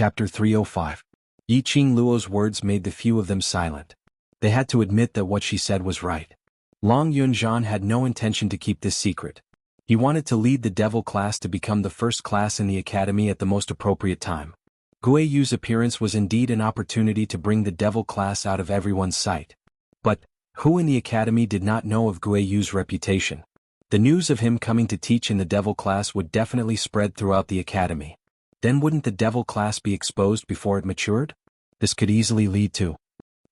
Chapter 305. Yiqing Luo's words made the few of them silent. They had to admit that what she said was right. Long Yunzhan had no intention to keep this secret. He wanted to lead the devil class to become the first class in the academy at the most appropriate time. Gui Yu's appearance was indeed an opportunity to bring the devil class out of everyone's sight. But who in the academy did not know of Gui Yu's reputation? The news of him coming to teach in the devil class would definitely spread throughout the academy. Then wouldn't the devil class be exposed before it matured? This could easily lead to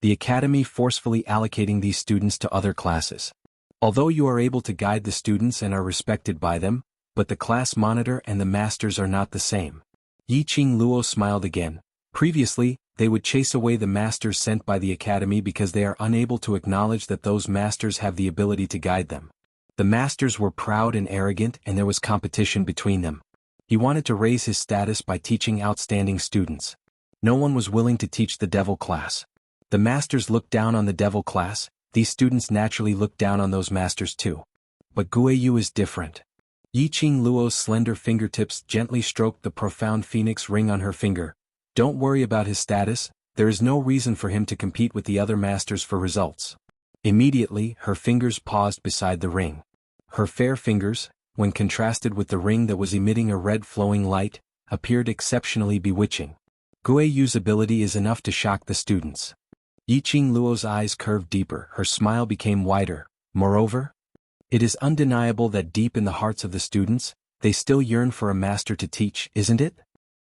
the academy forcefully allocating these students to other classes. Although you are able to guide the students and are respected by them, but the class monitor and the masters are not the same. Yiqing Luo smiled again. Previously, they would chase away the masters sent by the academy because they are unable to acknowledge that those masters have the ability to guide them. The masters were proud and arrogant and there was competition between them. He wanted to raise his status by teaching outstanding students. No one was willing to teach the devil class. The masters looked down on the devil class, these students naturally looked down on those masters too. But Gui Yu is different. Yiqing Luo's slender fingertips gently stroked the profound phoenix ring on her finger. Don't worry about his status, there is no reason for him to compete with the other masters for results. Immediately, her fingers paused beside the ring. Her fair fingers, when contrasted with the ring that was emitting a red flowing light, appeared exceptionally bewitching. Gui Yu's ability is enough to shock the students. Yiqing Luo's eyes curved deeper, her smile became wider. Moreover, it is undeniable that deep in the hearts of the students, they still yearn for a master to teach, isn't it?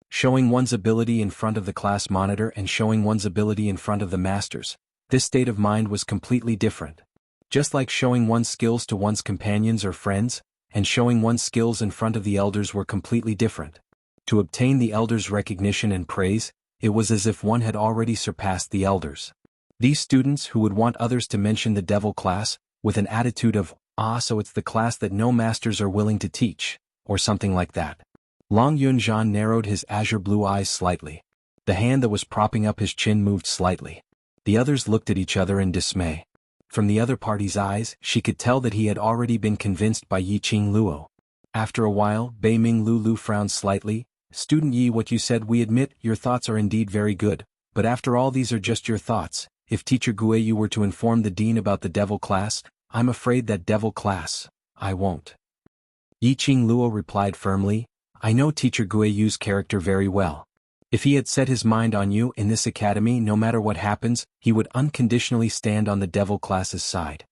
Showing one's ability in front of the class monitor and showing one's ability in front of the masters, this state of mind was completely different. Just like showing one's skills to one's companions or friends, and showing one's skills in front of the elders were completely different. To obtain the elders' recognition and praise, it was as if one had already surpassed the elders. These students who would want others to mention the devil class, with an attitude of, so it's the class that no masters are willing to teach, or something like that. Long Yunzhan narrowed his azure blue eyes slightly. The hand that was propping up his chin moved slightly. The others looked at each other in dismay. From the other party's eyes, she could tell that he had already been convinced by Yiqing Luo. After a while, Beiming Lulu frowned slightly. Student Yi, what you said, we admit, your thoughts are indeed very good, but after all these are just your thoughts. If teacher Gui Yu were to inform the dean about the devil class, I'm afraid that devil class, I won't. Yiqing Luo replied firmly, I know teacher Gui Yu's character very well. If he had set his mind on you in this academy, no matter what happens, he would unconditionally stand on the devil class's side.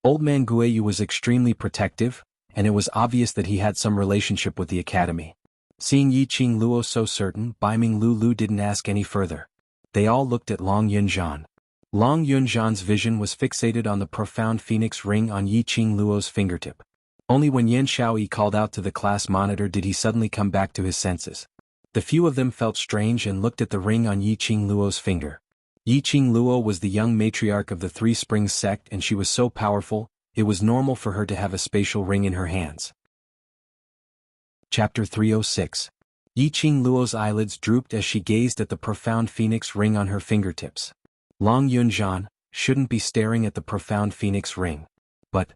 Old man Gui Yu was extremely protective, and it was obvious that he had some relationship with the academy. Seeing Yiqing Luo so certain, Beiming Lulu didn't ask any further. They all looked at Long Yunzhan. Long Yunzhan's vision was fixated on the profound phoenix ring on Yiqing Luo's fingertip. Only when Yan Shaoyi called out to the class monitor did he suddenly come back to his senses. The few of them felt strange and looked at the ring on Yiqing Luo's finger. Yiqing Luo was the young matriarch of the Three Springs sect and she was so powerful, it was normal for her to have a spatial ring in her hands. Chapter 306. Yiqing Luo's eyelids drooped as she gazed at the profound phoenix ring on her fingertips. Long Yunzhan shouldn't be staring at the profound phoenix ring. But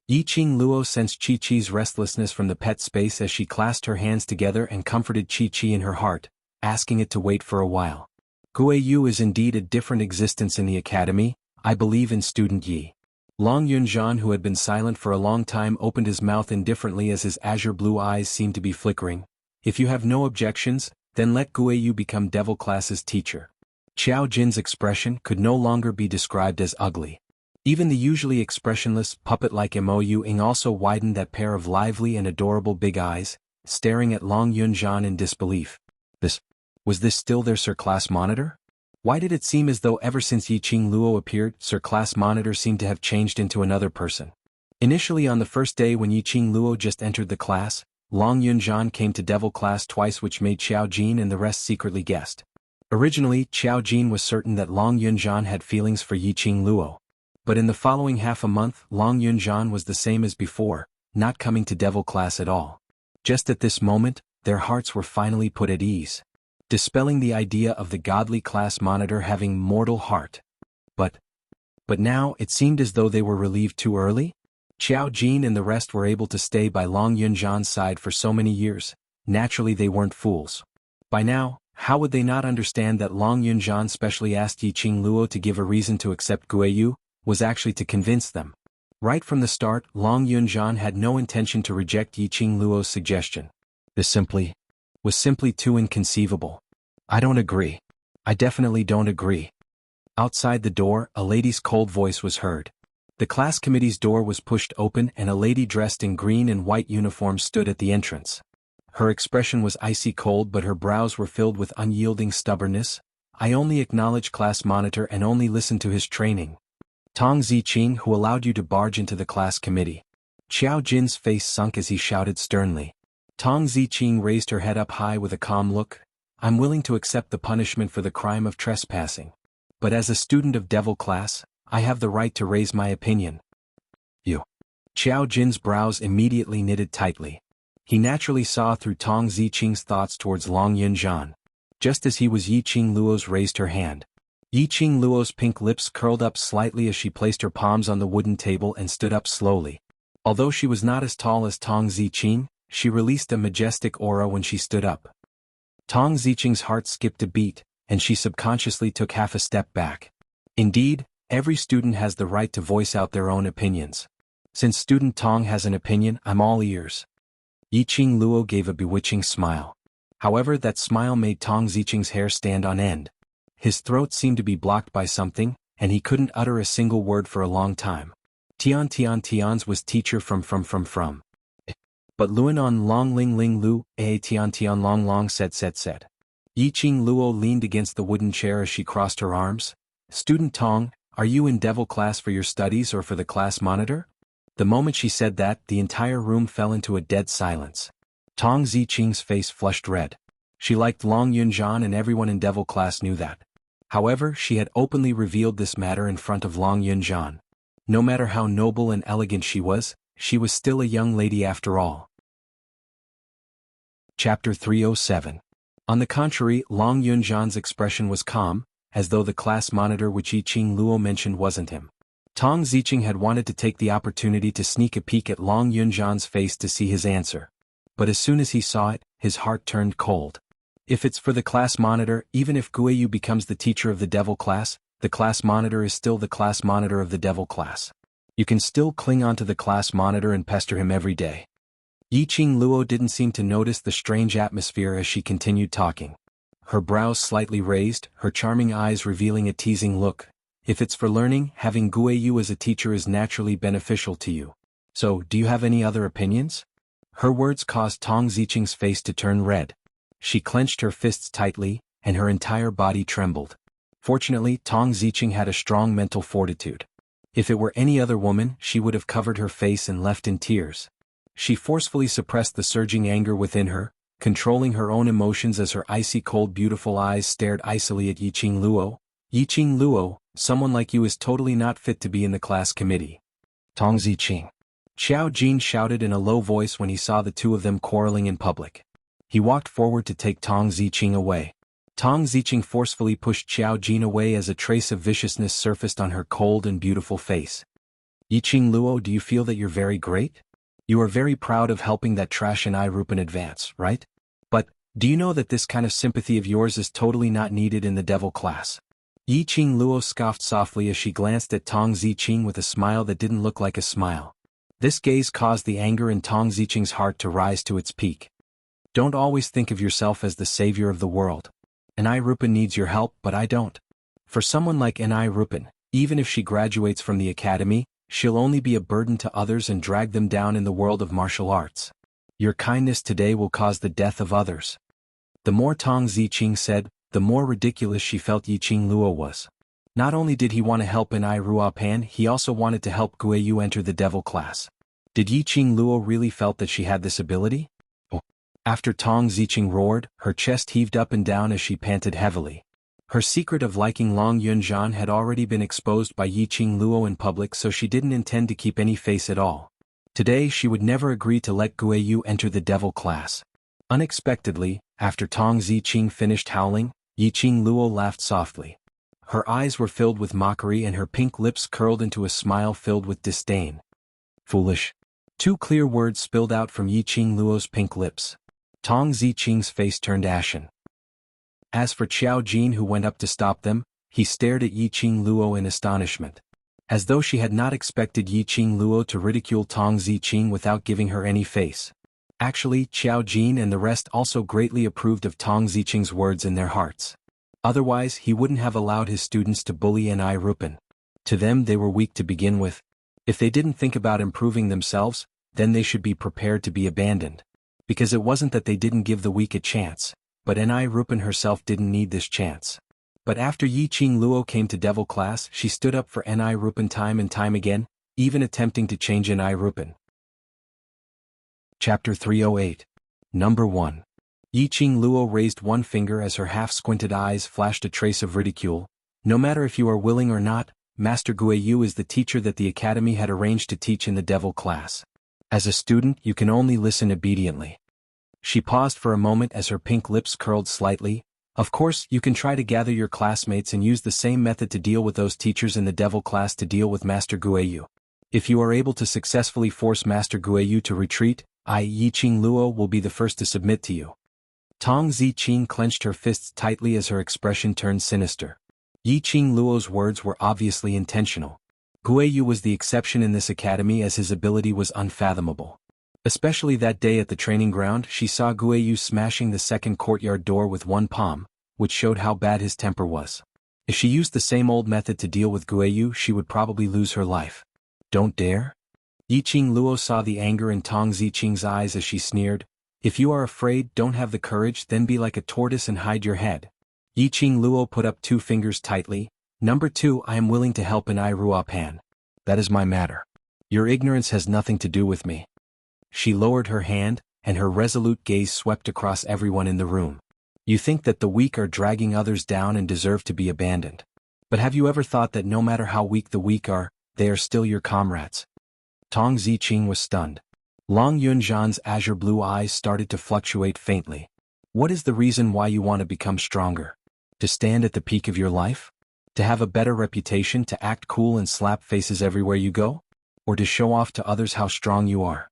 Yiqing Luo sensed Chi-Chi's restlessness from the pet space as she clasped her hands together and comforted Chi-Chi in her heart, asking it to wait for a while. Gui Yu is indeed a different existence in the academy, I believe in student Yi. Long Yunzhan, who had been silent for a long time, opened his mouth indifferently as his azure blue eyes seemed to be flickering. If you have no objections, then let Gui Yu become devil class's teacher. Xiao Jin's expression could no longer be described as ugly. Even the usually expressionless, puppet-like Mo Yu-ing also widened that pair of lively and adorable big eyes, staring at Long Yunzhan in disbelief. Was this still their Sir Class Monitor? Why did it seem as though ever since Yiqing Luo appeared, Sir Class Monitor seemed to have changed into another person? Initially on the first day when Yiqing Luo just entered the class, Long Yunzhan came to devil class twice, which made Xiao Jin and the rest secretly guessed. Originally, Xiao Jin was certain that Long Yunzhan had feelings for Yiqing Luo. But in the following half a month, Long Yunzhan was the same as before, not coming to devil class at all. Just at this moment, their hearts were finally put at ease, dispelling the idea of the godly class monitor having mortal heart. But now it seemed as though they were relieved too early? Xiao Jin and the rest were able to stay by Long Yunzhan's side for so many years, naturally they weren't fools. By now, How would they not understand that Long Yunjian specially asked Yiqing Luo to give a reason to accept Guiyu, was actually to convince them. Right from the start, Long Yunjian had no intention to reject Yiqing Luo's suggestion. This was simply too inconceivable. I don't agree. I definitely don't agree. Outside the door, a lady's cold voice was heard. The class committee's door was pushed open and a lady dressed in green and white uniform stood at the entrance. Her expression was icy cold, but her brows were filled with unyielding stubbornness. I only acknowledge class monitor and only listen to his training. Tong Ziqing, who allowed you to barge into the class committee? Xiao Jin's face sunk as he shouted sternly. Tong Ziqing raised her head up high with a calm look. I'm willing to accept the punishment for the crime of trespassing. But as a student of devil class, I have the right to raise my opinion. You. Xiao Jin's brows immediately knitted tightly. He naturally saw through Tong Ziqing's thoughts towards Long Yunjian. Just as he was, Yiqing Luo's raised her hand. Yiqing Luo's pink lips curled up slightly as she placed her palms on the wooden table and stood up slowly. Although she was not as tall as Tong Ziqing, she released a majestic aura when she stood up. Tong Ziqing's heart skipped a beat, and she subconsciously took half a step back. Indeed, every student has the right to voice out their own opinions. Since student Tong has an opinion, I'm all ears. Yiqing Luo gave a bewitching smile. However, that smile made Tong Ziqing's hair stand on end. His throat seemed to be blocked by something, and he couldn't utter a single word for a long time. Tian's was teacher from. But Luanon Long Ling Ling Lu, Tian Long Long said. Yiqing Luo leaned against the wooden chair as she crossed her arms. Student Tong, are you in devil class for your studies or for the class monitor? The moment she said that, the entire room fell into a dead silence. Tong Ziqing's face flushed red. She liked Long Yunjian and everyone in devil class knew that. However, she had openly revealed this matter in front of Long Yunjian. No matter how noble and elegant she was still a young lady after all. Chapter 307. On the contrary, Long Yunjian's expression was calm, as though the class monitor which Yiqing Luo mentioned wasn't him. Tong Ziqing had wanted to take the opportunity to sneak a peek at Long Yunjian's face to see his answer. But as soon as he saw it, his heart turned cold. If it's for the class monitor, even if Guiyu becomes the teacher of the devil class, the class monitor is still the class monitor of the devil class. You can still cling onto the class monitor and pester him every day. Yiqing Luo didn't seem to notice the strange atmosphere as she continued talking. Her brows slightly raised, her charming eyes revealing a teasing look. If it's for learning, having Guiyu as a teacher is naturally beneficial to you. So, do you have any other opinions? Her words caused Tong Ziqing's face to turn red. She clenched her fists tightly, and her entire body trembled. Fortunately, Tong Ziqing had a strong mental fortitude. If it were any other woman, she would have covered her face and left in tears. She forcefully suppressed the surging anger within her, controlling her own emotions as her icy cold beautiful eyes stared icily at Yiqing Luo. Yiqing Luo, someone like you is totally not fit to be in the class committee. Tong Ziqing. Xiao Jin shouted in a low voice when he saw the two of them quarreling in public. He walked forward to take Tong Ziqing away. Tong Ziqing forcefully pushed Xiao Jin away as a trace of viciousness surfaced on her cold and beautiful face. Yiqing Luo, do you feel that you're very great? You are very proud of helping that trash and Rupan advance, right? But, do you know that this kind of sympathy of yours is totally not needed in the devil class? Yiqing Luo scoffed softly as she glanced at Tong Ziqing with a smile that didn't look like a smile. This gaze caused the anger in Tong Ziqing's heart to rise to its peak. Don't always think of yourself as the savior of the world. Rupan needs your help, but I don't. For someone like Rupan, even if she graduates from the academy, she'll only be a burden to others and drag them down in the world of martial arts. Your kindness today will cause the death of others. The more Tong Ziqing said, the more ridiculous she felt Yiqing Luo was. Not only did he want to help Rupan, he also wanted to help Guiyu enter the devil class. Did Yiqing Luo really felt that she had this ability? After Tong Ziqing roared, her chest heaved up and down as she panted heavily. Her secret of liking Long Yunjian had already been exposed by Yiqing Luo in public, so she didn't intend to keep any face at all. Today she would never agree to let Guiyu enter the devil class. Unexpectedly, after Tong Ziqing finished howling, Yiqing Luo laughed softly. Her eyes were filled with mockery and her pink lips curled into a smile filled with disdain. Foolish. Two clear words spilled out from Yiqing Luo's pink lips. Tong Ziqing's face turned ashen. As for Qiao Jin, who went up to stop them, he stared at Yiqing Luo in astonishment. As though she had not expected Yiqing Luo to ridicule Tong Ziqing without giving her any face. Actually, Qiao Jin and the rest also greatly approved of Tong Ziqing's words in their hearts. Otherwise, he wouldn't have allowed his students to bully N.I. Rupen. To them, they were weak to begin with. If they didn't think about improving themselves, then they should be prepared to be abandoned. Because it wasn't that they didn't give the weak a chance, but N.I. Rupen herself didn't need this chance. But after Yiqing Luo came to devil class, she stood up for N.I. Rupen time and time again, even attempting to change N.I. Rupen. Chapter 308. Number 1. Yiqing Luo raised one finger as her half-squinted eyes flashed a trace of ridicule. No matter if you are willing or not, Master Guiyu is the teacher that the academy had arranged to teach in the devil class. As a student, you can only listen obediently. She paused for a moment as her pink lips curled slightly. Of course, you can try to gather your classmates and use the same method to deal with those teachers in the devil class to deal with Master Guiyu. If you are able to successfully force Master Guiyu to retreat, Yiqing Luo will be the first to submit to you. Tong Ziqing clenched her fists tightly as her expression turned sinister. Yiqing Luo's words were obviously intentional. Guiyu was the exception in this academy as his ability was unfathomable. Especially that day at the training ground, she saw Guiyu smashing the second courtyard door with one palm, which showed how bad his temper was. If she used the same old method to deal with Guiyu, she would probably lose her life. Don't dare? Yiqing Luo saw the anger in Tong Ziqing's eyes as she sneered. If you are afraid, don't have the courage, then be like a tortoise and hide your head. Yiqing Luo put up two fingers tightly. Number 2, I am willing to help N.I. Ruopan. That is my matter. Your ignorance has nothing to do with me. She lowered her hand, and her resolute gaze swept across everyone in the room. You think that the weak are dragging others down and deserve to be abandoned. But have you ever thought that no matter how weak the weak are, they are still your comrades? Tong Ziqing was stunned. Long Yunzhan's azure blue eyes started to fluctuate faintly. What is the reason why you want to become stronger? To stand at the peak of your life? To have a better reputation, to act cool and slap faces everywhere you go? Or to show off to others how strong you are?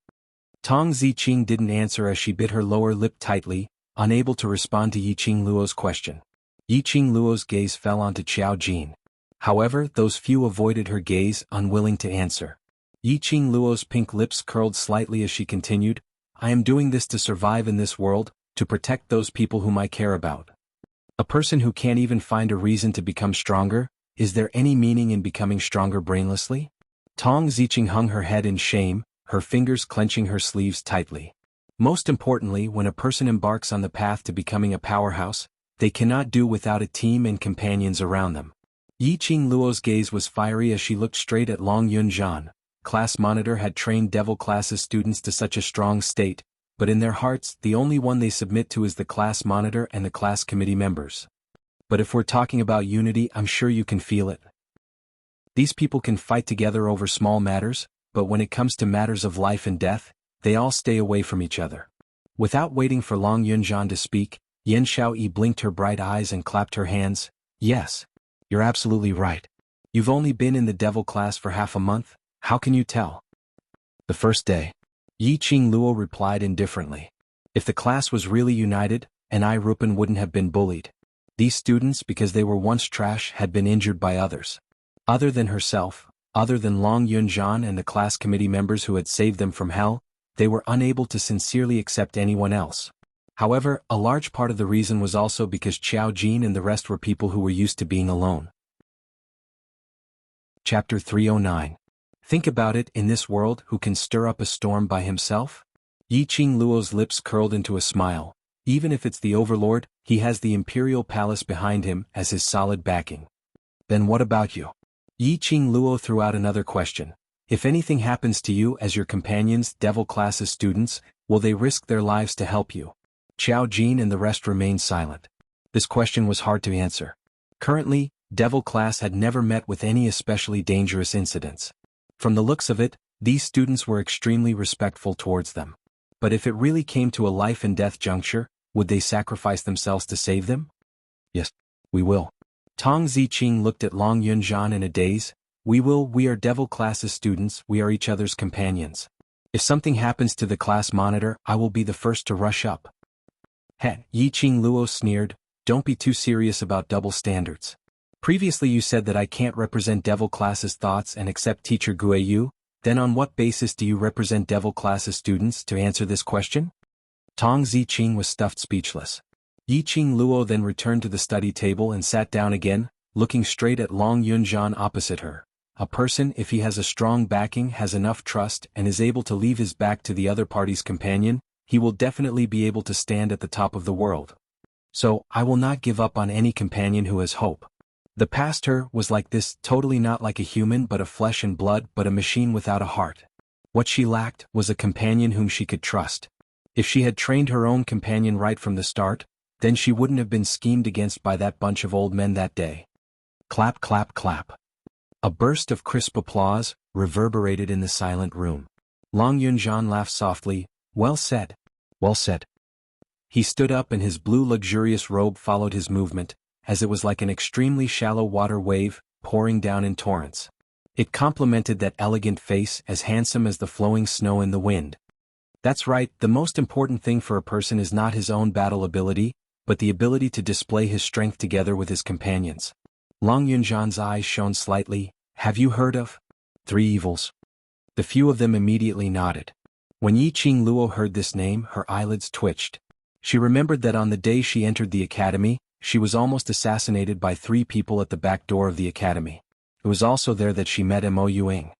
Tong Ziqing didn't answer as she bit her lower lip tightly, unable to respond to Yiqing Luo's question. Yiqing Luo's gaze fell onto Qiao Jin. However, those few avoided her gaze, unwilling to answer. Yiqing Luo's pink lips curled slightly as she continued, I am doing this to survive in this world, to protect those people whom I care about. A person who can't even find a reason to become stronger, is there any meaning in becoming stronger brainlessly? Tong Ziqing hung her head in shame, her fingers clenching her sleeves tightly. Most importantly, when a person embarks on the path to becoming a powerhouse, they cannot do without a team and companions around them. Yiqing Luo's gaze was fiery as she looked straight at Long Yunzhan. Class monitor had trained devil classes students to such a strong state, but in their hearts, the only one they submit to is the class monitor and the class committee members. But if we're talking about unity, I'm sure you can feel it. These people can fight together over small matters, but when it comes to matters of life and death, they all stay away from each other. Without waiting for Long Yunzhan to speak, Yen Xiaoyi blinked her bright eyes and clapped her hands. Yes. You're absolutely right. You've only been in the devil class for half a month, how can you tell? The first day. Yiqing Luo replied indifferently. If the class was really united, N.I. Rupen wouldn't have been bullied. These students, because they were once trash, had been injured by others. Other than herself, other than Long Yunzhan and the class committee members who had saved them from hell, they were unable to sincerely accept anyone else. However, a large part of the reason was also because Qiao Jin and the rest were people who were used to being alone. Chapter 309. Think about it, in this world, who can stir up a storm by himself? Yiqing Luo's lips curled into a smile. Even if it's the overlord, he has the imperial palace behind him as his solid backing. Then what about you? Yiqing Luo threw out another question. If anything happens to you as your companions, devil classes students, will they risk their lives to help you? Qiao Jin and the rest remained silent. This question was hard to answer. Currently, devil class had never met with any especially dangerous incidents. From the looks of it, these students were extremely respectful towards them. But if it really came to a life and death juncture, would they sacrifice themselves to save them? Yes, we will. Tong Ziqing looked at Long Yunzhan in a daze. We are devil classes students, we are each other's companions. If something happens to the class monitor, I will be the first to rush up. Yiqing Luo sneered, Don't be too serious about double standards. Previously you said that I can't represent devil class's thoughts and accept teacher Guiyu, then on what basis do you represent devil class's students to answer this question? Tong Ziqing was stuffed speechless. Yiqing Luo then returned to the study table and sat down again, looking straight at Long Yunzhan opposite her. A person, if he has a strong backing, has enough trust, and is able to leave his back to the other party's companion, he will definitely be able to stand at the top of the world. So, I will not give up on any companion who has hope. The past her was like this, totally not like a human but a flesh and blood but a machine without a heart. What she lacked was a companion whom she could trust. If she had trained her own companion right from the start, then she wouldn't have been schemed against by that bunch of old men that day. Clap clap clap. A burst of crisp applause reverberated in the silent room. Long Yunzhan laughed softly. Well said. Well said. He stood up and his blue luxurious robe followed his movement, as it was like an extremely shallow water wave, pouring down in torrents. It complemented that elegant face, as handsome as the flowing snow in the wind. That's right, the most important thing for a person is not his own battle ability, but the ability to display his strength together with his companions. Long Yunzhan's eyes shone slightly. Have you heard of 3 evils? The few of them immediately nodded. When Yiqing Luo heard this name, her eyelids twitched. She remembered that on the day she entered the academy, she was almost assassinated by 3 people at the back door of the academy. It was also there that she met Mo Yuing.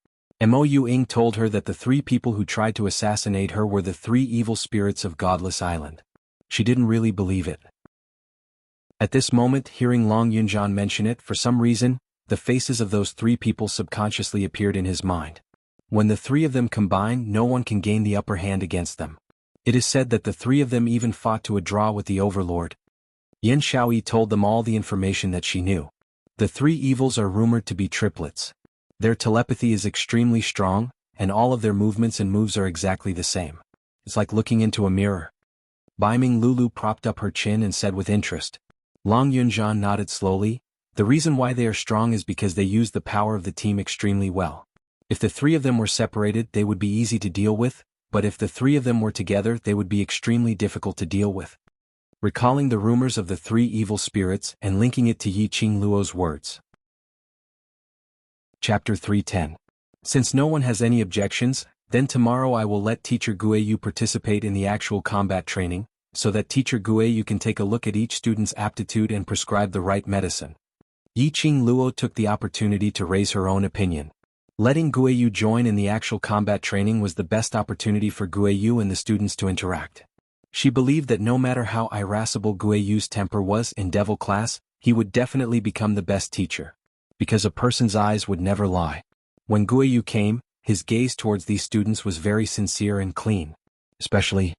Mo Yuing told her that the 3 people who tried to assassinate her were the 3 evil spirits of Godless Island. She didn't really believe it. At this moment, hearing Long Yunzhan mention it, for some reason, the faces of those 3 people subconsciously appeared in his mind. When the 3 of them combine, no one can gain the upper hand against them. It is said that the 3 of them even fought to a draw with the Overlord. Yen Shaoyi told them all the information that she knew. The 3 evils are rumored to be triplets. Their telepathy is extremely strong, and all of their movements and moves are exactly the same. It's like looking into a mirror. Baiming Lulu propped up her chin and said with interest. Long Yunzhan nodded slowly. The reason why they are strong is because they use the power of the team extremely well. If the 3 of them were separated, they would be easy to deal with, but if the 3 of them were together, they would be extremely difficult to deal with. Recalling the rumors of the 3 evil spirits and linking it to Yiqing Luo's words. Chapter 310. Since no one has any objections, then tomorrow I will let Teacher Guiyu participate in the actual combat training, so that Teacher Guiyu can take a look at each student's aptitude and prescribe the right medicine. Yiqing Luo took the opportunity to raise her own opinion. Letting Guiyu join in the actual combat training was the best opportunity for Guiyu and the students to interact. She believed that no matter how irascible Guiyu's temper was in Devil class, he would definitely become the best teacher. Because a person's eyes would never lie. When Guiyu came, his gaze towards these students was very sincere and clean. Especially,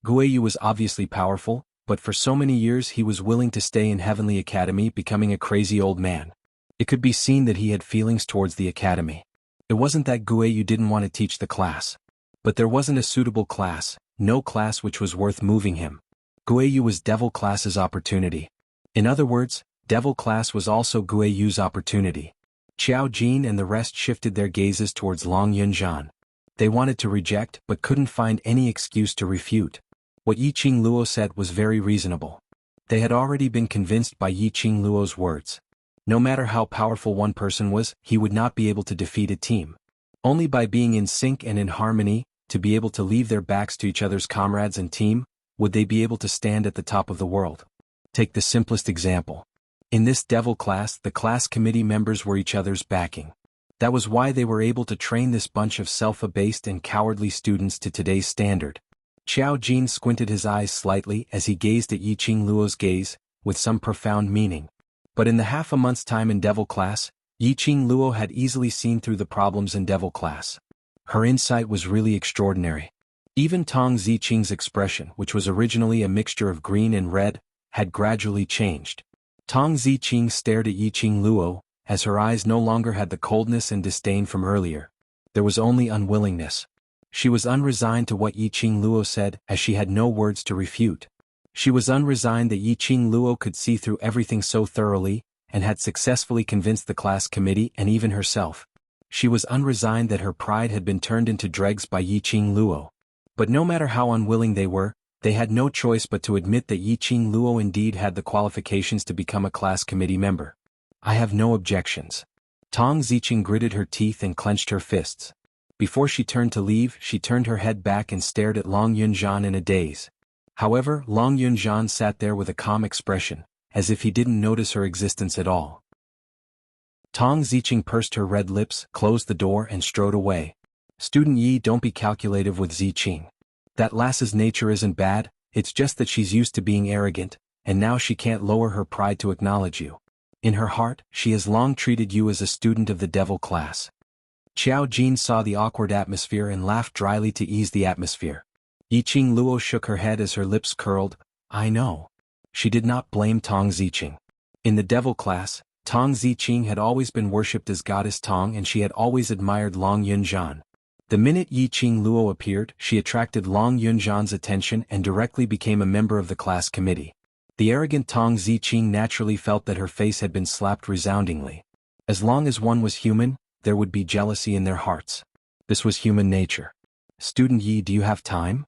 Guiyu was obviously powerful, but for so many years he was willing to stay in Heavenly Academy, becoming a crazy old man. It could be seen that he had feelings towards the academy. It wasn't that Guiyu didn't want to teach the class. But there wasn't a suitable class, no class which was worth moving him. Guiyu was Devil class's opportunity. In other words, Devil class was also Guiyu's opportunity. Qiao Jin and the rest shifted their gazes towards Long Yunzhan. They wanted to reject but couldn't find any excuse to refute. What Yiqing Luo said was very reasonable. They had already been convinced by Yiqing Luo's words. No matter how powerful one person was, he would not be able to defeat a team. Only by being in sync and in harmony, to be able to leave their backs to each other's comrades and team, would they be able to stand at the top of the world. Take the simplest example. In this Devil class, the class committee members were each other's backing. That was why they were able to train this bunch of self-abased and cowardly students to today's standard. Qiao Jin squinted his eyes slightly as he gazed at Yiqing Luo's gaze, with some profound meaning. But in the half a month's time in Devil class, Yiqing Luo had easily seen through the problems in Devil class. Her insight was really extraordinary. Even Tong Ziqing's expression, which was originally a mixture of green and red, had gradually changed. Tong Ziqing stared at Yiqing Luo, as her eyes no longer had the coldness and disdain from earlier. There was only unwillingness. She was unresigned to what Yiqing Luo said, as she had no words to refute. She was unresigned that Yiqing Luo could see through everything so thoroughly, and had successfully convinced the class committee and even herself. She was unresigned that her pride had been turned into dregs by Yiqing Luo. But no matter how unwilling they were, They had no choice but to admit that Yiqing Luo indeed had the qualifications to become a class committee member. I have no objections. Tong Ziqing gritted her teeth and clenched her fists. Before she turned to leave, she turned her head back and stared at Long Yunzhan in a daze. However, Long Yunzhan sat there with a calm expression, as if he didn't notice her existence at all. Tong Ziqing pursed her red lips, closed the door and strode away. Student Yi, don't be calculative with Ziqing. That lass's nature isn't bad, it's just that she's used to being arrogant, and now she can't lower her pride to acknowledge you. In her heart, she has long treated you as a student of the devil class. Qiao Jin saw the awkward atmosphere and laughed dryly to ease the atmosphere. Yiqing Luo shook her head as her lips curled. I know. She did not blame Tong Ziqing. In the devil class, Tong Ziqing had always been worshipped as goddess Tong, and she had always admired Long Yunzhan. The minute Yiqing Luo appeared, she attracted Long Yunzhan's attention and directly became a member of the class committee. The arrogant Tong Ziqing naturally felt that her face had been slapped resoundingly. As long as one was human, there would be jealousy in their hearts. This was human nature. Student Yi, do you have time?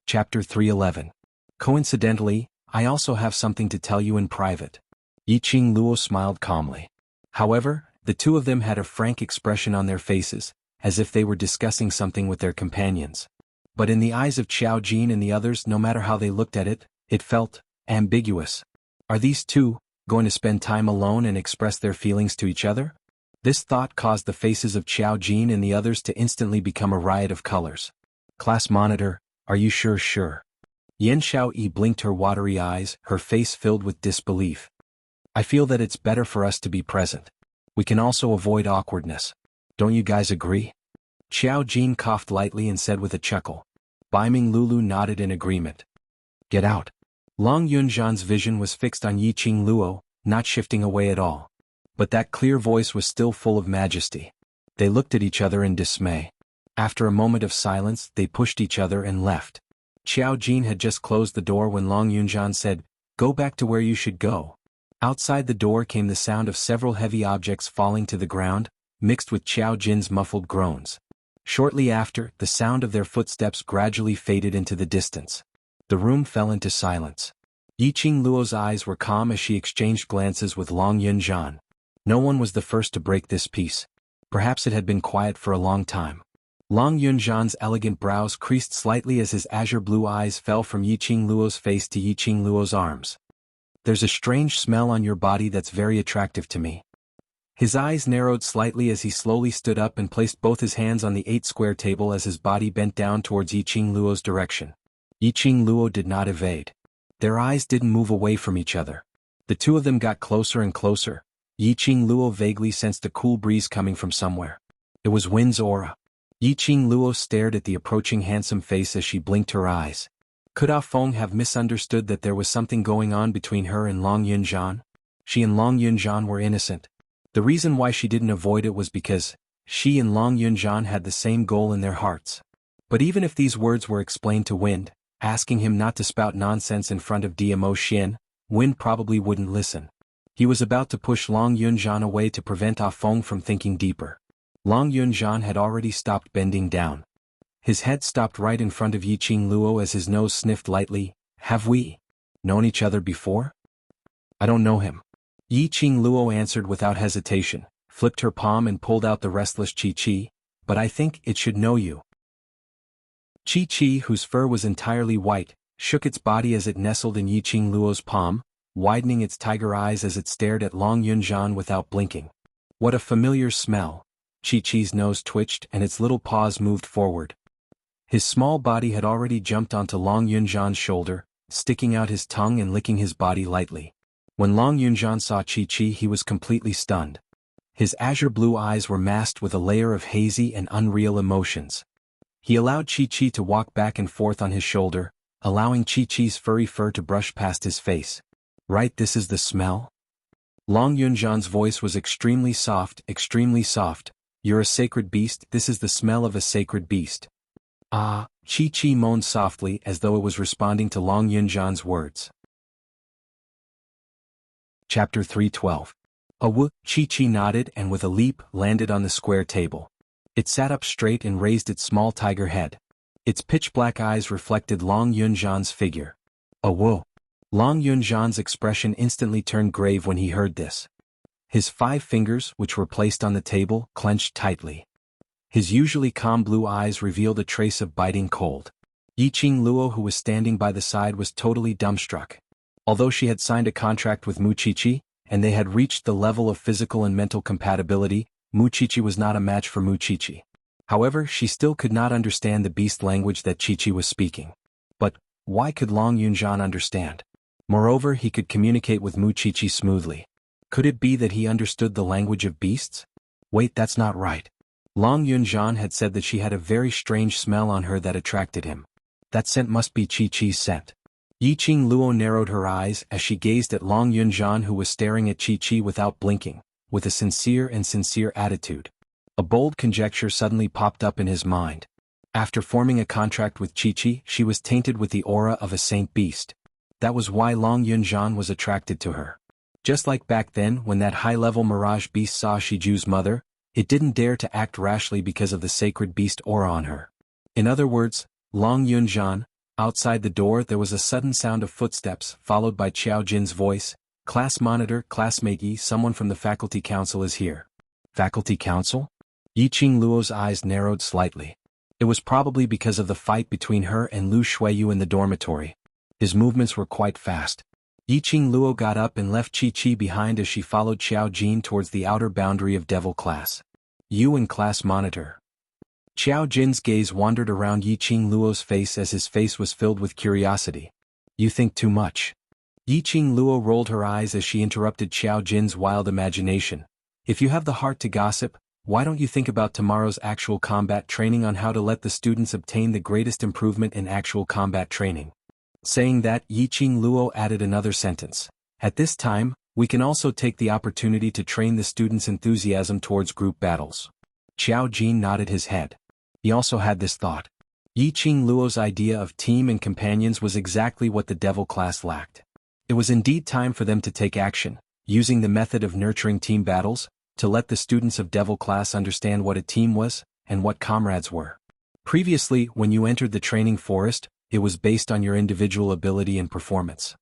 Chapter 311. Coincidentally, I also have something to tell you in private. Yiqing Luo smiled calmly. However, the two of them had a frank expression on their faces, as if they were discussing something with their companions. But in the eyes of Qiao Jin and the others, no matter how they looked at it, it felt ambiguous. Are these two going to spend time alone and express their feelings to each other? This thought caused the faces of Qiao Jin and the others to instantly become a riot of colors. Class monitor, are you sure? Sure. Yen Xiaoyi blinked her watery eyes, her face filled with disbelief. I feel that it's better for us to be present. We can also avoid awkwardness. Don't you guys agree? Qiao Jin coughed lightly and said with a chuckle. Baiming Lulu nodded in agreement. Get out. Long Yunzhan's vision was fixed on Yiqing Luo, not shifting away at all. But that clear voice was still full of majesty. They looked at each other in dismay. After a moment of silence, they pushed each other and left. Qiao Jin had just closed the door when Long Yunzhan said, Go back to where you should go. Outside the door came the sound of several heavy objects falling to the ground, mixed with Qiao Jin's muffled groans. Shortly after, the sound of their footsteps gradually faded into the distance. The room fell into silence. Yiqing Luo's eyes were calm as she exchanged glances with Long Yunzhan. No one was the first to break this peace. Perhaps it had been quiet for a long time. Long Yunzhan's elegant brows creased slightly as his azure blue eyes fell from Yiqing Luo's face to Yiqing Luo's arms. There's a strange smell on your body that's very attractive to me. His eyes narrowed slightly as he slowly stood up and placed both his hands on the 8-square table as his body bent down towards Yiqing Luo's direction. Yiqing Luo did not evade. Their eyes didn't move away from each other. The two of them got closer and closer. Yiqing Luo vaguely sensed a cool breeze coming from somewhere. It was Win's aura. Yiqing Luo stared at the approaching handsome face as she blinked her eyes. Could Ah Feng have misunderstood that there was something going on between her and Long Yunzhan? She and Long Yunzhan were innocent. The reason why she didn't avoid it was because she and Long Yunzhan had the same goal in their hearts. But even if these words were explained to Wind, asking him not to spout nonsense in front of DMO Xian, Wind probably wouldn't listen. He was about to push Long Yunzhan away to prevent Ah Feng from thinking deeper. Long Yunzhan had already stopped bending down. His head stopped right in front of Yiqing Luo as his nose sniffed lightly. Have we known each other before? I don't know him. Yiqing Luo answered without hesitation, flipped her palm and pulled out the restless Chi-Chi, but I think it should know you. Chi-Chi, whose fur was entirely white, shook its body as it nestled in Yiqing Luo's palm, widening its tiger eyes as it stared at Long Yunzhan without blinking. What a familiar smell. Chi-Chi's nose twitched and its little paws moved forward. His small body had already jumped onto Long Yunzhan's shoulder, sticking out his tongue and licking his body lightly. When Long Yunzhan saw Chi-Chi, he was completely stunned. His azure blue eyes were masked with a layer of hazy and unreal emotions. He allowed Chi-Chi to walk back and forth on his shoulder, allowing Chi-Chi's furry fur to brush past his face. Right, this is the smell? Long Yunzhan's voice was extremely soft. You're a sacred beast, this is the smell of a sacred beast. Ah, Chi-Chi moaned softly as though it was responding to Long Yunzhan's words. Chapter 312. Chi-Chi nodded and with a leap landed on the square table. It sat up straight and raised its small tiger head. Its pitch-black eyes reflected Long Yunzhan's figure. Oh whoa! Long Yunzhan's expression instantly turned grave when he heard this. His 5 fingers, which were placed on the table, clenched tightly. His usually calm blue eyes revealed a trace of biting cold. Yiqing Luo, who was standing by the side, was totally dumbstruck. Although she had signed a contract with Muqiqi, and they had reached the level of physical and mental compatibility, Muqiqi was not a match for Muqiqi. However, she still could not understand the beast language that Qiqi was speaking. But why could Long Yunzhan understand? Moreover, he could communicate with Muqiqi smoothly. Could it be that he understood the language of beasts? Wait, that's not right. Long Yunzhan had said that she had a very strange smell on her that attracted him. That scent must be Qiqi's scent. Yiqing Luo narrowed her eyes as she gazed at Long Yunzhan, who was staring at Qiqi without blinking, with a sincere attitude. A bold conjecture suddenly popped up in his mind. After forming a contract with Qiqi, she was tainted with the aura of a saint beast. That was why Long Yunzhan was attracted to her. Just like back then when that high-level mirage beast saw Shiju's mother, it didn't dare to act rashly because of the sacred beast aura on her. In other words, Long Yunzhan. Outside the door there was a sudden sound of footsteps, followed by Qiao Jin's voice. Class monitor, classmate Yi, someone from the faculty council is here. Faculty council? Yiqing Luo's eyes narrowed slightly. It was probably because of the fight between her and Lu Shuiyu in the dormitory. His movements were quite fast. Yiqing Luo got up and left Qiqi behind as she followed Qiao Jin towards the outer boundary of Devil class. You and class monitor. Qiao Jin's gaze wandered around Yiqing Luo's face as his face was filled with curiosity. You think too much. Yiqing Luo rolled her eyes as she interrupted Qiao Jin's wild imagination. If you have the heart to gossip, why don't you think about tomorrow's actual combat training on how to let the students obtain the greatest improvement in actual combat training? Saying that, Yiqing Luo added another sentence. At this time, we can also take the opportunity to train the students' enthusiasm towards group battles. Qiao Jin nodded his head. He also had this thought. Yiqing Luo's idea of team and companions was exactly what the devil class lacked. It was indeed time for them to take action, using the method of nurturing team battles, to let the students of devil class understand what a team was, and what comrades were. Previously, when you entered the training forest, it was based on your individual ability and performance.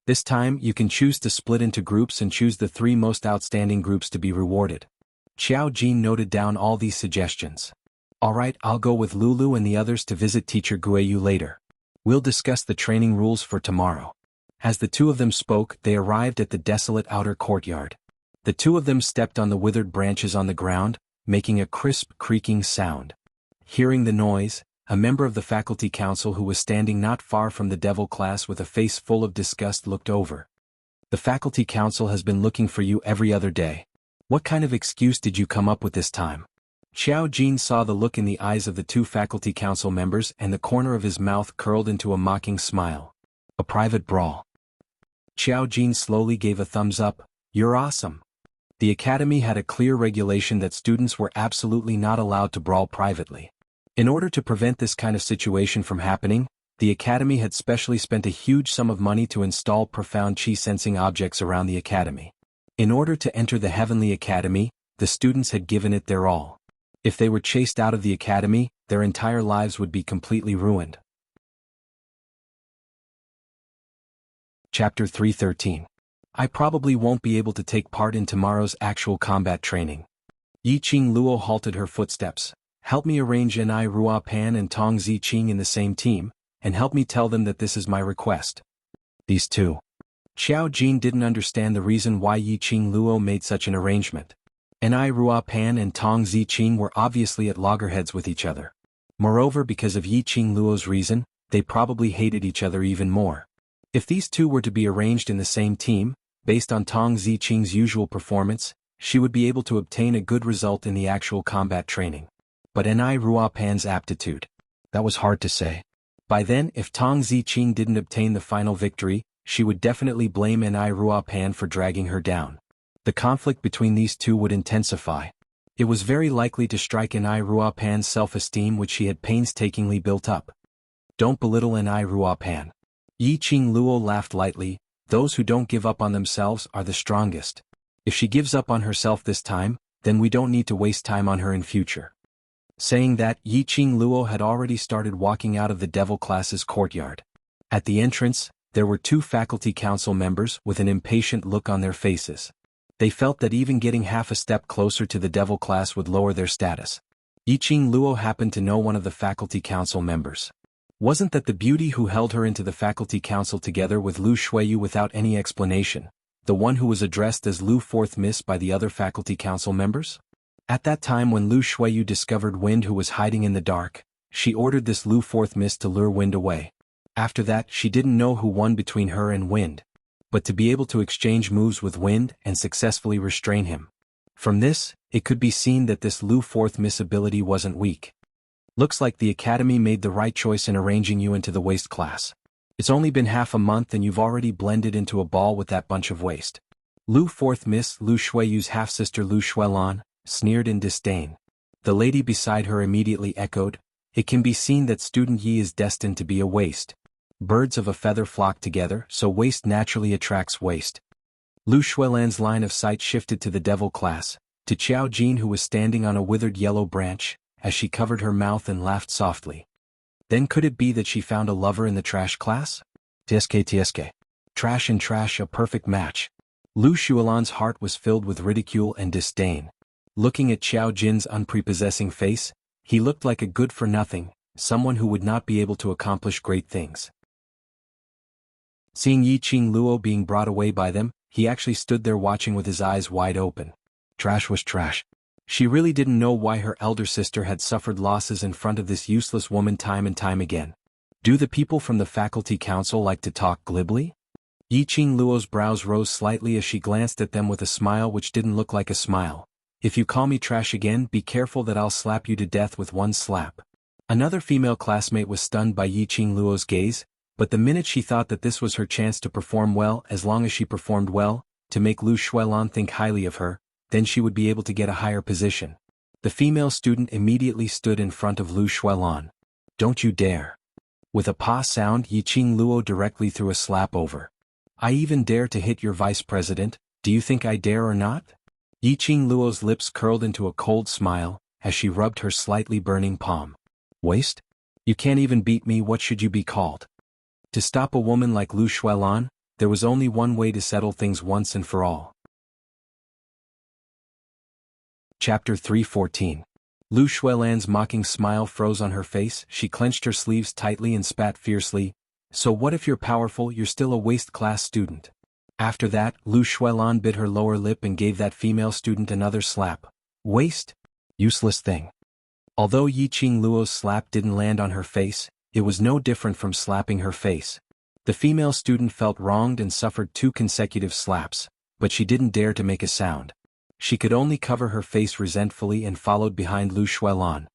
This time, you can choose to split into groups and choose the 3 most outstanding groups to be rewarded. Qiao Jin noted down all these suggestions. Alright, I'll go with Lulu and the others to visit Teacher Guiyu later. We'll discuss the training rules for tomorrow. As the 2 of them spoke, they arrived at the desolate outer courtyard. The 2 of them stepped on the withered branches on the ground, making a crisp, creaking sound. Hearing the noise, a member of the faculty council who was standing not far from the devil class with a face full of disgust looked over. The faculty council has been looking for you every other day. What kind of excuse did you come up with this time? Qiao Jin saw the look in the eyes of the 2 faculty council members and the corner of his mouth curled into a mocking smile. A private brawl. Qiao Jin slowly gave a thumbs up. You're awesome. The academy had a clear regulation that students were absolutely not allowed to brawl privately. In order to prevent this kind of situation from happening, the academy had specially spent a huge sum of money to install profound chi-sensing objects around the academy. In order to enter the Heavenly Academy, the students had given it their all. If they were chased out of the academy, their entire lives would be completely ruined. Chapter 313. I probably won't be able to take part in tomorrow's actual combat training. Yiqing Luo halted her footsteps. Help me arrange Ni Rua Pan and Tong Ziqing in the same team, and help me tell them that this is my request. These 2. Qiao Jin didn't understand the reason why Yiqing Luo made such an arrangement. Ni Rua Pan and Tong Ziqing were obviously at loggerheads with each other. Moreover, because of Yiqing Luo's reason, they probably hated each other even more. If these 2 were to be arranged in the same team, based on Tong Ziqing's usual performance, she would be able to obtain a good result in the actual combat training. But Ni Rua Pan's aptitude. That was hard to say. By then, if Tong Ziqing didn't obtain the final victory, she would definitely blame Ni Rua Pan for dragging her down. The conflict between these 2 would intensify. It was very likely to strike Ni Rua Pan's self-esteem, which she had painstakingly built up. Don't belittle Ni Rua Pan. Yiqing Luo laughed lightly. Those who don't give up on themselves are the strongest. If she gives up on herself this time, then we don't need to waste time on her in future. Saying that, Yiqing Luo had already started walking out of the devil class's courtyard. At the entrance, there were 2 faculty council members with an impatient look on their faces. They felt that even getting half a step closer to the devil class would lower their status. Yiqing Luo happened to know one of the faculty council members. Wasn't that the beauty who held her into the faculty council together with Lu Shuiyu without any explanation, the one who was addressed as Lu Fourth Miss by the other faculty council members? At that time when Lu Shuiyu discovered Wind who was hiding in the dark, she ordered this Lu Fourth Miss to lure Wind away. After that she didn't know who won between her and Wind, but to be able to exchange moves with Wind and successfully restrain him. From this, it could be seen that this Lu Fourth Miss ability wasn't weak. Looks like the academy made the right choice in arranging you into the waste class. It's only been half a month and you've already blended into a ball with that bunch of waste. Lu Fourth Miss Lu Shuiyu's half-sister Lu Shuilan sneered in disdain. The lady beside her immediately echoed, "It can be seen that student Yi is destined to be a waste. Birds of a feather flock together, so waste naturally attracts waste." Lu Shuilan's line of sight shifted to the devil class, to Qiao Jin who was standing on a withered yellow branch, as she covered her mouth and laughed softly. Then could it be that she found a lover in the trash class? TSK. Trash and trash, a perfect match. Lu Shuilan's heart was filled with ridicule and disdain. Looking at Qiao Jin's unprepossessing face, he looked like a good-for-nothing, someone who would not be able to accomplish great things. Seeing Yiqing Luo being brought away by them, he actually stood there watching with his eyes wide open. Trash was trash. She really didn't know why her elder sister had suffered losses in front of this useless woman time and time again. Do the people from the faculty council like to talk glibly? Yiqing Luo's brows rose slightly as she glanced at them with a smile which didn't look like a smile. If you call me trash again, be careful that I'll slap you to death with one slap. Another female classmate was stunned by Yiqing Luo's gaze, but the minute she thought that this was her chance to perform well, as long as she performed well, to make Lu Shuilan think highly of her, then she would be able to get a higher position. The female student immediately stood in front of Lu Shuilan. Don't you dare. With a pa sound, Yiqing Luo directly threw a slap over. I even dare to hit your vice president, do you think I dare or not? Yiqing Luo's lips curled into a cold smile, as she rubbed her slightly burning palm. Waste? You can't even beat me, what should you be called? To stop a woman like Lu Shuilan, there was only one way to settle things once and for all. Chapter 314. Lu Shuilan's mocking smile froze on her face, she clenched her sleeves tightly and spat fiercely. So what if you're powerful, you're still a waste class student? After that, Lu Shuilan bit her lower lip and gave that female student another slap. Waste? Useless thing. Although Yiqing Luo's slap didn't land on her face, it was no different from slapping her face. The female student felt wronged and suffered 2 consecutive slaps, but she didn't dare to make a sound. She could only cover her face resentfully and followed behind Lu Shuilan.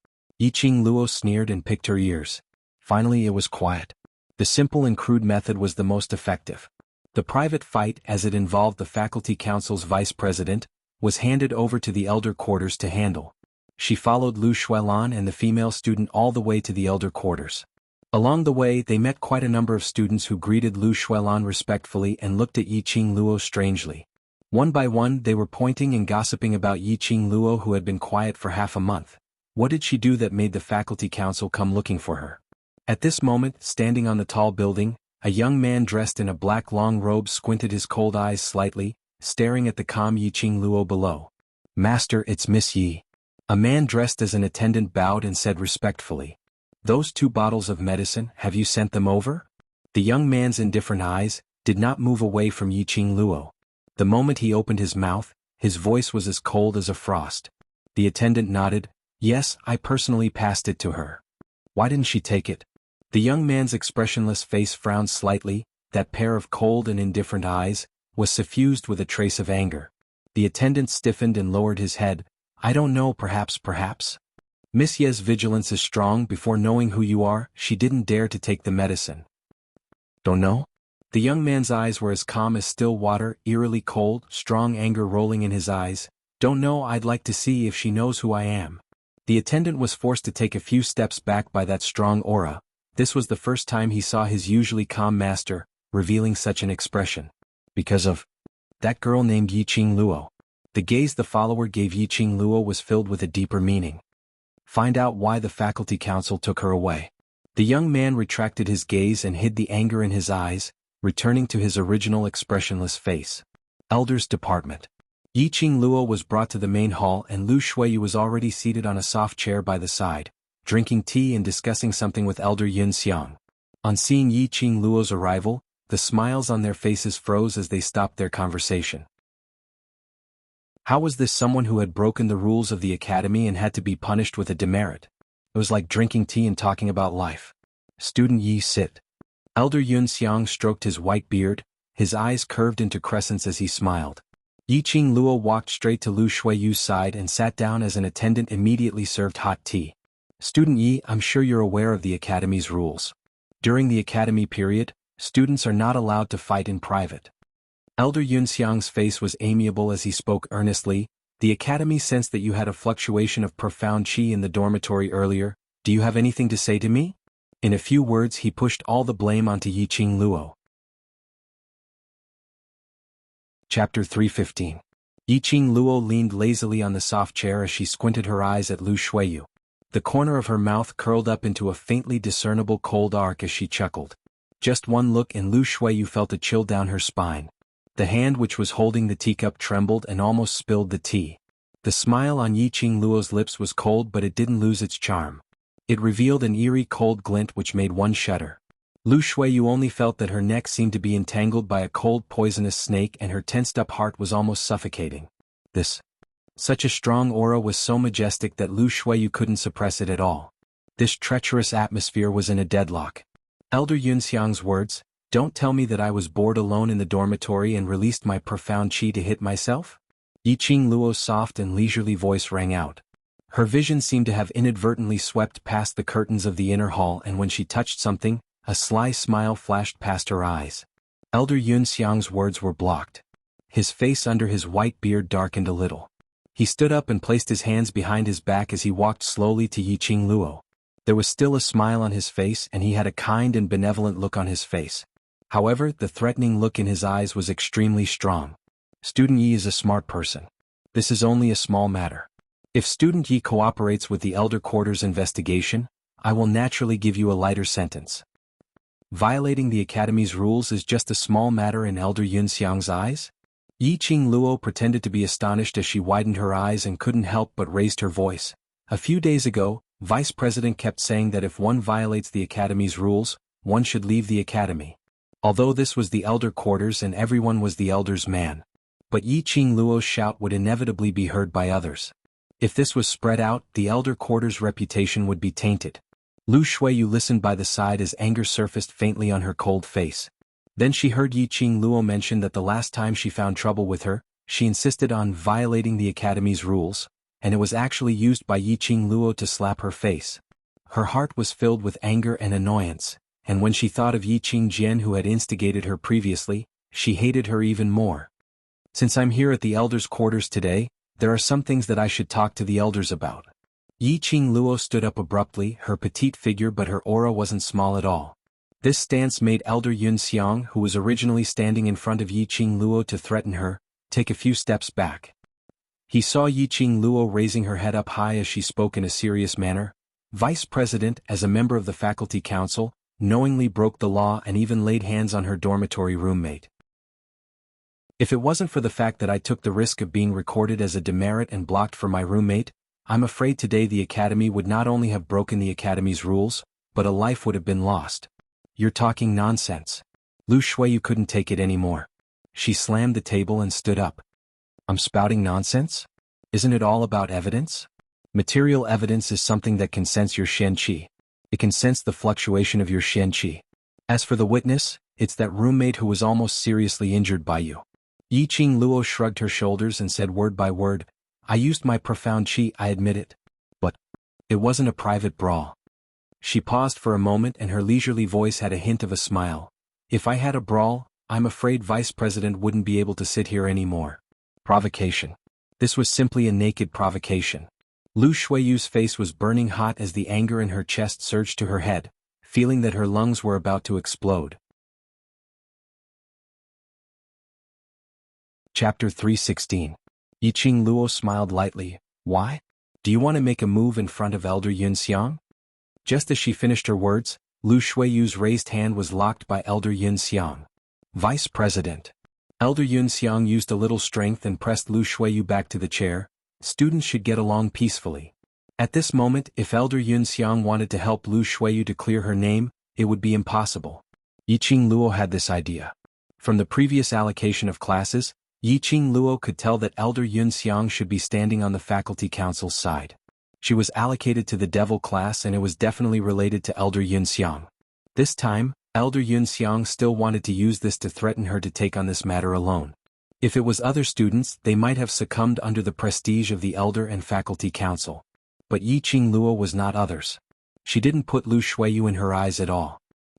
Yiqing Luo sneered and picked her ears. Finally it was quiet. The simple and crude method was the most effective. The private fight, as it involved the faculty council's vice president, was handed over to the elder quarters to handle. She followed Lu Shuilan and the female student all the way to the elder quarters. Along the way they met quite a number of students who greeted Lu Shuilan respectfully and looked at Yiqing Luo strangely. One by one they were pointing and gossiping about Yiqing Luo who had been quiet for half a month. What did she do that made the faculty council come looking for her? At this moment, standing on the tall building, a young man dressed in a black long robe squinted his cold eyes slightly, staring at the calm Yiqing Luo below. Master, it's Miss Yi. A man dressed as an attendant bowed and said respectfully. Those 2 bottles of medicine, have you sent them over? The young man's indifferent eyes did not move away from Yiqing Luo. The moment he opened his mouth, his voice was as cold as a frost. The attendant nodded. Yes, I personally passed it to her. Why didn't she take it? The young man's expressionless face frowned slightly, that pair of cold and indifferent eyes was suffused with a trace of anger. The attendant stiffened and lowered his head. I don't know, perhaps. Miss Ye's vigilance is strong. Before knowing who you are, she didn't dare to take the medicine. Don't know? The young man's eyes were as calm as still water, eerily cold, strong anger rolling in his eyes. Don't know, I'd like to see if she knows who I am. The attendant was forced to take a few steps back by that strong aura. This was the first time he saw his usually calm master revealing such an expression. Because of that girl named Yiqing Luo. The gaze the follower gave Yiqing Luo was filled with a deeper meaning. Find out why the faculty council took her away. The young man retracted his gaze and hid the anger in his eyes, returning to his original expressionless face. Elders Department. Yiqing Luo was brought to the main hall and Lu Shuiyu was already seated on a soft chair by the side, drinking tea and discussing something with Elder Yun Xiang. On seeing Yiqing Luo's arrival, the smiles on their faces froze as they stopped their conversation. How was this someone who had broken the rules of the academy and had to be punished with a demerit? It was like drinking tea and talking about life. Student Yi sit. Elder Yun Xiang stroked his white beard, his eyes curved into crescents as he smiled. Yiqing Luo walked straight to Lu Shuiyu's side and sat down as an attendant immediately served hot tea. Student Yi, I'm sure you're aware of the academy's rules. During the academy period, students are not allowed to fight in private. Elder Yun Xiang's face was amiable as he spoke earnestly. The academy sensed that you had a fluctuation of profound qi in the dormitory earlier. Do you have anything to say to me? In a few words he pushed all the blame onto Yiqing Luo. Chapter 315. Yiqing Luo leaned lazily on the soft chair as she squinted her eyes at Lu Shuiyu. The corner of her mouth curled up into a faintly discernible cold arc as she chuckled. Just one look and Lu Shuiyu felt a chill down her spine. The hand which was holding the teacup trembled and almost spilled the tea. The smile on Yiqing Luo's lips was cold but it didn't lose its charm. It revealed an eerie cold glint which made one shudder. Lu Shuiyu only felt that her neck seemed to be entangled by a cold poisonous snake and her tensed-up heart was almost suffocating. Such a strong aura was so majestic that Lu Shuiyu couldn't suppress it at all. This treacherous atmosphere was in a deadlock. Elder Yun Xiang's words, "Don't tell me that I was bored alone in the dormitory and released my profound qi to hit myself?" Yiqing Luo's soft and leisurely voice rang out. Her vision seemed to have inadvertently swept past the curtains of the inner hall and when she touched something, a sly smile flashed past her eyes. Elder Yun Xiang's words were blocked. His face under his white beard darkened a little. He stood up and placed his hands behind his back as he walked slowly to Yiqing Luo. There was still a smile on his face and he had a kind and benevolent look on his face. However, the threatening look in his eyes was extremely strong. Student Yi is a smart person. This is only a small matter. If Student Yi cooperates with the Elder Quarters investigation, I will naturally give you a lighter sentence. Violating the Academy's rules is just a small matter in Elder Yun Xiang's eyes? Yiqing Luo pretended to be astonished as she widened her eyes and couldn't help but raised her voice. A few days ago, Vice President kept saying that if one violates the Academy's rules, one should leave the Academy. Although this was the Elder Quarters and everyone was the Elder's man. But Yiqing Luo's shout would inevitably be heard by others. If this was spread out, the Elder Quarters' reputation would be tainted. Lu Shuiyu listened by the side as anger surfaced faintly on her cold face. Then she heard Yiqing Luo mention that the last time she found trouble with her, she insisted on violating the Academy's rules, and it was actually used by Yiqing Luo to slap her face. Her heart was filled with anger and annoyance, and when she thought of Yiqing Jian who had instigated her previously, she hated her even more. Since I'm here at the Elders' quarters today, there are some things that I should talk to the Elders about. Yiqing Luo stood up abruptly, her petite figure but her aura wasn't small at all. This stance made Elder Yun Xiang, who was originally standing in front of Yiqing Luo to threaten her, take a few steps back. He saw Yiqing Luo raising her head up high as she spoke in a serious manner. Vice President, as a member of the Faculty Council, knowingly broke the law and even laid hands on her dormitory roommate. If it wasn't for the fact that I took the risk of being recorded as a demerit and blocked for my roommate, I'm afraid today the Academy would not only have broken the Academy's rules, but a life would have been lost. You're talking nonsense. Lu Shuiyu couldn't take it anymore. She slammed the table and stood up. I'm spouting nonsense? Isn't it all about evidence? Material evidence is something that can sense your Shen Qi. It can sense the fluctuation of your Shen Qi. As for the witness, it's that roommate who was almost seriously injured by you. Yiqing Luo shrugged her shoulders and said word by word, I used my profound qi, I admit it. But it wasn't a private brawl. She paused for a moment and her leisurely voice had a hint of a smile. If I had a brawl, I'm afraid Vice President wouldn't be able to sit here anymore. Provocation. This was simply a naked provocation. Lu Shuiyu's face was burning hot as the anger in her chest surged to her head, feeling that her lungs were about to explode. Chapter 316. Yiqing Luo smiled lightly. Why? Do you want to make a move in front of Elder Yunxiang? Just as she finished her words, Lu Shuiyu's raised hand was locked by Elder Yunxiang. Vice President. Elder Yunxiang used a little strength and pressed Lu Shuiyu back to the chair. Students should get along peacefully. At this moment, if Elder Yunxiang wanted to help Lu Shuiyu to clear her name, it would be impossible. Yiqing Luo had this idea. From the previous allocation of classes, Yiqing Luo could tell that Elder Yunxiang should be standing on the faculty council's side. She was allocated to the devil class and it was definitely related to Elder Yunxiang. This time, Elder Yunxiang still wanted to use this to threaten her to take on this matter alone. If it was other students, they might have succumbed under the prestige of the Elder and Faculty Council. But Yiqing Luo was not others. She didn't put Lu Shuiyu in her eyes at all.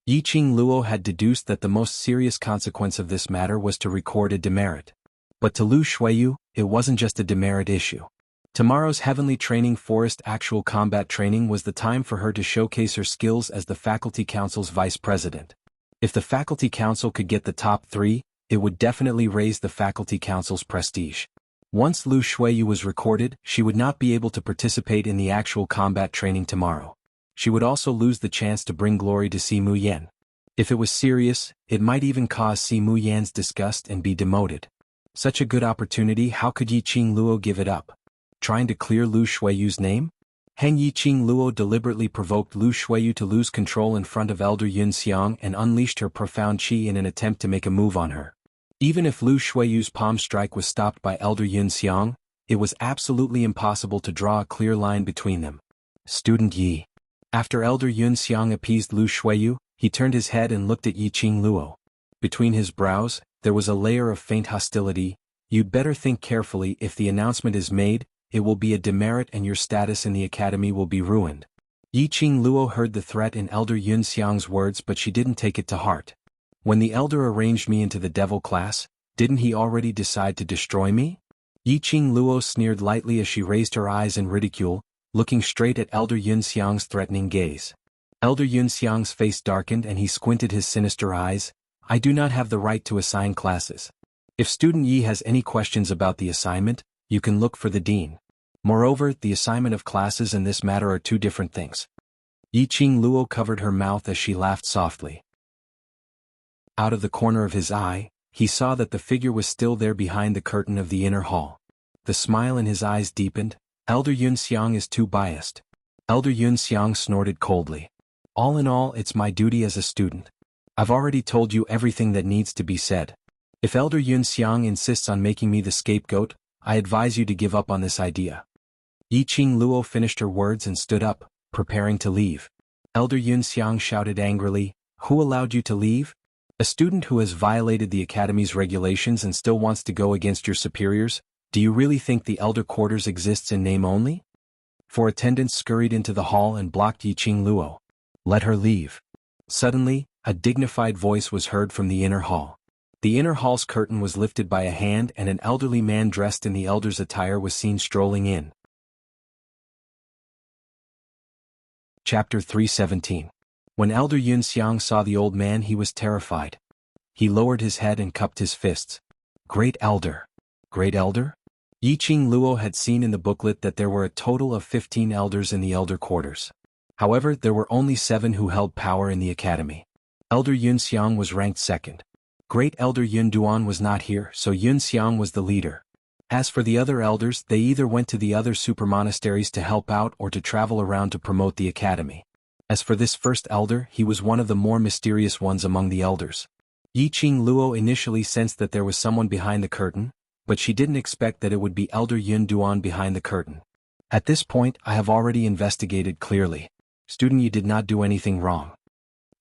Yiqing Luo had deduced that the most serious consequence of this matter was to record a demerit. But to Lu Shuiyu, it wasn't just a demerit issue. Tomorrow's Heavenly Training Forest actual combat training was the time for her to showcase her skills as the Faculty Council's vice president. If the Faculty Council could get the top 3, it would definitely raise the Faculty Council's prestige. Once Lu Shuiyu was recorded, she would not be able to participate in the actual combat training tomorrow. She would also lose the chance to bring glory to Simu Yan. If it was serious, it might even cause Simu Yan's disgust and be demoted. Such a good opportunity, how could Yiqing Luo give it up? Trying to clear Lu Shuiyu's name? Yiqing Luo deliberately provoked Lu Shuiyu to lose control in front of Elder Yunxiang and unleashed her profound qi in an attempt to make a move on her. Even if Lu Shuiyu's palm strike was stopped by Elder Yunxiang, it was absolutely impossible to draw a clear line between them. Student Yi. After Elder Yunxiang appeased Lu Shuiyu, he turned his head and looked at Yiqing Luo. Between his brows, there was a layer of faint hostility. You'd better think carefully. If the announcement is made, it will be a demerit and your status in the academy will be ruined. Yiqing Luo heard the threat in Elder Yunxiang's words, but she didn't take it to heart. When the Elder arranged me into the devil class, didn't he already decide to destroy me? Yiqing Luo sneered lightly as she raised her eyes in ridicule, looking straight at Elder Yunxiang's threatening gaze. Elder Yunxiang's face darkened and he squinted his sinister eyes. I do not have the right to assign classes. If Student Yi has any questions about the assignment, you can look for the dean. Moreover, the assignment of classes and this matter are two different things. Yiqing Luo covered her mouth as she laughed softly. Out of the corner of his eye, he saw that the figure was still there behind the curtain of the inner hall. The smile in his eyes deepened. Elder Yunxiang is too biased. Elder Yunxiang snorted coldly. All in all, it's my duty as a student. I've already told you everything that needs to be said. If Elder Yunxiang insists on making me the scapegoat, I advise you to give up on this idea. Yiqing Luo finished her words and stood up, preparing to leave. Elder Yunxiang shouted angrily, "Who allowed you to leave? A student who has violated the academy's regulations and still wants to go against your superiors? Do you really think the elder quarters exists in name only?" Four attendants scurried into the hall and blocked Yiqing Luo. "Let her leave." Suddenly, a dignified voice was heard from the inner hall. The inner hall's curtain was lifted by a hand and an elderly man dressed in the elder's attire was seen strolling in. Chapter 317. When Elder Yunxiang saw the old man, he was terrified. He lowered his head and cupped his fists. "Great Elder! Great Elder?" Yiqing Luo had seen in the booklet that there were a total of 15 elders in the elder quarters. However, there were only 7 who held power in the academy. Elder Yunxiang was ranked second. Great Elder Yun Duan was not here, so Yunxiang was the leader. As for the other elders, they either went to the other super monasteries to help out or to travel around to promote the academy. As for this first elder, he was one of the more mysterious ones among the elders. Yiqing Luo initially sensed that there was someone behind the curtain, but she didn't expect that it would be Elder Yun Duan behind the curtain. At this point, I have already investigated clearly. Student Yi did not do anything wrong.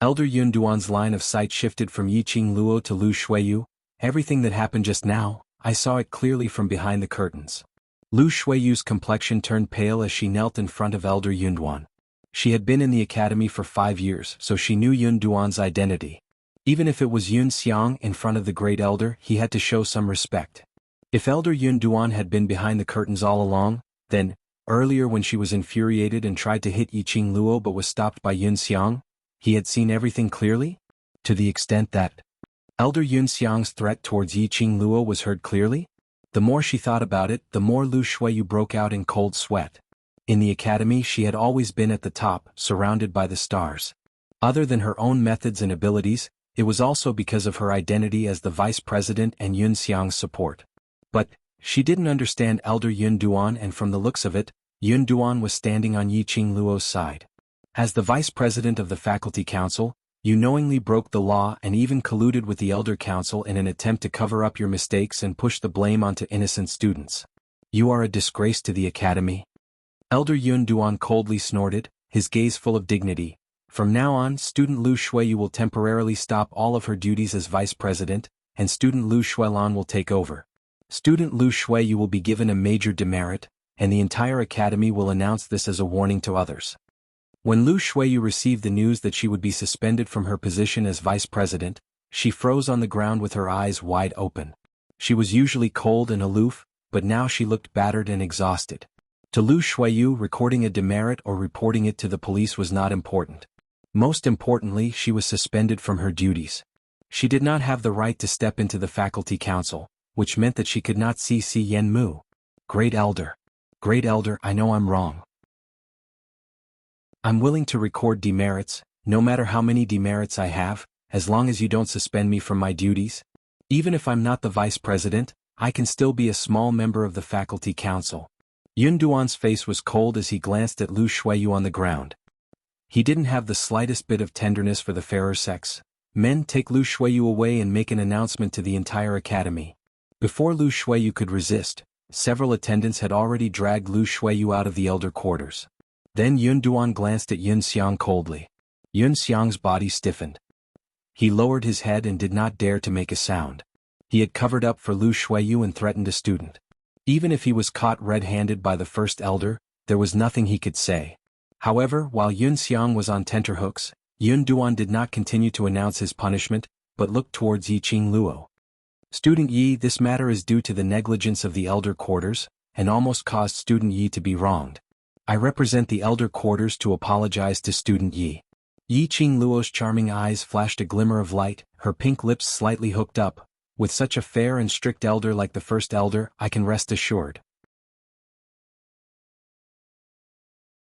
Elder Yun Duan's line of sight shifted from Yiqing Luo to Lu Shuiyu. Everything that happened just now, I saw it clearly from behind the curtains. Lu Shuiyu's complexion turned pale as she knelt in front of Elder Yun Duan. She had been in the academy for 5 years, so she knew Yun Duan's identity. Even if it was Yun Xiang in front of the great elder, he had to show some respect. If Elder Yun Duan had been behind the curtains all along, then, earlier when she was infuriated and tried to hit Yiqing Luo but was stopped by Yun Xiang, he had seen everything clearly? To the extent that Elder Yun Xiang's threat towards Yiqing Luo was heard clearly? The more she thought about it, the more Lu Shuiyu broke out in cold sweat. In the academy she had always been at the top, surrounded by the stars. Other than her own methods and abilities, it was also because of her identity as the vice president and Yun Xiang's support. But she didn't understand Elder Yun Duan, and from the looks of it, Yun Duan was standing on Yiqing Luo's side. As the vice president of the faculty council, you knowingly broke the law and even colluded with the elder council in an attempt to cover up your mistakes and push the blame onto innocent students. You are a disgrace to the academy. Elder Yun Duan coldly snorted, his gaze full of dignity. From now on, student Lu Shuiyu will temporarily stop all of her duties as vice president, and student Lu Shuilan will take over. Student Lu Shuiyu will be given a major demerit, and the entire academy will announce this as a warning to others. When Lu Shuiyu received the news that she would be suspended from her position as vice president, she froze on the ground with her eyes wide open. She was usually cold and aloof, but now she looked battered and exhausted. To Lu Shuiyu, recording a demerit or reporting it to the police was not important. Most importantly, she was suspended from her duties. She did not have the right to step into the faculty council, which meant that she could not see Si Yen Mu. Great Elder, I know I'm wrong. I'm willing to record demerits, no matter how many demerits I have, as long as you don't suspend me from my duties. Even if I'm not the vice president, I can still be a small member of the faculty council. Yun Duan's face was cold as he glanced at Lu Shuiyu on the ground. He didn't have the slightest bit of tenderness for the fairer sex. Men, take Lu Shuiyu away and make an announcement to the entire academy. Before Lu Shuiyu could resist, several attendants had already dragged Lu Shuiyu out of the elder quarters. Then Yun Duan glanced at Yun Xiang coldly. Yun Xiang's body stiffened. He lowered his head and did not dare to make a sound. He had covered up for Lu Shuiyu and threatened a student. Even if he was caught red-handed by the first elder, there was nothing he could say. However, while Yun Xiang was on tenterhooks, Yun Duan did not continue to announce his punishment, but looked towards Yiqing Luo. Student Yi, this matter is due to the negligence of the elder quarters, and almost caused Student Yi to be wronged. I represent the elder quarters to apologize to Student Yi. Yiqing Luo's charming eyes flashed a glimmer of light, her pink lips slightly hooked up. With such a fair and strict elder like the first elder, I can rest assured.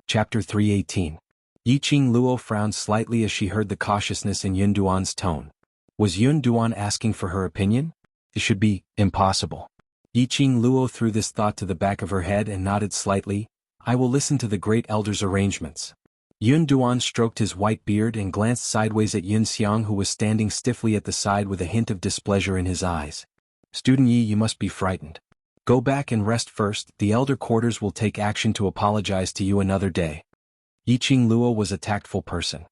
Chapter 318. Yiqing Luo frowned slightly as she heard the cautiousness in Yun Duan's tone. Was Yun Duan asking for her opinion? It should be impossible. Yiqing Luo threw this thought to the back of her head and nodded slightly. I will listen to the great elder's arrangements. Yun Duan stroked his white beard and glanced sideways at Yun Xiang, who was standing stiffly at the side with a hint of displeasure in his eyes. Student Yi, you must be frightened. Go back and rest first, the elder quarters will take action to apologize to you another day. Yiqing Luo was a tactful person.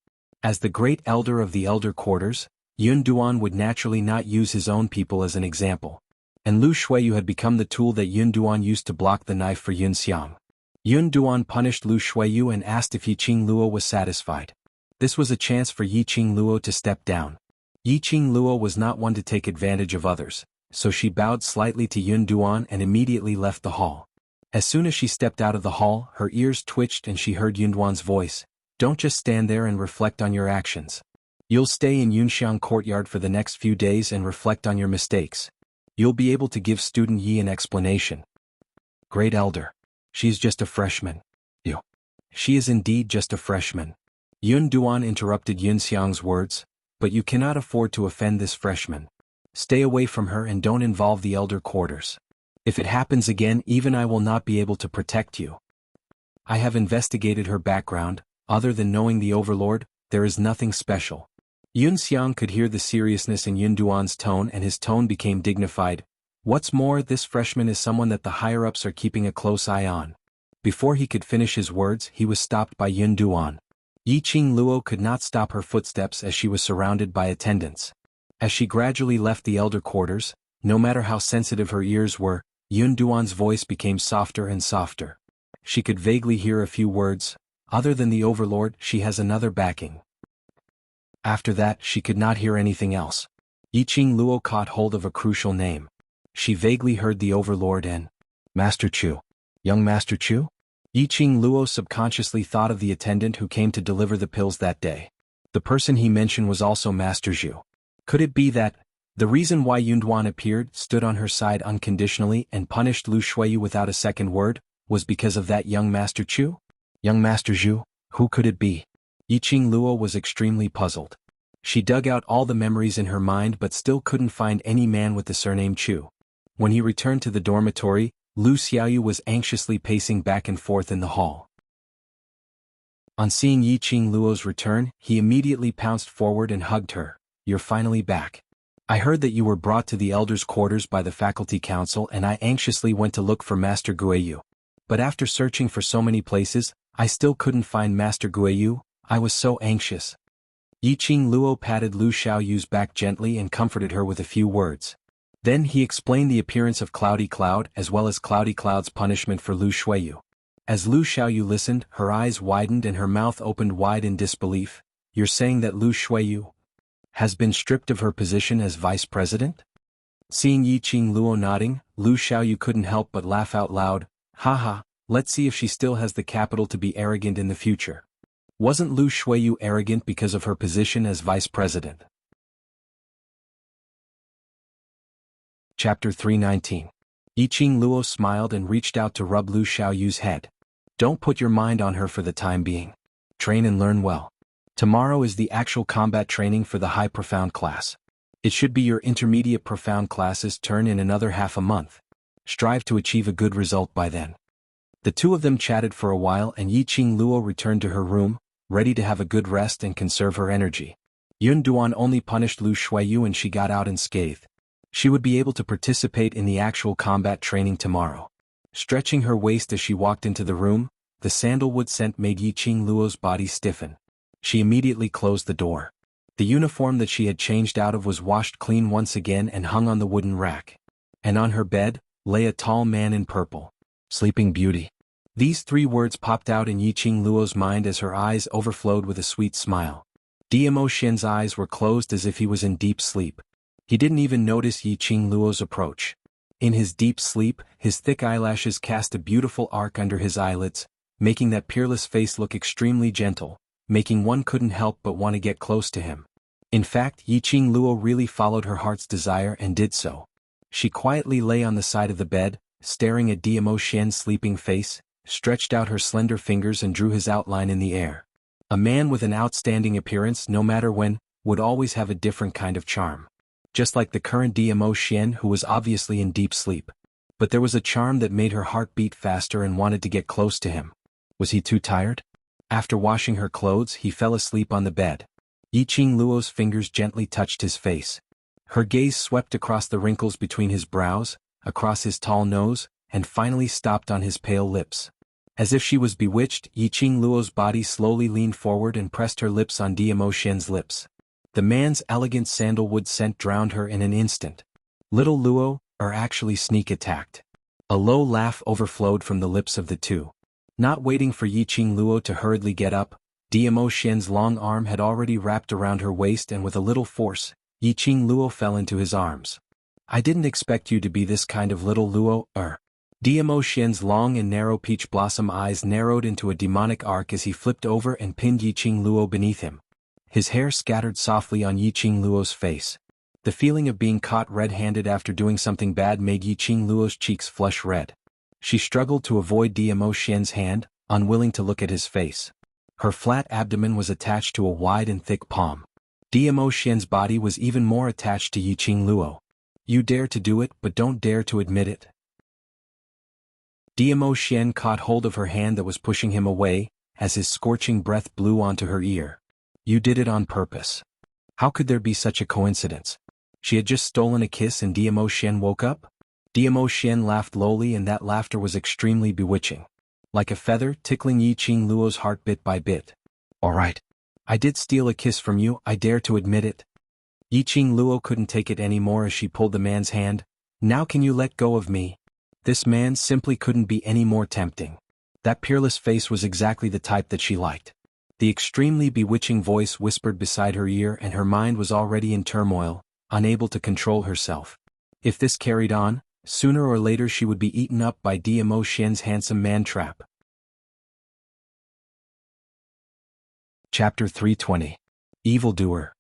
As the great elder of the elder quarters, Yun Duan would naturally not use his own people as an example. And Lu Shuiyu had become the tool that Yun Duan used to block the knife for Yun Xiang. Yun Duan punished Lu Shuiyu and asked if Yiqing Luo was satisfied. This was a chance for Yiqing Luo to step down. Yiqing Luo was not one to take advantage of others, so she bowed slightly to Yun Duan and immediately left the hall. As soon as she stepped out of the hall, her ears twitched and she heard Yun Duan's voice. Don't just stand there and reflect on your actions. You'll stay in Yunxiang courtyard for the next few days and reflect on your mistakes. You'll be able to give Student Yi an explanation. Great Elder. She's just a freshman. She is indeed just a freshman. Yun Duan interrupted Yun Xiang's words, but you cannot afford to offend this freshman. Stay away from her and don't involve the elder quarters. If it happens again, even I will not be able to protect you. I have investigated her background. Other than knowing the overlord, there is nothing special. Yun Xiang could hear the seriousness in Yun Duan's tone and his tone became dignified. What's more, this freshman is someone that the higher-ups are keeping a close eye on. Before he could finish his words, he was stopped by Yun Duan. Yiqing Luo could not stop her footsteps as she was surrounded by attendants. As she gradually left the elder quarters, no matter how sensitive her ears were, Yun Duan's voice became softer and softer. She could vaguely hear a few words. Other than the overlord, she has another backing. After that, she could not hear anything else. Yiqing Luo caught hold of a crucial name. She vaguely heard the overlord and Master Chu. Young Master Chu? Yiqing Luo subconsciously thought of the attendant who came to deliver the pills that day. The person he mentioned was also Master Zhu. Could it be that the reason why Yun Duan appeared, stood on her side unconditionally and punished Lu Shuiyu without a second word, was because of that young Master Chu? Young Master Zhu? Who could it be? Yiqing Luo was extremely puzzled. She dug out all the memories in her mind but still couldn't find any man with the surname Chu. When he returned to the dormitory, Lu Xiaoyu was anxiously pacing back and forth in the hall. On seeing Yiqing Luo's return, he immediately pounced forward and hugged her. "You're finally back. I heard that you were brought to the elders' quarters by the faculty council and I anxiously went to look for Master Guiyu. But after searching for so many places, I still couldn't find Master Guiyu. I was so anxious." Yiqing Luo patted Lu Xiaoyu's back gently and comforted her with a few words. Then he explained the appearance of Cloudy Cloud as well as Cloudy Cloud's punishment for Lu Shuiyu. As Lu Xiaoyu listened, her eyes widened and her mouth opened wide in disbelief. "You're saying that Lu Shuiyu has been stripped of her position as vice president?" Seeing Yiqing Luo nodding, Lu Xiaoyu couldn't help but laugh out loud. "Haha, let's see if she still has the capital to be arrogant in the future. Wasn't Lu Shuiyu arrogant because of her position as vice president?" Chapter 319. Yiqing Luo smiled and reached out to rub Lu Xiaoyu's head. "Don't put your mind on her for the time being. Train and learn well. Tomorrow is the actual combat training for the high profound class. It should be your intermediate profound class's turn in another half a month. Strive to achieve a good result by then." The two of them chatted for a while and Yiqing Luo returned to her room, ready to have a good rest and conserve her energy. Yun Duan only punished Lu Shuiyu and she got out unscathed. She would be able to participate in the actual combat training tomorrow. Stretching her waist as she walked into the room, the sandalwood scent made Yiqing Luo's body stiffen. She immediately closed the door. The uniform that she had changed out of was washed clean once again and hung on the wooden rack. And on her bed, lay a tall man in purple. "Sleeping Beauty." These three words popped out in Yiqing Luo's mind as her eyes overflowed with a sweet smile. Dmo Xian's eyes were closed as if he was in deep sleep. He didn't even notice Yiqing Luo's approach. In his deep sleep, his thick eyelashes cast a beautiful arc under his eyelids, making that peerless face look extremely gentle, making one couldn't help but want to get close to him. In fact, Yiqing Luo really followed her heart's desire and did so. She quietly lay on the side of the bed, staring at Dmo Xian's sleeping face, stretched out her slender fingers and drew his outline in the air. A man with an outstanding appearance, no matter when, would always have a different kind of charm. Just like the current Dmo Xian who was obviously in deep sleep. But there was a charm that made her heart beat faster and wanted to get close to him. Was he too tired? After washing her clothes, he fell asleep on the bed. Yiqing Luo's fingers gently touched his face. Her gaze swept across the wrinkles between his brows, across his tall nose, and finally stopped on his pale lips. As if she was bewitched, Yiqing Luo's body slowly leaned forward and pressed her lips on Dmo Xian's lips. The man's elegant sandalwood scent drowned her in an instant. Little Luo, or actually sneak attacked. A low laugh overflowed from the lips of the two. Not waiting for Yiqing Luo to hurriedly get up, Dmo Xian's long arm had already wrapped around her waist and with a little force, Yiqing Luo fell into his arms. "I didn't expect you to be this kind of little Luo, Dmo Xian's long and narrow peach blossom eyes narrowed into a demonic arc as he flipped over and pinned Yiqing Luo beneath him. His hair scattered softly on Yiqing Luo's face. The feeling of being caught red-handed after doing something bad made Yiqing Luo's cheeks flush red. She struggled to avoid Dmo Xian's hand, unwilling to look at his face. Her flat abdomen was attached to a wide and thick palm. Dmo Xian's body was even more attached to Yiqing Luo. "You dare to do it but don't dare to admit it." Dmo Xian caught hold of her hand that was pushing him away, as his scorching breath blew onto her ear. "You did it on purpose. How could there be such a coincidence? She had just stolen a kiss and Dmo Xian woke up?" Dmo Xian laughed lowly and that laughter was extremely bewitching. Like a feather, tickling Yiqing Luo's heart bit by bit. "All right. I did steal a kiss from you, I dare to admit it." Yiqing Luo couldn't take it anymore as she pulled the man's hand. "Now can you let go of me?" This man simply couldn't be any more tempting. That peerless face was exactly the type that she liked. The extremely bewitching voice whispered beside her ear and her mind was already in turmoil, unable to control herself. If this carried on, sooner or later she would be eaten up by Dmo Xian's handsome man-trap. Chapter 320. Evildoer.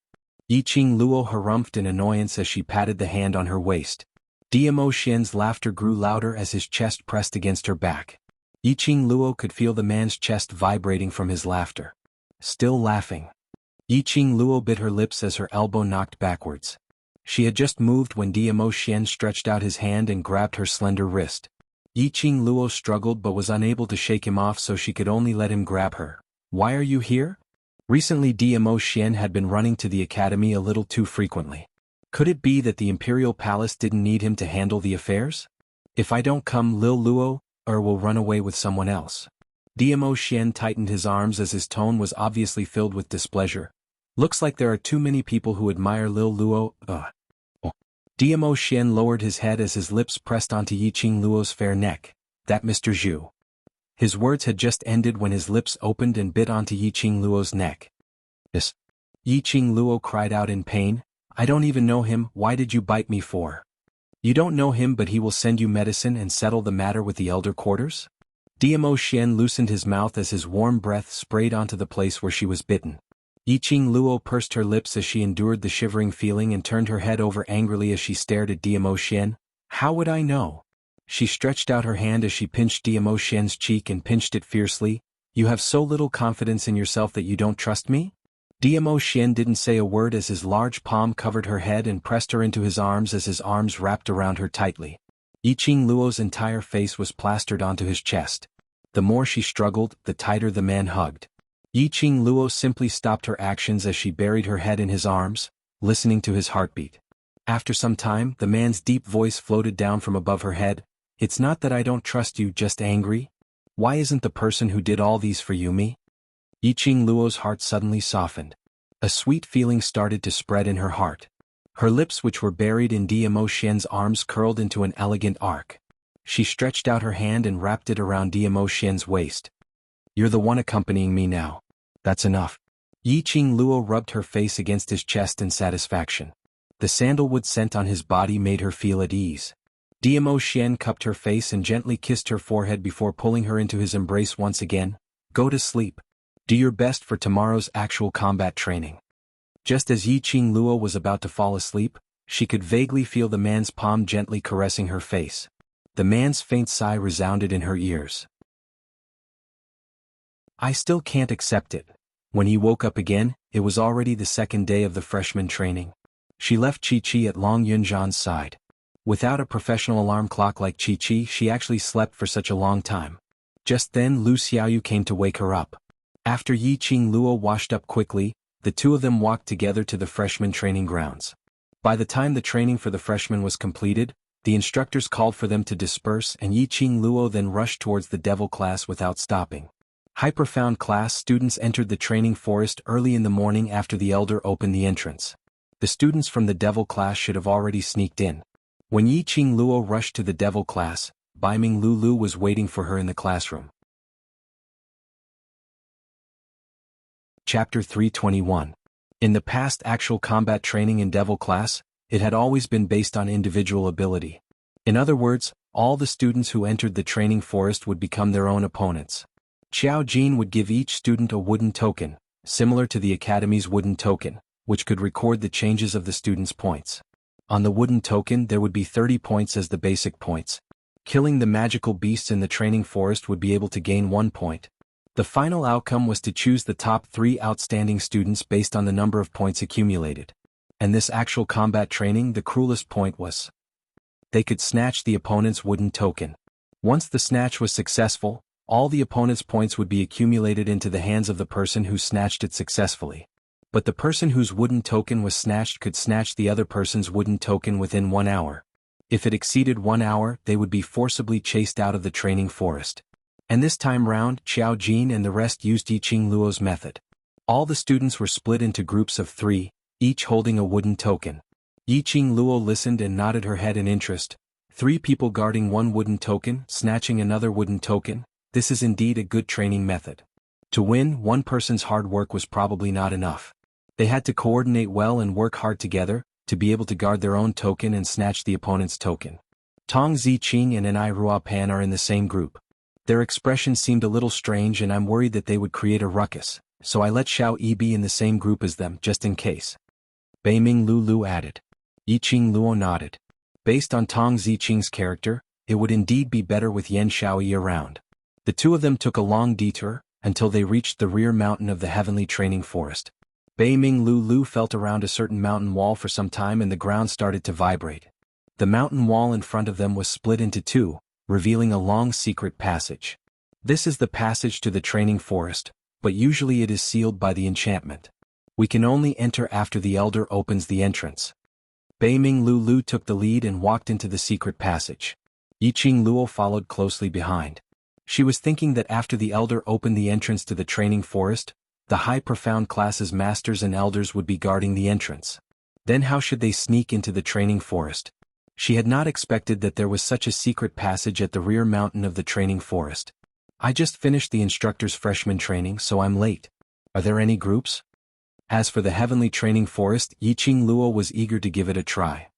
Yiqing Luo harumphed in annoyance as she patted the hand on her waist. Dmo Xian's laughter grew louder as his chest pressed against her back. Yiqing Luo could feel the man's chest vibrating from his laughter. Still laughing. Yiqing Luo bit her lips as her elbow knocked backwards. She had just moved when Diamo Xian stretched out his hand and grabbed her slender wrist. Yiqing Luo struggled but was unable to shake him off, so she could only let him grab her. "Why are you here?" Recently Diamo Xian had been running to the academy a little too frequently. Could it be that the imperial palace didn't need him to handle the affairs? "If I don't come, Lil Luo, will run away with someone else." Diamo Xian tightened his arms as his tone was obviously filled with displeasure. "Looks like there are too many people who admire Lil Luo, Diamo Xian lowered his head as his lips pressed onto Yiqing Luo's fair neck. "That Mr. Zhu." His words had just ended when his lips opened and bit onto Yiqing Luo's neck. "Yes." Yiqing Luo cried out in pain. "I don't even know him, why did you bite me for?" "You don't know him, but he will send you medicine and settle the matter with the elder quarters?" Diamo Xian loosened his mouth as his warm breath sprayed onto the place where she was bitten. Yiqing Luo pursed her lips as she endured the shivering feeling and turned her head over angrily as she stared at Diamo Xian. "How would I know?" She stretched out her hand as she pinched Diamo Xian's cheek and pinched it fiercely. "You have so little confidence in yourself that you don't trust me?" Diamo Xian didn't say a word as his large palm covered her head and pressed her into his arms as his arms wrapped around her tightly. Yiqing Luo's entire face was plastered onto his chest. The more she struggled, the tighter the man hugged. Yiqing Luo simply stopped her actions as she buried her head in his arms, listening to his heartbeat. After some time, the man's deep voice floated down from above her head. "It's not that I don't trust you, just angry. Why isn't the person who did all these for you me?" Yiqing Luo's heart suddenly softened. A sweet feeling started to spread in her heart. Her lips, which were buried in Diamo Xian's arms, curled into an elegant arc. She stretched out her hand and wrapped it around Diamo Xian's waist. "You're the one accompanying me now. That's enough." Yiqing Luo rubbed her face against his chest in satisfaction. The sandalwood scent on his body made her feel at ease. Diamo Xian cupped her face and gently kissed her forehead before pulling her into his embrace once again. "Go to sleep. Do your best for tomorrow's actual combat training." Just as Yiqing Luo was about to fall asleep, she could vaguely feel the man's palm gently caressing her face. The man's faint sigh resounded in her ears. "I still can't accept it." When he woke up again, it was already the second day of the freshman training. She left Chi-Chi at Long Yunzhan's side. Without a professional alarm clock like Chi-Chi, she actually slept for such a long time. Just then Lu Xiaoyu came to wake her up. After Yiqing Luo washed up quickly, the two of them walked together to the freshman training grounds. By the time the training for the freshmen was completed, the instructors called for them to disperse, and Yiqing Luo then rushed towards the devil class without stopping. Hyperfound class students entered the training forest early in the morning after the elder opened the entrance. The students from the devil class should have already sneaked in. When Yiqing Luo rushed to the devil class, Baiming Lulu was waiting for her in the classroom. Chapter 321. In the past, actual combat training in devil class, it had always been based on individual ability. In other words, all the students who entered the training forest would become their own opponents. Xiao Jin would give each student a wooden token, similar to the academy's wooden token, which could record the changes of the student's points. On the wooden token there would be 30 points as the basic points. Killing the magical beasts in the training forest would be able to gain 1 point. The final outcome was to choose the top 3 outstanding students based on the number of points accumulated. And this actual combat training, the cruelest point was they could snatch the opponent's wooden token. Once the snatch was successful, all the opponent's points would be accumulated into the hands of the person who snatched it successfully. But the person whose wooden token was snatched could snatch the other person's wooden token within 1 hour. If it exceeded 1 hour, they would be forcibly chased out of the training forest. And this time round, Xiao Jin and the rest used Yiqing Luo's method. All the students were split into groups of 3, each holding a wooden token. Yiqing Luo listened and nodded her head in interest. 3 people guarding 1 wooden token, snatching another wooden token. This is indeed a good training method. To win, one person's hard work was probably not enough. They had to coordinate well and work hard together, to be able to guard their own token and snatch the opponent's token. Tong Ziqing and Nai Ruopan are in the same group. Their expression seemed a little strange and I'm worried that they would create a ruckus, so I let Xiao Yi be in the same group as them just in case. Beiming Lulu added. Yiqing Luo nodded. Based on Tong Ziqing's character, it would indeed be better with Yan Xiaoyi around. The two of them took a long detour, until they reached the rear mountain of the heavenly training forest. Bei Ming Lu felt around a certain mountain wall for some time and the ground started to vibrate. The mountain wall in front of them was split into two, revealing a long secret passage. This is the passage to the training forest, but usually it is sealed by the enchantment. We can only enter after the elder opens the entrance. Bei Ming Lu took the lead and walked into the secret passage. Yiqing Luo followed closely behind. She was thinking that after the elder opened the entrance to the training forest, the high profound classes masters and elders would be guarding the entrance. Then how should they sneak into the training forest? She had not expected that there was such a secret passage at the rear mountain of the training forest. I just finished the instructor's freshman training, so I'm late. Are there any groups? As for the heavenly training forest, Yiqing Luo was eager to give it a try.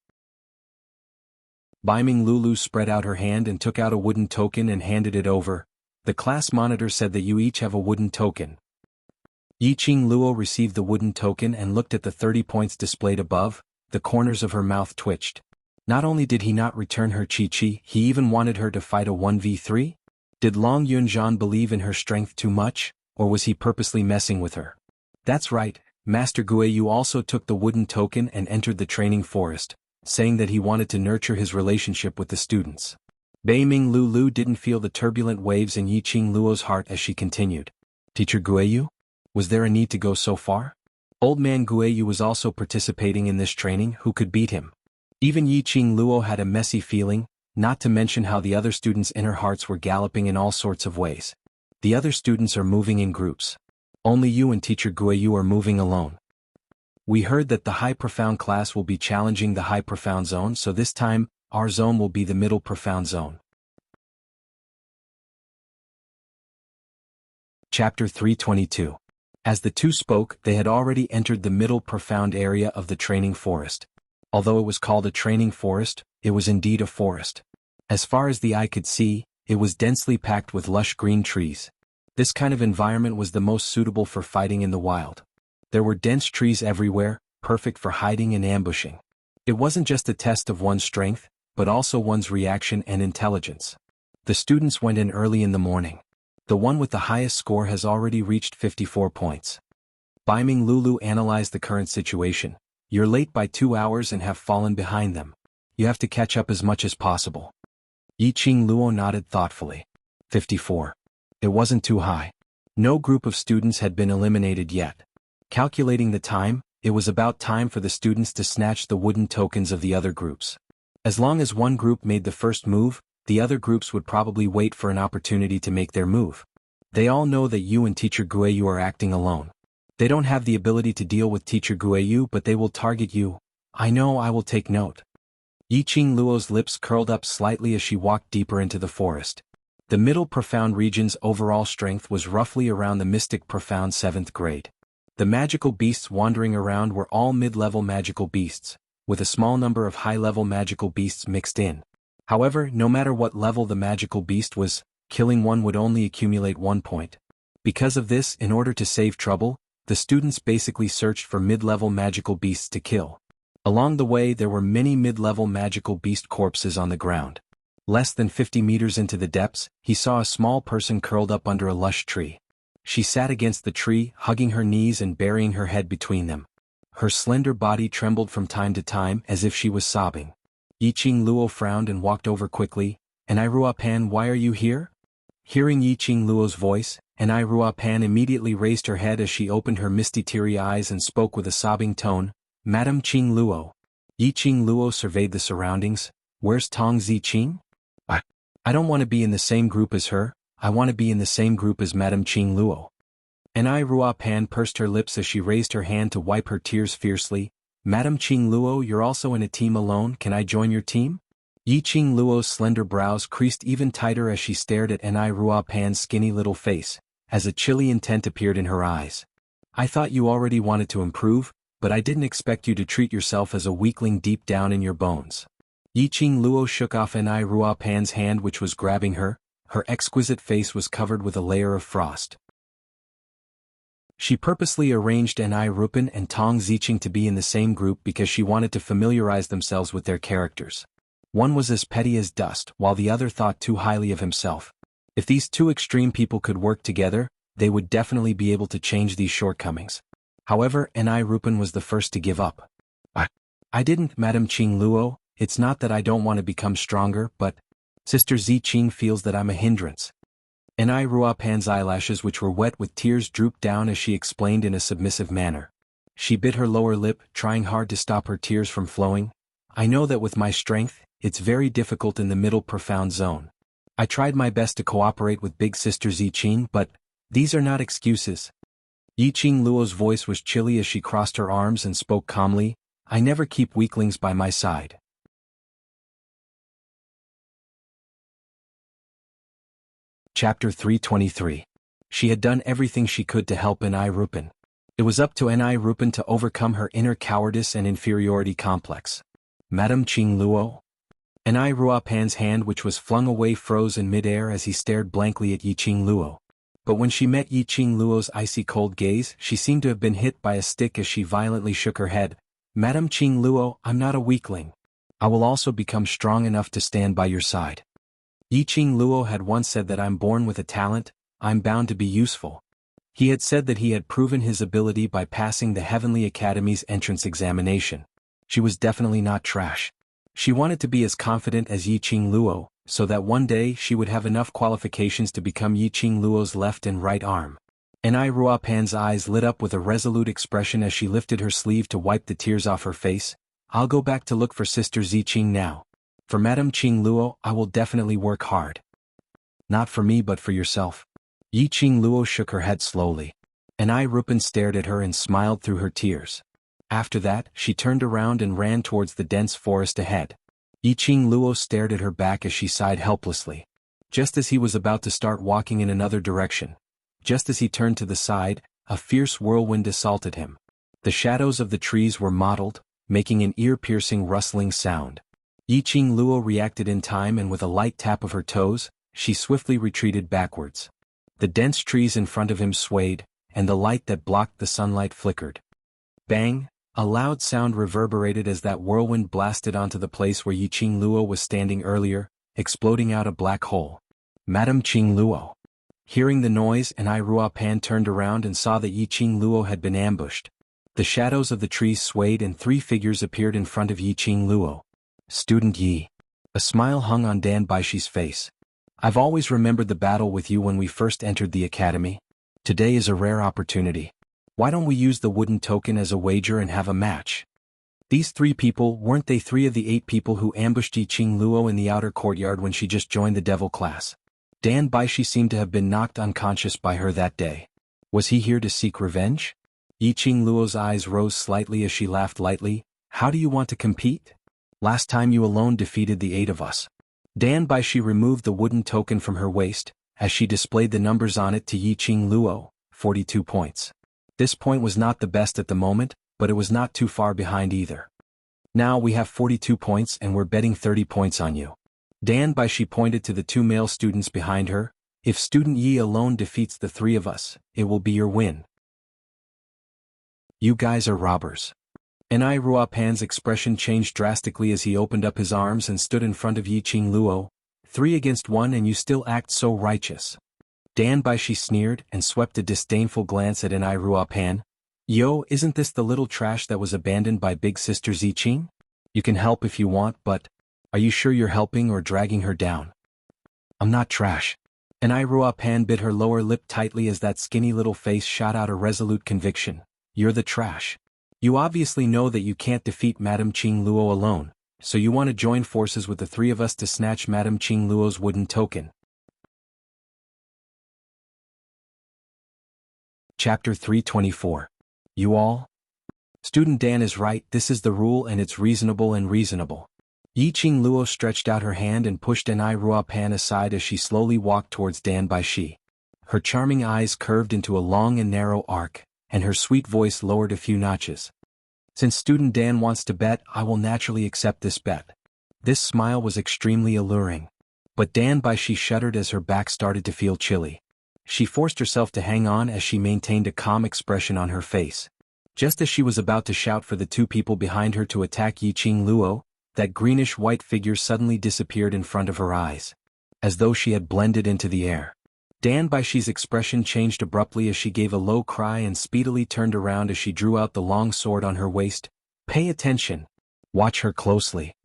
Bei Ming Lu spread out her hand and took out a wooden token and handed it over. The class monitor said that you each have a wooden token. Yiqing Luo received the wooden token and looked at the 30 points displayed above. The corners of her mouth twitched. Not only did he not return her chi, he even wanted her to fight a 1v3? Did Long Yunzhan believe in her strength too much, or was he purposely messing with her? That's right, Master Guiyu also took the wooden token and entered the training forest, saying that he wanted to nurture his relationship with the students. Bei Ming Lu didn't feel the turbulent waves in Yiqing Luo's heart as she continued. Teacher Guiyu? Was there a need to go so far? Old man Guiyu was also participating in this training. Who could beat him? Even Yiqing Luo had a messy feeling, not to mention how the other students' inner hearts were galloping in all sorts of ways. The other students are moving in groups. Only you and Teacher Guiyu are moving alone. We heard that the high profound class will be challenging the high profound zone, so this time, our zone will be the middle profound zone. Chapter 322. As the two spoke, they had already entered the middle profound area of the training forest. Although it was called a training forest, it was indeed a forest. As far as the eye could see, it was densely packed with lush green trees. This kind of environment was the most suitable for fighting in the wild. There were dense trees everywhere, perfect for hiding and ambushing. It wasn't just a test of one's strength, but also one's reaction and intelligence. The students went in early in the morning. The one with the highest score has already reached 54 points. Bei Ming Lu analyzed the current situation. You're late by 2 hours and have fallen behind them. You have to catch up as much as possible. Yiqing Luo nodded thoughtfully. 54. It wasn't too high. No group of students had been eliminated yet. Calculating the time, it was about time for the students to snatch the wooden tokens of the other groups. As long as one group made the first move, the other groups would probably wait for an opportunity to make their move. They all know that you and Teacher Guiyu are acting alone. They don't have the ability to deal with Teacher Guiyu, but they will target you. I know, I will take note. Yiqing Luo's lips curled up slightly as she walked deeper into the forest. The middle profound region's overall strength was roughly around the mystic profound 7th grade. The magical beasts wandering around were all mid-level magical beasts, with a small number of high-level magical beasts mixed in. However, no matter what level the magical beast was, killing one would only accumulate 1 point. Because of this, in order to save trouble, the students basically searched for mid-level magical beasts to kill. Along the way there were many mid-level magical beast corpses on the ground. Less than 50 meters into the depths, he saw a small person curled up under a lush tree. She sat against the tree, hugging her knees and burying her head between them. Her slender body trembled from time to time as if she was sobbing. Yiqing Luo frowned and walked over quickly. "Enai Ruapan, why are you here?" Hearing Yiqing Luo's voice, Enai Ruapan immediately raised her head as she opened her misty teary eyes and spoke with a sobbing tone, "Madam Qing Luo." Yiqing Luo surveyed the surroundings. "Where's Tong Ziqing?" I don't want to be in the same group as her, I want to be in the same group as Madam Qing Luo." Enai Ruapan pursed her lips as she raised her hand to wipe her tears fiercely. "Madam Qing Luo, you're also in a team alone, can I join your team?" Yiqing Luo's slender brows creased even tighter as she stared at Enai Ruapan's skinny little face, as a chilly intent appeared in her eyes. "I thought you already wanted to improve, but I didn't expect you to treat yourself as a weakling deep down in your bones." Yiqing Luo shook off Enai Ruapan's hand which was grabbing her. Her exquisite face was covered with a layer of frost. She purposely arranged Enai Rupan and Tong Ziqing to be in the same group because she wanted to familiarize themselves with their characters. One was as petty as dust, while the other thought too highly of himself. If these two extreme people could work together, they would definitely be able to change these shortcomings. However, Enai Rupan was the first to give up. I didn't, Madam Qing Luo, it's not that I don't want to become stronger, but Sister Zi Qing feels that I'm a hindrance. Enai Ruapan's eyelashes, which were wet with tears, drooped down as she explained in a submissive manner. She bit her lower lip, trying hard to stop her tears from flowing. I know that with my strength, it's very difficult in the middle profound zone. I tried my best to cooperate with Big Sister Zi Qing, but these are not excuses. Yi Qing Luo's voice was chilly as she crossed her arms and spoke calmly. I never keep weaklings by my side. Chapter 323. She had done everything she could to help Enai Rupan. It was up to Enai Rupan to overcome her inner cowardice and inferiority complex. Madam Qing Luo? Enai Ruapan's hand, which was flung away, froze in midair as he stared blankly at Yi Qing Luo. But when she met Yi Qing Luo's icy cold gaze, she seemed to have been hit by a stick as she violently shook her head. Madam Qing Luo, I'm not a weakling. I will also become strong enough to stand by your side. Yi Qing Luo had once said that I'm born with a talent, I'm bound to be useful. He had said that he had proven his ability by passing the Heavenly Academy's entrance examination. She was definitely not trash. She wanted to be as confident as Yi Qing Luo, so that one day she would have enough qualifications to become Yi Qing Luo's left and right arm. Enai Ruapan's eyes lit up with a resolute expression as she lifted her sleeve to wipe the tears off her face. I'll go back to look for Sister Zi Qing now. For Madam Qing Luo, I will definitely work hard. Not for me but for yourself. Yi Qing Luo shook her head slowly. Enai Rupan stared at her and smiled through her tears. After that, she turned around and ran towards the dense forest ahead. Yi Qing Luo stared at her back as she sighed helplessly. Just as he was about to start walking in another direction, just as he turned to the side, a fierce whirlwind assaulted him. The shadows of the trees were mottled, making an ear-piercing rustling sound. Yi Qing Luo reacted in time, and with a light tap of her toes, she swiftly retreated backwards. The dense trees in front of him swayed, and the light that blocked the sunlight flickered. Bang! A loud sound reverberated as that whirlwind blasted onto the place where Yi Qing Luo was standing earlier, exploding out a black hole. Madam Qing Luo. Hearing the noise, Enai Ruapan turned around and saw that Yi Qing Luo had been ambushed. The shadows of the trees swayed and three figures appeared in front of Yi Qing Luo. Student Yi. A smile hung on Dan Baishi's face. I've always remembered the battle with you when we first entered the academy. Today is a rare opportunity. Why don't we use the wooden token as a wager and have a match? These three people, weren't they three of the 8 people who ambushed Yi Qing Luo in the outer courtyard when she just joined the devil class? Dan Baishi seemed to have been knocked unconscious by her that day. Was he here to seek revenge? Yi Qing Luo's eyes rose slightly as she laughed lightly. How do you want to compete? Last time you alone defeated the 8 of us. Dan Baishi removed the wooden token from her waist, as she displayed the numbers on it to Yi Qing Luo, 42 points. This point was not the best at the moment, but it was not too far behind either. Now we have 42 points and we're betting 30 points on you. Dan Baishi pointed to the 2 male students behind her. If student Yi alone defeats the 3 of us, it will be your win. You guys are robbers. Enai Ruapan's expression changed drastically as he opened up his arms and stood in front of Yi Qing Luo. 3 against 1 and you still act so righteous. Dan Baishi sneered and swept a disdainful glance at Enai Ruapan. Yo, isn't this the little trash that was abandoned by Big Sister Zi Qing? You can help if you want, but are you sure you're helping or dragging her down? I'm not trash. Enai Ruapan bit her lower lip tightly as that skinny little face shot out a resolute conviction. You're the trash. You obviously know that you can't defeat Madam Qing Luo alone, so you want to join forces with the 3 of us to snatch Madam Qing Luo's wooden token. Chapter 324. You all? Student Dan is right, this is the rule and it's reasonable and reasonable. Yi Qing Luo stretched out her hand and pushed Enai Ruapan aside as she slowly walked towards Dan Baishi. Her charming eyes curved into a long and narrow arc, and her sweet voice lowered a few notches. Since student Dan wants to bet, I will naturally accept this bet. This smile was extremely alluring. But Dan Baishi shuddered as her back started to feel chilly. She forced herself to hang on as she maintained a calm expression on her face. Just as she was about to shout for the 2 people behind her to attack Yi Qing Luo, that greenish-white figure suddenly disappeared in front of her eyes. As though she had blended into the air. Dan Baishi's expression changed abruptly as she gave a low cry and speedily turned around as she drew out the long sword on her waist. Pay attention. Watch her closely.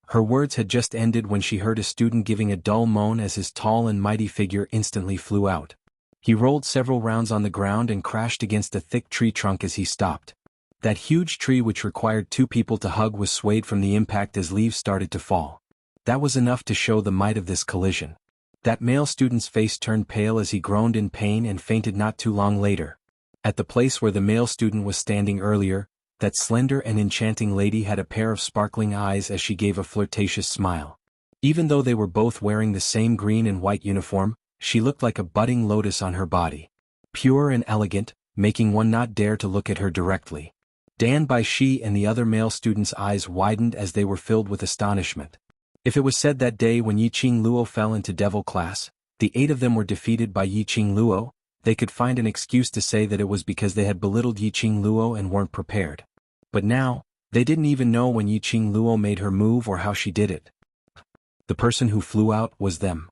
Her words had just ended when she heard a student giving a dull moan as his tall and mighty figure instantly flew out. He rolled several rounds on the ground and crashed against a thick tree trunk as he stopped. That huge tree which required two people to hug was swayed from the impact as leaves started to fall. That was enough to show the might of this collision. That male student's face turned pale as he groaned in pain and fainted not too long later. At the place where the male student was standing earlier, that slender and enchanting lady had a pair of sparkling eyes as she gave a flirtatious smile. Even though they were both wearing the same green and white uniform, she looked like a budding lotus on her body. Pure and elegant, making one not dare to look at her directly. Dan Baishi and the other male students' eyes widened as they were filled with astonishment. If it was said that day when Yiqing Luo fell into devil class, the 8 of them were defeated by Yiqing Luo, they could find an excuse to say that it was because they had belittled Yiqing Luo and weren't prepared. But now, they didn't even know when Yiqing Luo made her move or how she did it. The person who flew out was them.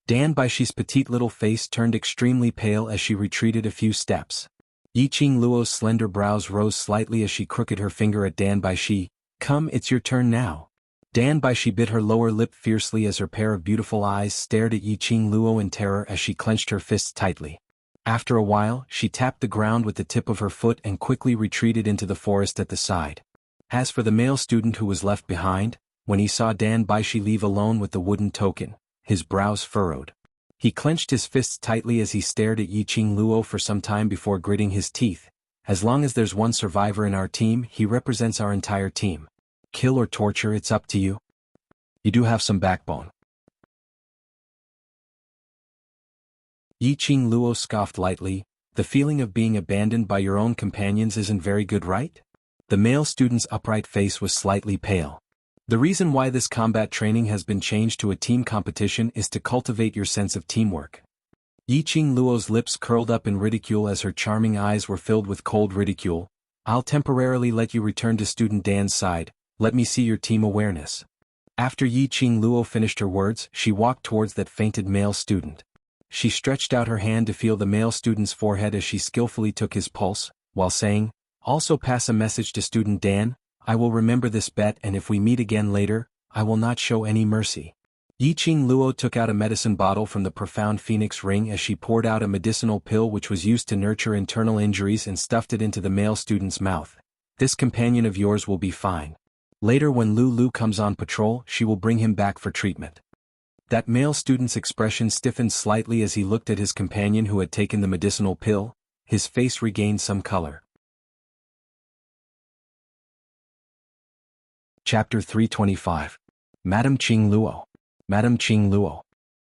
Dan Baishi's petite little face turned extremely pale as she retreated a few steps. Yiqing Luo's slender brows rose slightly as she crooked her finger at Dan Baishi. Come, it's your turn now. Dan Baishi bit her lower lip fiercely as her pair of beautiful eyes stared at Yiqing Luo in terror as she clenched her fists tightly. After a while, she tapped the ground with the tip of her foot and quickly retreated into the forest at the side. As for the male student who was left behind, when he saw Dan Baishi leave alone with the wooden token, his brows furrowed. He clenched his fists tightly as he stared at Yiqing Luo for some time before gritting his teeth. As long as there's one survivor in our team, he represents our entire team. Kill or torture, it's up to you. You do have some backbone. Yiqing Luo scoffed lightly. The feeling of being abandoned by your own companions isn't very good, right? The male student's upright face was slightly pale. The reason why this combat training has been changed to a team competition is to cultivate your sense of teamwork. Yiqing Luo's lips curled up in ridicule as her charming eyes were filled with cold ridicule. I'll temporarily let you return to student Dan's side. Let me see your team awareness. After Yiqing Luo finished her words, she walked towards that fainted male student. She stretched out her hand to feel the male student's forehead as she skillfully took his pulse, while saying, also pass a message to student Dan. I will remember this bet, and if we meet again later, I will not show any mercy. Yiqing Luo took out a medicine bottle from the profound phoenix ring as she poured out a medicinal pill which was used to nurture internal injuries and stuffed it into the male student's mouth. This companion of yours will be fine. Later when Lulu comes on patrol, she will bring him back for treatment. That male student's expression stiffened slightly as he looked at his companion who had taken the medicinal pill. His face regained some color. Chapter 325. Madame Qing Luo. Madame Qing Luo.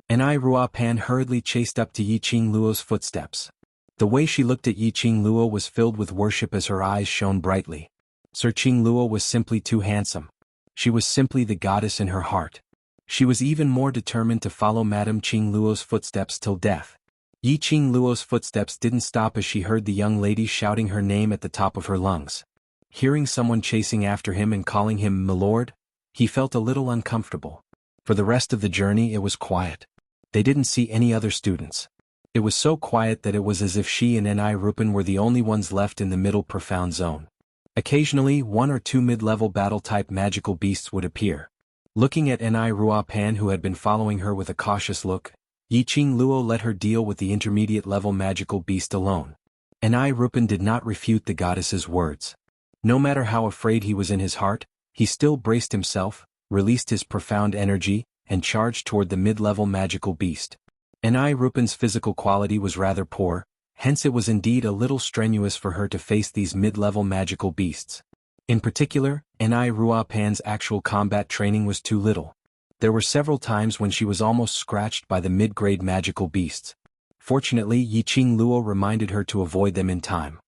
Ni Ruopan hurriedly chased up to Yiqing Luo's footsteps. The way she looked at Yiqing Luo was filled with worship as her eyes shone brightly. Sir Qing Luo was simply too handsome. She was simply the goddess in her heart. She was even more determined to follow Madame Qing Luo's footsteps till death. Yiqing Luo's footsteps didn't stop as she heard the young lady shouting her name at the top of her lungs. Hearing someone chasing after him and calling him "Milord," he felt a little uncomfortable. For the rest of the journey it was quiet. They didn't see any other students. It was so quiet that it was as if she and Ni Rupan were the only ones left in the middle profound zone. Occasionally, 1 or 2 mid-level battle-type magical beasts would appear. Looking at Ni Ruopan who had been following her with a cautious look, Yiqing Luo let her deal with the intermediate-level magical beast alone. Ni Rupan did not refute the goddess's words. No matter how afraid he was in his heart, he still braced himself, released his profound energy, and charged toward the mid-level magical beast. Ni Rupan's physical quality was rather poor, hence it was indeed a little strenuous for her to face these mid-level magical beasts. In particular, Ni Ruopan's actual combat training was too little. There were several times when she was almost scratched by the mid-grade magical beasts. Fortunately, Yiqing Luo reminded her to avoid them in time.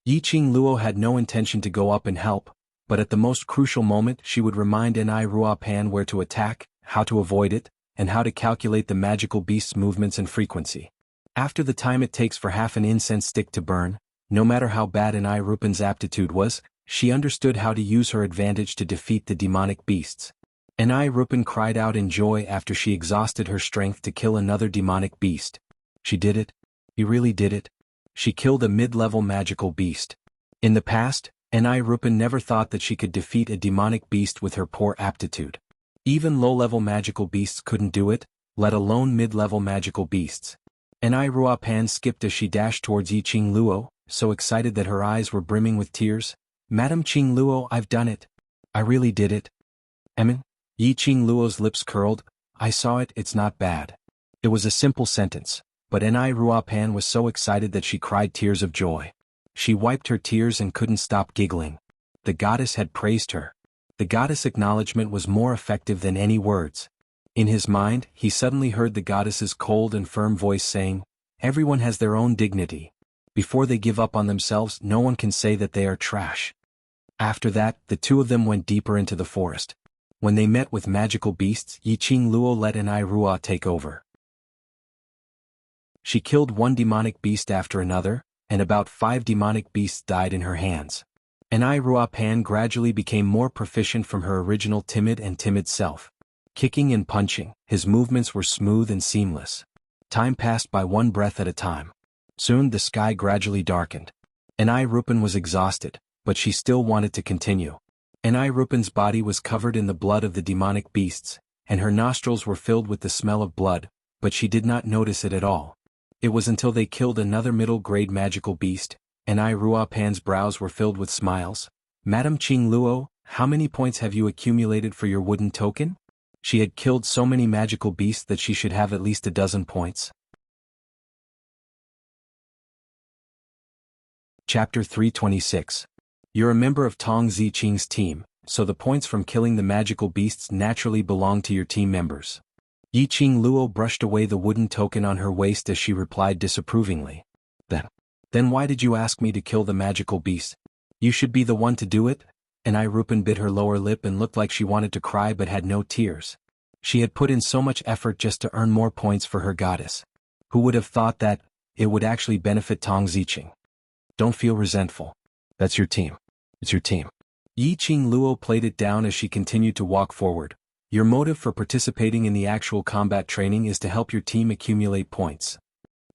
Yiqing Luo had no intention to go up and help, but at the most crucial moment she would remind Ni Ruopan where to attack, how to avoid it, and how to calculate the magical beast's movements and frequency. After the time it takes for half an incense stick to burn, no matter how bad Ni Rupan's aptitude was, she understood how to use her advantage to defeat the demonic beasts. Ni Rupan cried out in joy after she exhausted her strength to kill another demonic beast. She did it? He really did it? She killed a mid-level magical beast. In the past, Anai Rupin never thought that she could defeat a demonic beast with her poor aptitude. Even low-level magical beasts couldn't do it, let alone mid-level magical beasts. Anai Ruopan skipped as she dashed towards Yi Qing Luo, so excited that her eyes were brimming with tears. Madam Qing Luo, I've done it. I really did it. Emin? Yi Qing Luo's lips curled. I saw it, it's not bad. It was a simple sentence, but Anai Ruopan was so excited that she cried tears of joy. She wiped her tears and couldn't stop giggling. The goddess had praised her. The goddess' acknowledgement was more effective than any words. In his mind, he suddenly heard the goddess's cold and firm voice saying, "Everyone has their own dignity. Before they give up on themselves, no one can say that they are trash." After that, the two of them went deeper into the forest. When they met with magical beasts, Yi Qing Luo let Anai Rua take over. She killed one demonic beast after another, and about 5 demonic beasts died in her hands. Anai Ruopan gradually became more proficient from her original timid self. Kicking and punching, his movements were smooth and seamless. Time passed by one breath at a time. Soon the sky gradually darkened. Anai Rupin was exhausted, but she still wanted to continue. Anai Rupin's body was covered in the blood of the demonic beasts, and her nostrils were filled with the smell of blood, but she did not notice it at all. It was until they killed another middle-grade magical beast, Anai Ruopan's brows were filled with smiles. Madam Qing Luo, how many points have you accumulated for your wooden token? She had killed so many magical beasts that she should have at least a dozen points. Chapter 326. You're a member of Tong Ziqing's team, so the points from killing the magical beasts naturally belong to your team members. Yi Qing Luo brushed away the wooden token on her waist as she replied disapprovingly. Then why did you ask me to kill the magical beast? You should be the one to do it? Anai Rupin bit her lower lip and looked like she wanted to cry but had no tears. She had put in so much effort just to earn more points for her goddess. Who would have thought that it would actually benefit Tong Ziqing? Don't feel resentful. That's your team. It's your team. Yi Qing Luo played it down as she continued to walk forward. Your motive for participating in the actual combat training is to help your team accumulate points.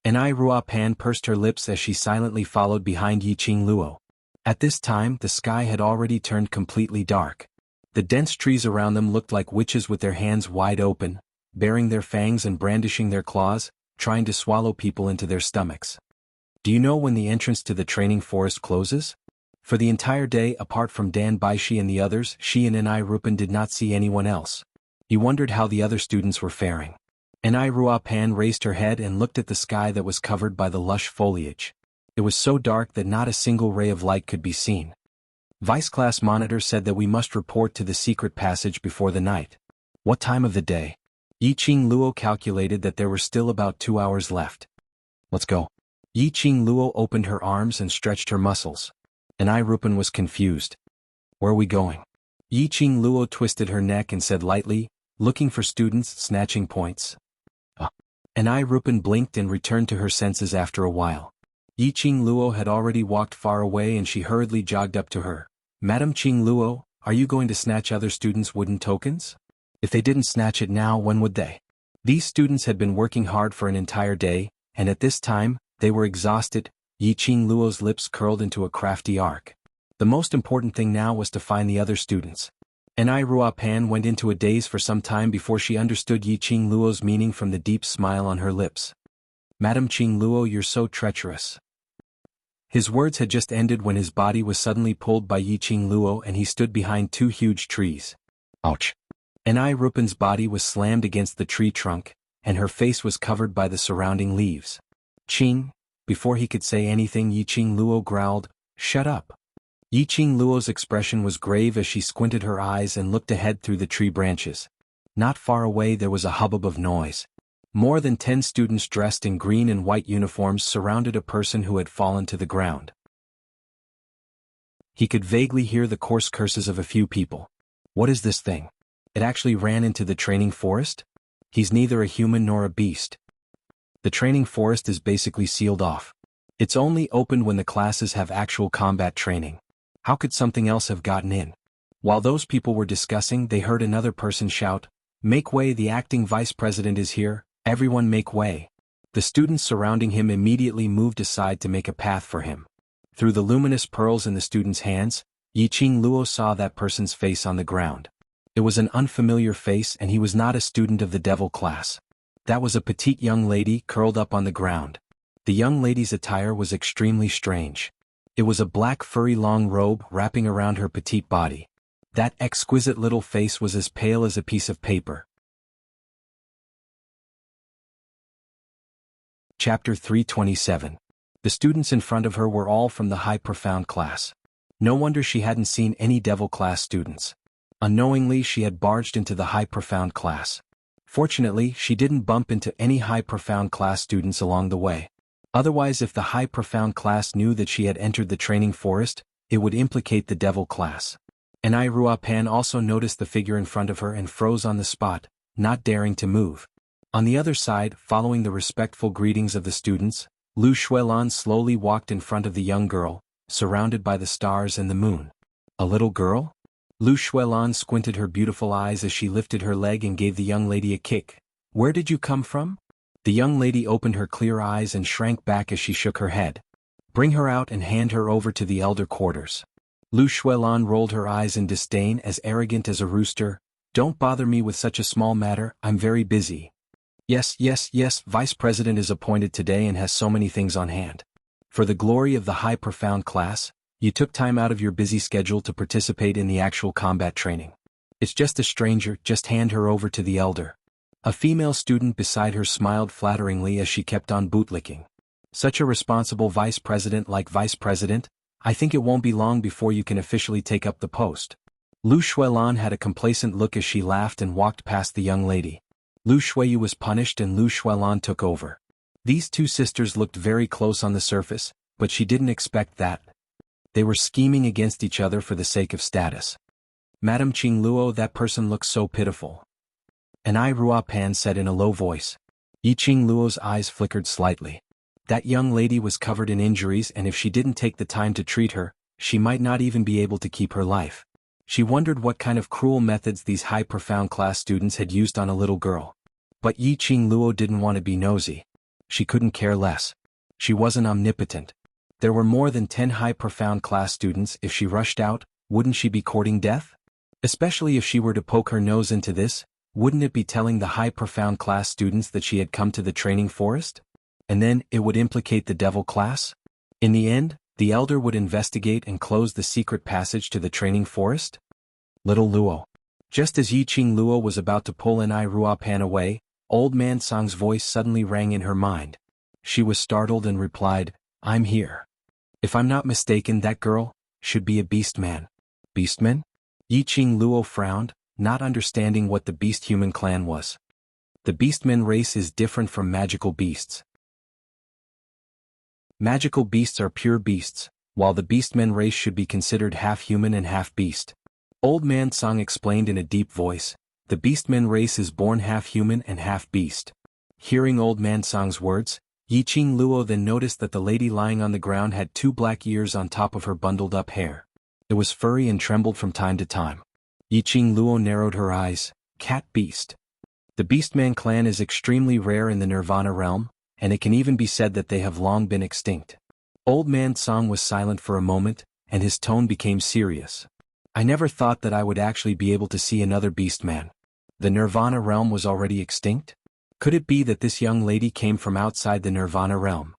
Anai Ruopan pursed her lips as she silently followed behind Yi Qing Luo. At this time, the sky had already turned completely dark. The dense trees around them looked like witches with their hands wide open, baring their fangs and brandishing their claws, trying to swallow people into their stomachs. Do you know when the entrance to the training forest closes? For the entire day, apart from Dan Baishi and the others, she and Anai Rupin did not see anyone else. He wondered how the other students were faring. Anai Ruopan raised her head and looked at the sky that was covered by the lush foliage. It was so dark that not a single ray of light could be seen. Vice-class monitor said that we must report to the secret passage before the night. What time of the day? Yi Qing Luo calculated that there were still about 2 hours left. Let's go. Yi Qing Luo opened her arms and stretched her muscles. Anai Rupin was confused. Where are we going? Yi Qing Luo twisted her neck and said lightly, looking for students, snatching points. Anai Rupin blinked and returned to her senses after a while. Yi Qing Luo had already walked far away and she hurriedly jogged up to her. Madam Qing Luo, are you going to snatch other students' wooden tokens? If they didn't snatch it now, when would they? These students had been working hard for an entire day, and at this time, they were exhausted. Yi Qing Luo's lips curled into a crafty arc. The most important thing now was to find the other students. Anai Ruopan went into a daze for some time before she understood Yi Qing Luo's meaning from the deep smile on her lips. Madam Qing Luo, you're so treacherous. His words had just ended when his body was suddenly pulled by Yi Qing Luo and he stood behind 2 huge trees. Ouch. Anai Rupin's body was slammed against the tree trunk, and her face was covered by the surrounding leaves. Qing. Before he could say anything, Yi Qing Luo growled, "Shut up." Yi Qing Luo's expression was grave as she squinted her eyes and looked ahead through the tree branches. Not far away there was a hubbub of noise. More than 10 students dressed in green and white uniforms surrounded a person who had fallen to the ground. He could vaguely hear the coarse curses of a few people. What is this thing? It actually ran into the training forest? He's neither a human nor a beast. The training forest is basically sealed off. It's only opened when the classes have actual combat training. How could something else have gotten in? While those people were discussing, they heard another person shout, "Make way, the acting vice president is here, everyone make way." The students surrounding him immediately moved aside to make a path for him. Through the luminous pearls in the student's hands, Yiqing Luo saw that person's face on the ground. It was an unfamiliar face and he was not a student of the devil class. That was a petite young lady curled up on the ground. The young lady's attire was extremely strange. It was a black furry long robe wrapping around her petite body. That exquisite little face was as pale as a piece of paper. Chapter 327. The students in front of her were all from the high profound class. No wonder she hadn't seen any devil class students. Unknowingly she had barged into the high profound class. Fortunately, she didn't bump into any high profound class students along the way. Otherwise, if the high profound class knew that she had entered the training forest, it would implicate the devil class. And Ruopan also noticed the figure in front of her and froze on the spot, not daring to move. On the other side, following the respectful greetings of the students, Lu Xuelan slowly walked in front of the young girl, surrounded by the stars and the moon. A little girl? Lu Xuelan squinted her beautiful eyes as she lifted her leg and gave the young lady a kick. Where did you come from? The young lady opened her clear eyes and shrank back as she shook her head. Bring her out and hand her over to the elder quarters. Lu Xuelan rolled her eyes in disdain, as arrogant as a rooster. Don't bother me with such a small matter, I'm very busy. Yes, Vice President is appointed today and has so many things on hand. For the glory of the high profound class, you took time out of your busy schedule to participate in the actual combat training. It's just a stranger, just hand her over to the elder. A female student beside her smiled flatteringly as she kept on bootlicking. Such a responsible vice president like Vice President, I think it won't be long before you can officially take up the post. Lu Xuelan had a complacent look as she laughed and walked past the young lady. Lu Shuiyu was punished and Lu Xuelan took over. These two sisters looked very close on the surface, but she didn't expect that. They were scheming against each other for the sake of status. Madam Qing Luo, that person looks so pitiful. And Ruopan said in a low voice. Yiqing Luo's eyes flickered slightly. That young lady was covered in injuries, and if she didn't take the time to treat her, she might not even be able to keep her life. She wondered what kind of cruel methods these high profound class students had used on a little girl. But Yiqing Luo didn't want to be nosy. She couldn't care less. She wasn't omnipotent. There were more than 10 high profound class students. If she rushed out, wouldn't she be courting death? Especially if she were to poke her nose into this, wouldn't it be telling the high profound class students that she had come to the training forest? And then, it would implicate the devil class? In the end, the elder would investigate and close the secret passage to the training forest? Little Luo. Just as Yiqing Luo was about to pull Ruopan away, Old Man Song's voice suddenly rang in her mind. She was startled and replied, I'm here. If I'm not mistaken, that girl should be a beastman. Beastman? Yiqing Luo frowned, not understanding what the beast-human clan was. The beastman race is different from magical beasts. Magical beasts are pure beasts, while the beastmen race should be considered half human and half beast. Old Man Song explained in a deep voice, the beastmen race is born half human and half beast. Hearing Old Man Song's words, Yiqing Luo then noticed that the lady lying on the ground had 2 black ears on top of her bundled up hair. It was furry and trembled from time to time. Yiqing Luo narrowed her eyes. Cat beast. The Beastman clan is extremely rare in the Nirvana realm, and it can even be said that they have long been extinct. Old Man Song was silent for a moment, and his tone became serious. I never thought that I would actually be able to see another Beastman. The Nirvana realm was already extinct? Could it be that this young lady came from outside the Nirvana realm?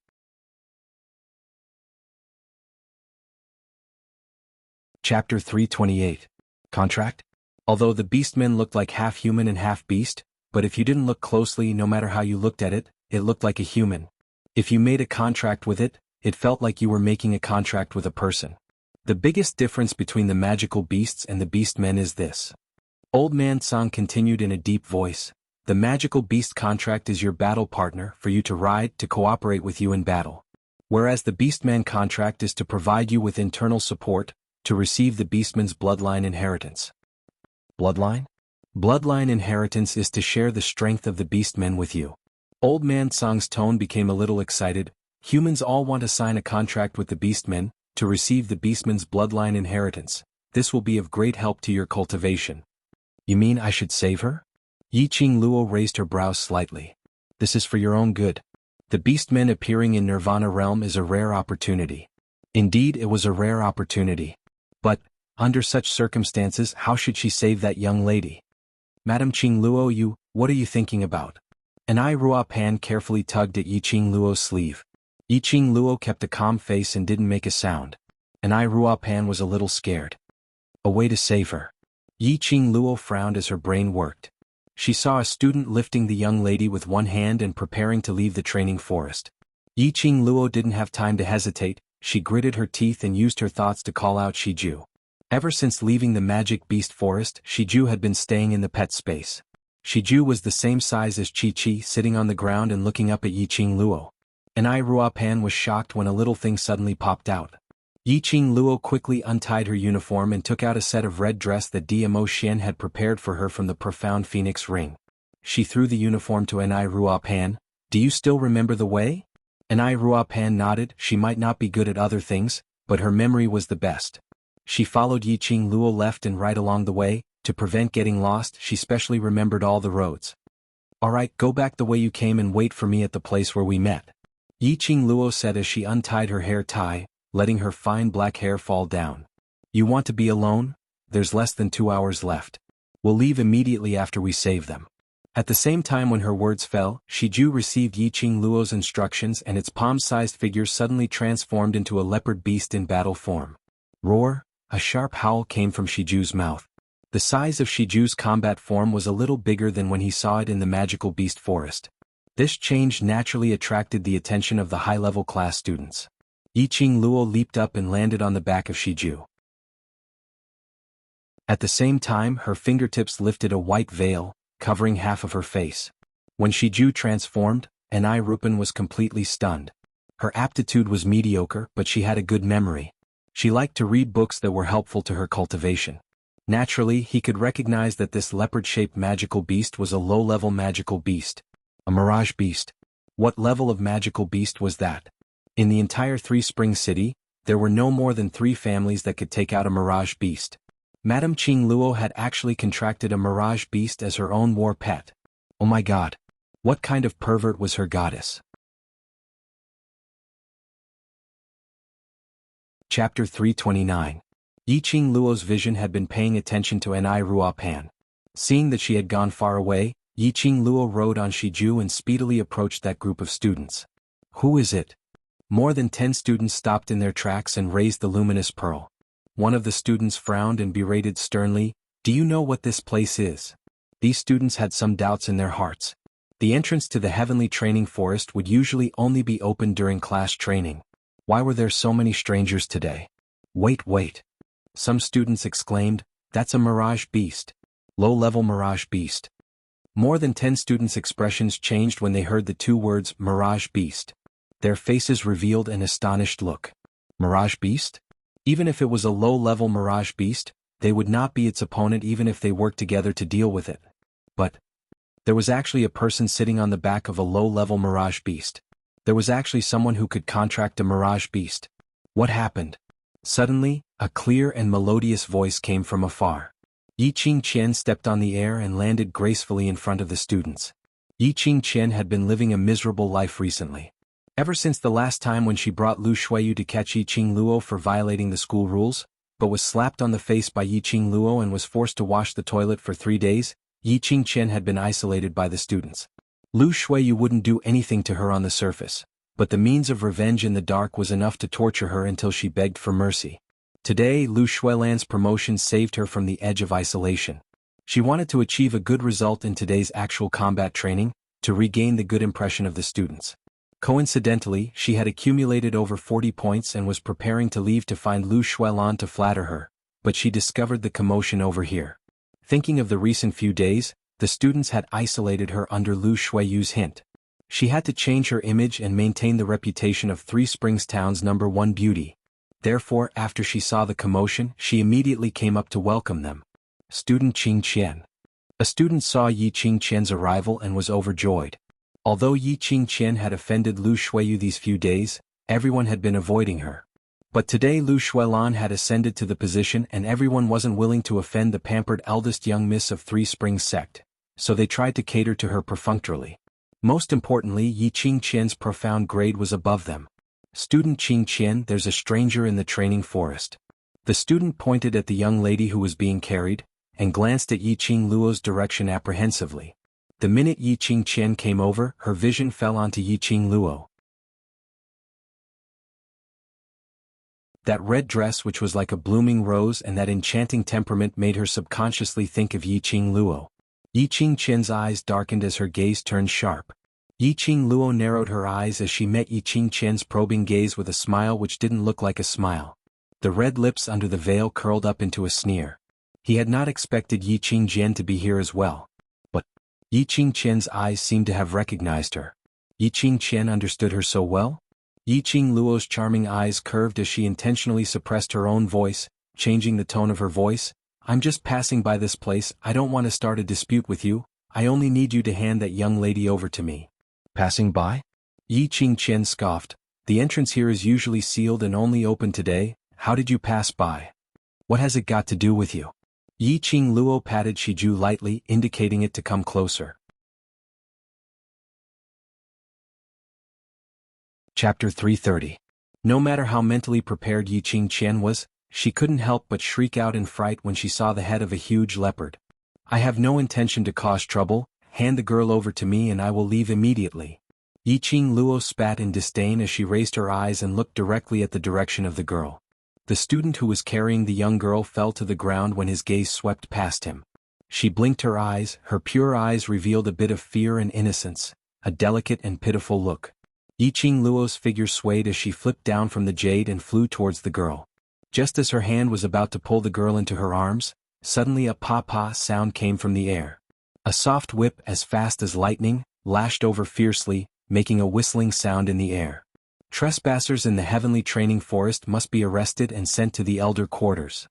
Chapter 328. Contract? Although the beastmen looked like half human and half beast, but if you didn't look closely, no matter how you looked at it, it looked like a human. If you made a contract with it, it felt like you were making a contract with a person. The biggest difference between the magical beasts and the beastmen is this. Old Man Song continued in a deep voice. The magical beast contract is your battle partner for you to ride, to cooperate with you in battle. Whereas the beastman contract is to provide you with internal support, to receive the beastman's bloodline inheritance. Bloodline? Bloodline inheritance is to share the strength of the beastmen with you. Old Man Song's tone became a little excited. Humans all want to sign a contract with the beastmen, to receive the beastman's bloodline inheritance. This will be of great help to your cultivation. You mean I should save her? Yiqing Luo raised her brows slightly. This is for your own good. The beastmen appearing in Nirvana realm is a rare opportunity. Indeed, it was a rare opportunity. But, under such circumstances, how should she save that young lady? Madame Qing Luo, what are you thinking about? An Ai Rua Pan carefully tugged at Yi Qing Luo's sleeve. Yi Qing Luo kept a calm face and didn't make a sound. An Ai Rua Pan was a little scared. A way to save her. Yi Qing Luo frowned as her brain worked. She saw a student lifting the young lady with one hand and preparing to leave the training forest. Yi Qing Luo didn't have time to hesitate. She gritted her teeth and used her thoughts to call out Shiju. Ever since leaving the magic beast forest, Shiju had been staying in the pet space. Shiju was the same size as Chi-Chi, sitting on the ground and looking up at Yi Qing Luo. An Ai Rua Pan was shocked when a little thing suddenly popped out. Yi Qing Luo quickly untied her uniform and took out a set of red dress that Dmo Xian had prepared for her from the profound phoenix ring. She threw the uniform to An Ai Rua Pan. Do you still remember the way? An Ai Rua Pan nodded. She might not be good at other things, but her memory was the best. She followed Yi Qing Luo left and right along the way. To prevent getting lost, she specially remembered all the roads. Alright, go back the way you came and wait for me at the place where we met. Yi Qing Luo said as she untied her hair tie, letting her fine black hair fall down. You want to be alone? There's less than 2 hours left. We'll leave immediately after we save them. At the same time when her words fell, Shiju received Yi Qing Luo's instructions and its palm-sized figure suddenly transformed into a leopard beast in battle form. Roar! A sharp howl came from Shiju's mouth. The size of Shiju's combat form was a little bigger than when he saw it in the magical beast forest. This change naturally attracted the attention of the high-level class students. Yi Qing Luo leaped up and landed on the back of Shiju. At the same time, her fingertips lifted a white veil, covering half of her face. When Shiju transformed, An Ai Rupan was completely stunned. Her aptitude was mediocre, but she had a good memory. She liked to read books that were helpful to her cultivation. Naturally, he could recognize that this leopard-shaped magical beast was a low-level magical beast. A mirage beast. What level of magical beast was that? In the entire Three Springs City, there were no more than 3 families that could take out a mirage beast. Madame Qing Luo had actually contracted a mirage beast as her own war pet. Oh my god. What kind of pervert was her goddess? Chapter 329. Yi Qing Luo's vision had been paying attention to An Ai Rua Pan. Seeing that she had gone far away, Yi Qing Luo rode on Shiju and speedily approached that group of students. Who is it? More than 10 students stopped in their tracks and raised the luminous pearl. One of the students frowned and berated sternly, "Do you know what this place is?" These students had some doubts in their hearts. The entrance to the heavenly training forest would usually only be open during class training. Why were there so many strangers today? Wait. Some students exclaimed, "That's a mirage beast. Low-level mirage beast." More than 10 students' expressions changed when they heard the 2 words, mirage beast. Their faces revealed an astonished look. Mirage beast? Even if it was a low-level mirage beast, they would not be its opponent even if they worked together to deal with it. But there was actually a person sitting on the back of a low-level mirage beast. There was actually someone who could contract a mirage beast. What happened? Suddenly, a clear and melodious voice came from afar. Yi Qing Qian stepped on the air and landed gracefully in front of the students. Yi Qing Qian had been living a miserable life recently. Ever since the last time when she brought Lu Shuiyu to catch Yi Qing Luo for violating the school rules, but was slapped on the face by Yi Qing Luo and was forced to wash the toilet for 3 days, Yi Qing Qian had been isolated by the students. Lu Shuiyu wouldn't do anything to her on the surface, but the means of revenge in the dark was enough to torture her until she begged for mercy. Today, Lu Shuilan's promotion saved her from the edge of isolation. She wanted to achieve a good result in today's actual combat training, to regain the good impression of the students. Coincidentally, she had accumulated over 40 points and was preparing to leave to find Lu Shuilan to flatter her, but she discovered the commotion over here. Thinking of the recent few days, the students had isolated her under Lu Shuiyu's hint. She had to change her image and maintain the reputation of Three Springs Town's #1 beauty. Therefore, after she saw the commotion, she immediately came up to welcome them. Student Qing Qian. A student saw Yi Qing Qian's arrival and was overjoyed. Although Yi Qing Qian had offended Lu Shuiyu these few days, everyone had been avoiding her. But today Lu Shuilan had ascended to the position and everyone wasn't willing to offend the pampered eldest young miss of Three Springs sect, so they tried to cater to her perfunctorily. Most importantly, Yi Qingqian's profound grade was above them. Student Qingqian, there's a stranger in the training forest. The student pointed at the young lady who was being carried, and glanced at Yi Qingluo's direction apprehensively. The minute Yi Qingqian came over, her vision fell onto Yi Qingluo. That red dress which was like a blooming rose and that enchanting temperament made her subconsciously think of Yi Qingluo. Yi Qingqian's eyes darkened as her gaze turned sharp. Yi Qingluo narrowed her eyes as she met Yi Qingqian's probing gaze with a smile which didn't look like a smile. The red lips under the veil curled up into a sneer. He had not expected Yi Qingqian to be here as well. But Yi Qingqian's eyes seemed to have recognized her. Yi Qingqian understood her so well? Yi Qingluo's charming eyes curved as she intentionally suppressed her own voice, changing the tone of her voice. I'm just passing by this place, I don't want to start a dispute with you, I only need you to hand that young lady over to me. Passing by? Yi Qingqian scoffed. The entrance here is usually sealed and only open today, how did you pass by? What has it got to do with you? Yi Qingluo patted Shiju lightly, indicating it to come closer. Chapter 330. No matter how mentally prepared Yi Qingqian was, she couldn't help but shriek out in fright when she saw the head of a huge leopard. I have no intention to cause trouble, hand the girl over to me and I will leave immediately. Yi Qingluo spat in disdain as she raised her eyes and looked directly at the direction of the girl. The student who was carrying the young girl fell to the ground when his gaze swept past him. She blinked her eyes, her pure eyes revealed a bit of fear and innocence, a delicate and pitiful look. Yi Qingluo's figure swayed as she flipped down from the jade and flew towards the girl. Just as her hand was about to pull the girl into her arms, suddenly a pa-pa sound came from the air. A soft whip as fast as lightning, lashed over fiercely, making a whistling sound in the air. Trespassers in the heavenly training forest must be arrested and sent to the elder quarters.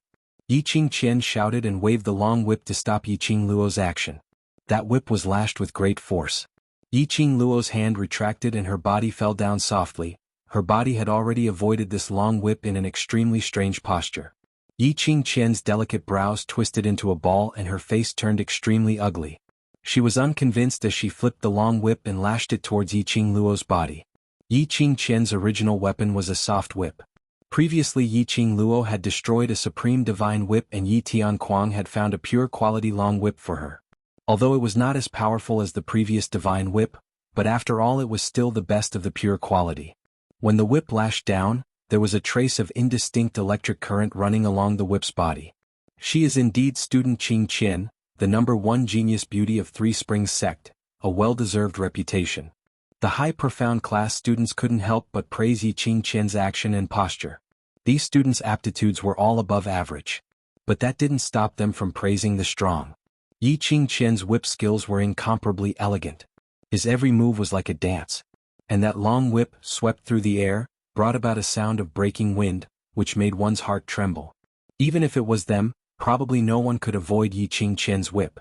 Yi Qingqian shouted and waved the long whip to stop Yi Qingluo's action. That whip was lashed with great force. Yi Qingluo's hand retracted and her body fell down softly. Her body had already avoided this long whip in an extremely strange posture. Yi Qingqian's delicate brows twisted into a ball and her face turned extremely ugly. She was unconvinced as she flipped the long whip and lashed it towards Yi Qingluo's body. Yi Qingqian's original weapon was a soft whip. Previously Yi Qingluo had destroyed a supreme divine whip and Yi Tianquang had found a pure quality long whip for her. Although it was not as powerful as the previous divine whip, but after all it was still the best of the pure quality. When the whip lashed down, there was a trace of indistinct electric current running along the whip's body. She is indeed student Qingqian, the #1 genius beauty of Three Springs sect, a well-deserved reputation. The high profound class students couldn't help but praise Yi Qingqian's action and posture. These students' aptitudes were all above average. But that didn't stop them from praising the strong. Yi Qingqian's whip skills were incomparably elegant. His every move was like a dance. And that long whip, swept through the air, brought about a sound of breaking wind, which made one's heart tremble. Even if it was them, probably no one could avoid Yi Qingqian's whip.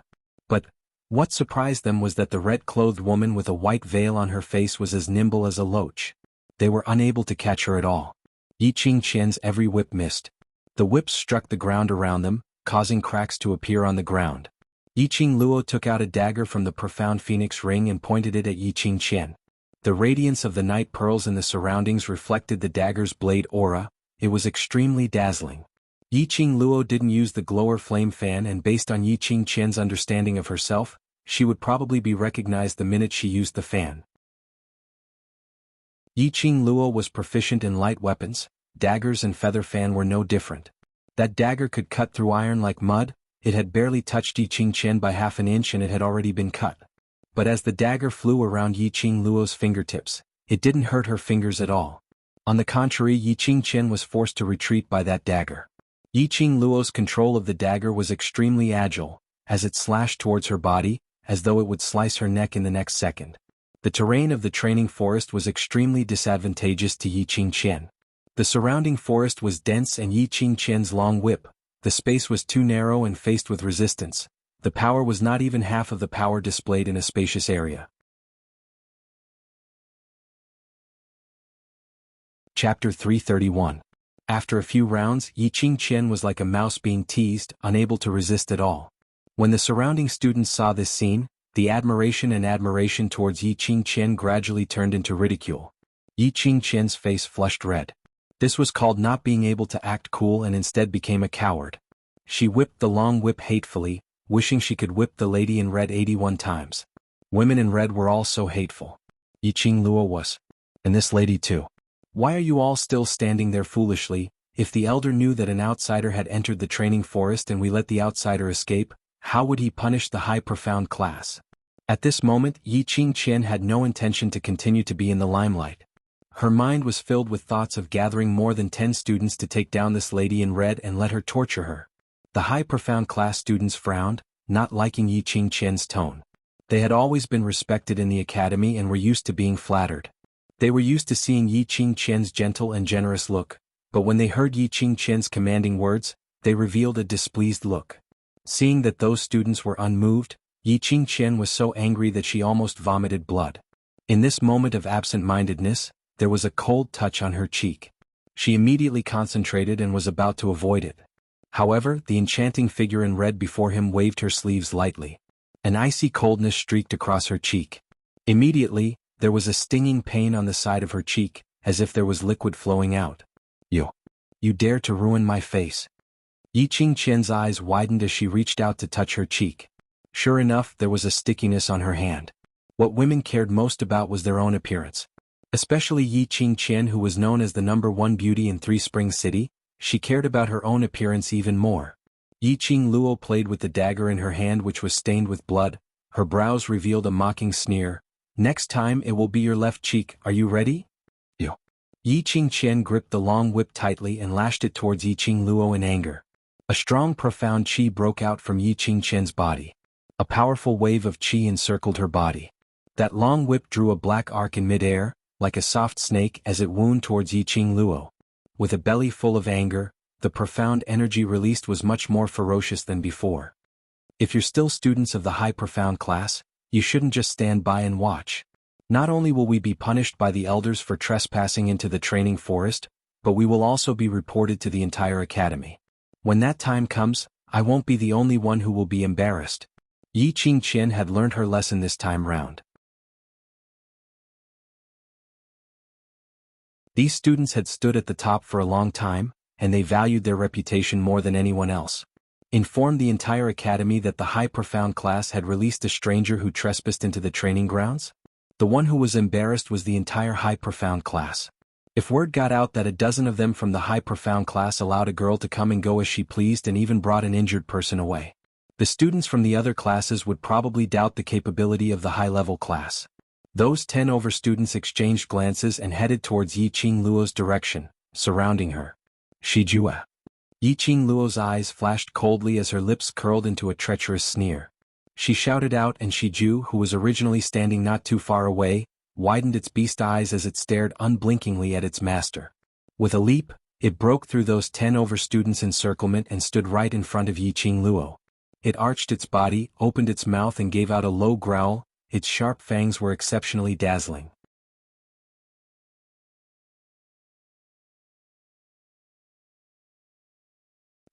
But what surprised them was that the red-clothed woman with a white veil on her face was as nimble as a loach. They were unable to catch her at all. Yi Qingqian's every whip missed. The whips struck the ground around them, causing cracks to appear on the ground. Yi Qingluo took out a dagger from the profound phoenix ring and pointed it at Yi Qingqian. The radiance of the night pearls in the surroundings reflected the dagger's blade aura. It was extremely dazzling. Yi Qingluo didn't use the glower flame fan and based on Yi Qingqian's understanding of herself, she would probably be recognized the minute she used the fan. Yi Qingluo was proficient in light weapons, daggers and feather fan were no different. That dagger could cut through iron like mud. It had barely touched Yi Qingqian by half an inch and it had already been cut. But as the dagger flew around Yi Qingluo's fingertips, it didn't hurt her fingers at all. On the contrary, Yi Qingqian was forced to retreat by that dagger. Yi Qingluo's control of the dagger was extremely agile, as it slashed towards her body, as though it would slice her neck in the next second. The terrain of the training forest was extremely disadvantageous to Yi Qingqian. The surrounding forest was dense and Yi Qingqian's long whip, the space was too narrow and faced with resistance. The power was not even half of the power displayed in a spacious area. Chapter 331. After a few rounds, Yi Qingqian was like a mouse being teased, unable to resist at all. When the surrounding students saw this scene, the admiration towards Yi Qingqian gradually turned into ridicule. Yi Qingqian's face flushed red. This was called not being able to act cool and instead became a coward. She whipped the long whip hatefully, wishing she could whip the lady in red 81 times. Women in red were all so hateful. Yi Qingluo was. And this lady too. Why are you all still standing there foolishly? If the elder knew that an outsider had entered the training forest and we let the outsider escape, how would he punish the high profound class? At this moment Yi Qingqian had no intention to continue to be in the limelight. Her mind was filled with thoughts of gathering more than 10 students to take down this lady in red and let her torture her. The high profound class students frowned, not liking Yi Qingqian's tone. They had always been respected in the academy and were used to being flattered. They were used to seeing Yi Qingqian's gentle and generous look, but when they heard Yi Qingqian's commanding words, they revealed a displeased look. Seeing that those students were unmoved, Yi Qingqian was so angry that she almost vomited blood. In this moment of absent-mindedness, there was a cold touch on her cheek. She immediately concentrated and was about to avoid it. However, the enchanting figure in red before him waved her sleeves lightly. An icy coldness streaked across her cheek. Immediately, there was a stinging pain on the side of her cheek, as if there was liquid flowing out. You dare to ruin my face. Yi Qingqian's eyes widened as she reached out to touch her cheek. Sure enough, there was a stickiness on her hand. What women cared most about was their own appearance. Especially Yi Qingqian, who was known as the #1 beauty in Three Springs City, she cared about her own appearance even more. Yi Qingluo played with the dagger in her hand which was stained with blood. Her brows revealed a mocking sneer. Next time it will be your left cheek, are you ready? Yi Qingqian gripped the long whip tightly and lashed it towards Yi Qingluo in anger. A strong profound qi broke out from Yi Qingqian's body. A powerful wave of qi encircled her body. That long whip drew a black arc in midair, like a soft snake as it wound towards Yi Qingluo. With a belly full of anger, the profound energy released was much more ferocious than before. If you're still students of the high profound class, you shouldn't just stand by and watch. Not only will we be punished by the elders for trespassing into the training forest, but we will also be reported to the entire academy. When that time comes, I won't be the only one who will be embarrassed. Yi Qingqian had learned her lesson this time round. These students had stood at the top for a long time, and they valued their reputation more than anyone else. Informed the entire academy that the high profound class had released a stranger who trespassed into the training grounds? The one who was embarrassed was the entire high profound class. If word got out that a dozen of them from the high profound class allowed a girl to come and go as she pleased and even brought an injured person away, the students from the other classes would probably doubt the capability of the high-level class. Those 10 over students exchanged glances and headed towards Yi Qingluo's direction, surrounding her. Shijua. Yi Qingluo's eyes flashed coldly as her lips curled into a treacherous sneer. She shouted out and Shiju, who was originally standing not too far away, widened its beast eyes as it stared unblinkingly at its master. With a leap, it broke through those 10 over students' encirclement and stood right in front of Yi Qingluo. It arched its body, opened its mouth and gave out a low growl. Its sharp fangs were exceptionally dazzling.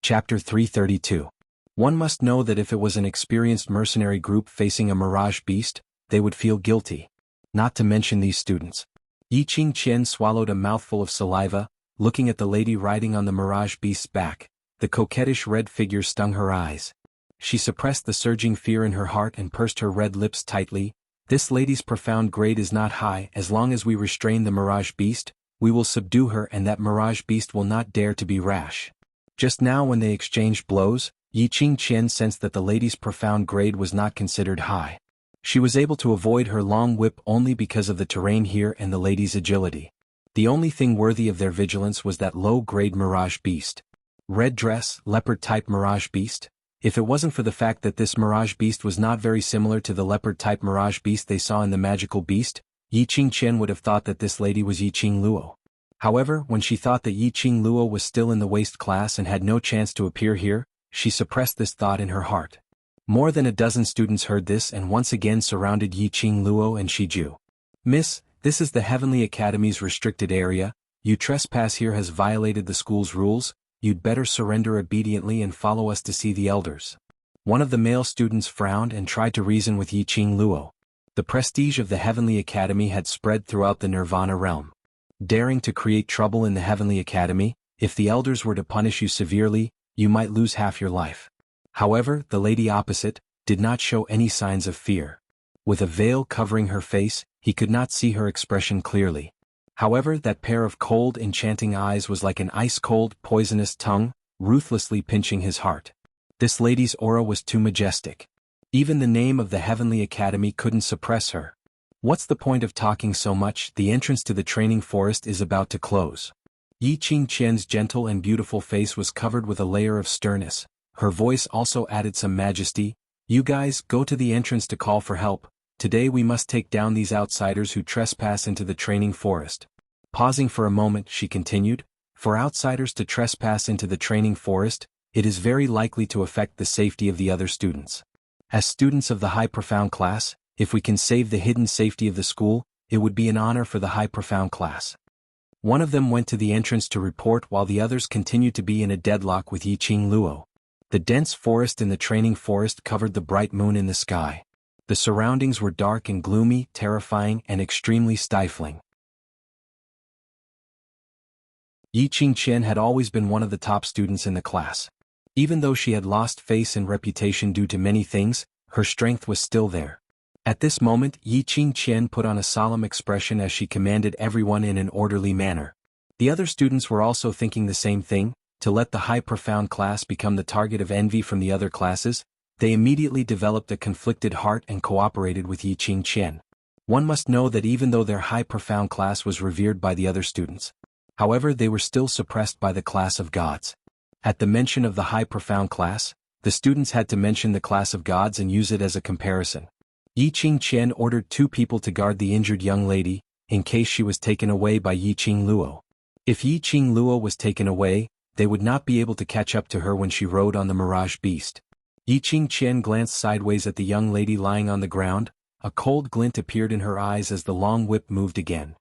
Chapter 332. One must know that if it was an experienced mercenary group facing a mirage beast, they would feel guilty. Not to mention these students. Yi Qingqian swallowed a mouthful of saliva, looking at the lady riding on the mirage beast's back. The coquettish red figure stung her eyes. She suppressed the surging fear in her heart and pursed her red lips tightly. This lady's profound grade is not high. As long as we restrain the mirage beast, we will subdue her and that mirage beast will not dare to be rash. Just now when they exchanged blows, Yi Qingqian sensed that the lady's profound grade was not considered high. She was able to avoid her long whip only because of the terrain here and the lady's agility. The only thing worthy of their vigilance was that low-grade mirage beast. Red dress, leopard-type mirage beast? If it wasn't for the fact that this mirage beast was not very similar to the leopard-type mirage beast they saw in the magical beast, Yi Qingqian would have thought that this lady was Yi Qingluo. However, when she thought that Yi Qingluo was still in the waist class and had no chance to appear here, she suppressed this thought in her heart. More than a dozen students heard this and once again surrounded Yi Qingluo and Shiju. Miss, this is the Heavenly Academy's restricted area. You trespass here has violated the school's rules. You'd better surrender obediently and follow us to see the elders. One of the male students frowned and tried to reason with Yiqing Luo. The prestige of the Heavenly Academy had spread throughout the Nirvana realm. Daring to create trouble in the Heavenly Academy, if the elders were to punish you severely, you might lose half your life. However, the lady opposite did not show any signs of fear. With a veil covering her face, he could not see her expression clearly. However, that pair of cold, enchanting eyes was like an ice-cold, poisonous tongue, ruthlessly pinching his heart. This lady's aura was too majestic. Even the name of the Heavenly Academy couldn't suppress her. What's the point of talking so much? The entrance to the training forest is about to close. Yiqing Qian's gentle and beautiful face was covered with a layer of sternness. Her voice also added some majesty. You guys, go to the entrance to call for help. Today we must take down these outsiders who trespass into the training forest. Pausing for a moment, she continued, for outsiders to trespass into the training forest, it is very likely to affect the safety of the other students. As students of the High Profound class, if we can save the hidden safety of the school, it would be an honor for the High Profound class. One of them went to the entrance to report while the others continued to be in a deadlock with Yiqing Luo. The dense forest in the training forest covered the bright moon in the sky. The surroundings were dark and gloomy, terrifying and extremely stifling. Yiqing Qian had always been one of the top students in the class. Even though she had lost face and reputation due to many things, her strength was still there. At this moment, Yiqing Qian put on a solemn expression as she commanded everyone in an orderly manner. The other students were also thinking the same thing, to let the High Profound class become the target of envy from the other classes. They immediately developed a conflicted heart and cooperated with Yiqing Qian. One must know that even though their High Profound class was revered by the other students, however, they were still suppressed by the class of gods. At the mention of the High Profound class, the students had to mention the class of gods and use it as a comparison. Yiqing Qian ordered 2 people to guard the injured young lady, in case she was taken away by Yiqing Luo. If Yiqing Luo was taken away, they would not be able to catch up to her when she rode on the Mirage Beast. Yiqing Qian glanced sideways at the young lady lying on the ground. A cold glint appeared in her eyes as the long whip moved again.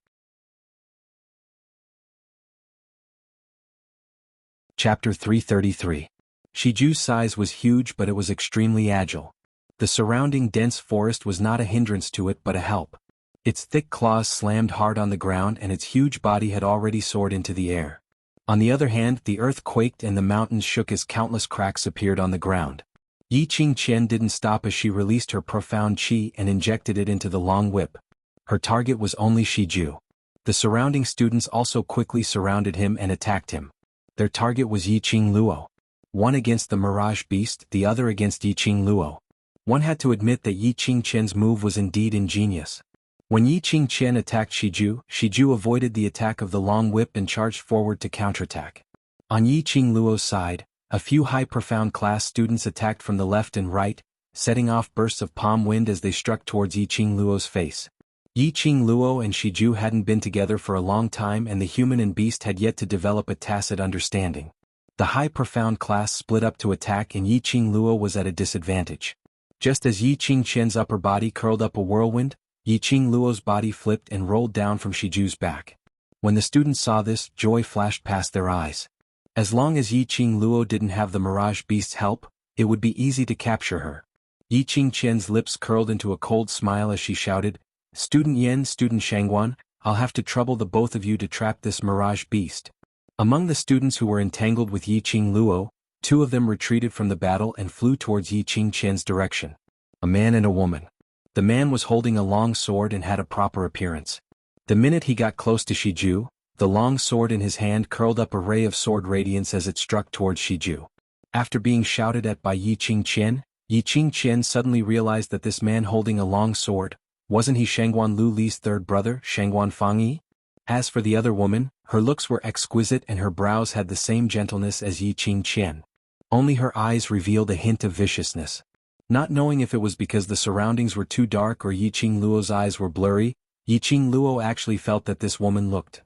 Chapter 333. Shiju's size was huge, but it was extremely agile. The surrounding dense forest was not a hindrance to it but a help. Its thick claws slammed hard on the ground and its huge body had already soared into the air. On the other hand, the earth quaked and the mountains shook as countless cracks appeared on the ground. Yiqing Qian didn't stop as she released her profound qi and injected it into the long whip. Her target was only Shiju. The surrounding students also quickly surrounded him and attacked him. Their target was Yiqing Luo. One against the Mirage Beast, the other against Yiqing Luo. One had to admit that Yiqing Qian's move was indeed ingenious. When Yiqing Qian attacked Shiju, Shiju avoided the attack of the long whip and charged forward to counterattack. On Yiqing Luo's side, a few High Profound class students attacked from the left and right, setting off bursts of palm wind as they struck towards Yiqing Luo's face. Yiqing Luo and Shiju hadn't been together for a long time and the human and beast had yet to develop a tacit understanding. The High Profound class split up to attack and Yiqing Luo was at a disadvantage. Just as Yiqing Qian's upper body curled up a whirlwind, Yiqing Luo's body flipped and rolled down from Shiju's back. When the students saw this, joy flashed past their eyes. As long as Yiqing Luo didn't have the Mirage Beast's help, it would be easy to capture her. Yiqing Qian's lips curled into a cold smile as she shouted, "Student Yen, Student Shangguan, I'll have to trouble the both of you to trap this Mirage Beast." Among the students who were entangled with Yiqing Luo, 2 of them retreated from the battle and flew towards Yiqing Qian's direction. A man and a woman. The man was holding a long sword and had a proper appearance. The minute he got close to Shiju, the long sword in his hand curled up a ray of sword radiance as it struck towards Shiju. After being shouted at by Yiqing Qian suddenly realized that this man holding a long sword, wasn't he Shangguan Lu Li's third brother, Shangguan Fangyi? As for the other woman, her looks were exquisite and her brows had the same gentleness as Yiqing Qian. Only her eyes revealed a hint of viciousness. Not knowing if it was because the surroundings were too dark or Yiqing Luo's eyes were blurry, Yiqing Luo actually felt that this woman looked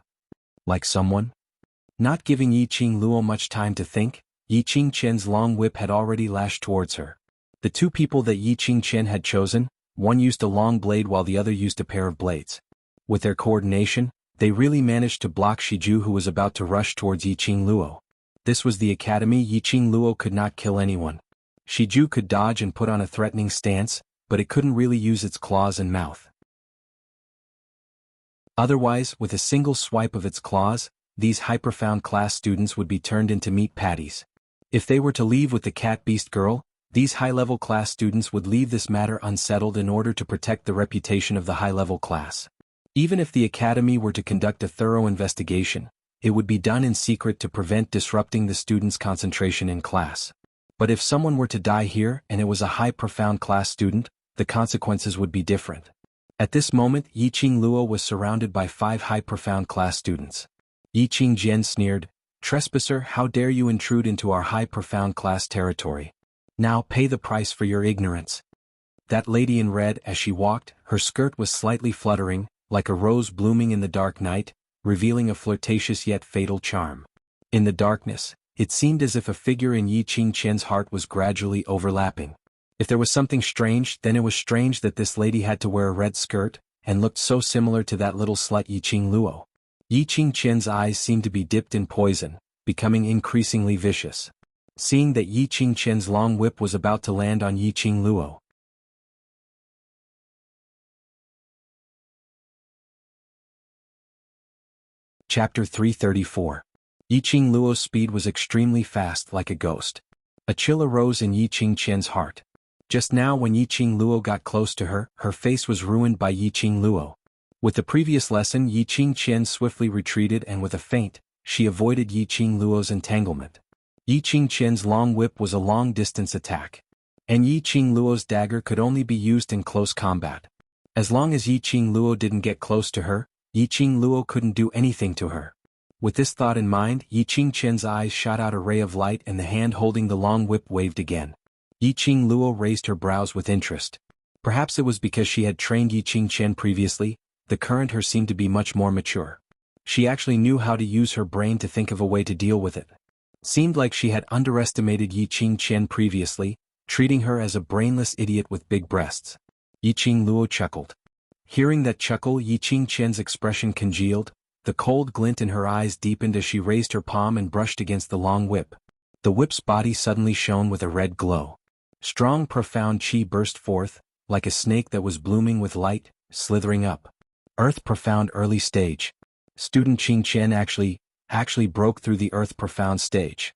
like someone. Not giving Yiqing Luo much time to think, Yiqing Qian's long whip had already lashed towards her. The 2 people that Yiqing Qian had chosen, one used a long blade while the other used a pair of blades. With their coordination, they really managed to block Shiju who was about to rush towards Yiqing Luo. This was the academy. Yiqing Luo could not kill anyone. Shiju could dodge and put on a threatening stance, but it couldn't really use its claws and mouth. Otherwise, with a single swipe of its claws, these high-profound class students would be turned into meat patties. If they were to leave with the cat-beast girl, these high-level class students would leave this matter unsettled in order to protect the reputation of the high-level class. Even if the academy were to conduct a thorough investigation, it would be done in secret to prevent disrupting the students' concentration in class. But if someone were to die here and it was a high-profound class student, the consequences would be different. At this moment, Yiqing Luo was surrounded by 5 high-profound class students. Yiqing Jian sneered, "Trespasser, how dare you intrude into our high-profound class territory? Now pay the price for your ignorance." That lady in red, as she walked, her skirt was slightly fluttering, like a rose blooming in the dark night, revealing a flirtatious yet fatal charm. In the darkness, it seemed as if a figure in Yiqing Qian's heart was gradually overlapping. If there was something strange, then it was strange that this lady had to wear a red skirt, and looked so similar to that little slut Yiqing Luo. Yiqing Qian's eyes seemed to be dipped in poison, becoming increasingly vicious. Seeing that Yiqing Qian's long whip was about to land on Yiqing Luo. Chapter 334. Yiqing Luo's speed was extremely fast, like a ghost. A chill arose in Yiqing Qian's heart. Just now when Yiqing Luo got close to her, her face was ruined by Yiqing Luo. With the previous lesson, Yiqing Qian swiftly retreated and with a feint, she avoided Yiqing Luo's entanglement. Yiqing Qian's long whip was a long-distance attack. And Yiqing Luo's dagger could only be used in close combat. As long as Yiqing Luo didn't get close to her, Yiqing Luo couldn't do anything to her. With this thought in mind, Yiqing Qian's eyes shot out a ray of light and the hand holding the long whip waved again. Yiqing Luo raised her brows with interest. Perhaps it was because she had trained Yiqing Qian previously, the current her seemed to be much more mature. She actually knew how to use her brain to think of a way to deal with it. Seemed like she had underestimated Yiqing Qian previously, treating her as a brainless idiot with big breasts. Yiqing Luo chuckled. Hearing that chuckle, Yiqing Qian's expression congealed, the cold glint in her eyes deepened as she raised her palm and brushed against the long whip. The whip's body suddenly shone with a red glow. Strong profound qi burst forth, like a snake that was blooming with light, slithering up. Earth profound early stage. Student Qing Qian actually broke through the earth profound stage.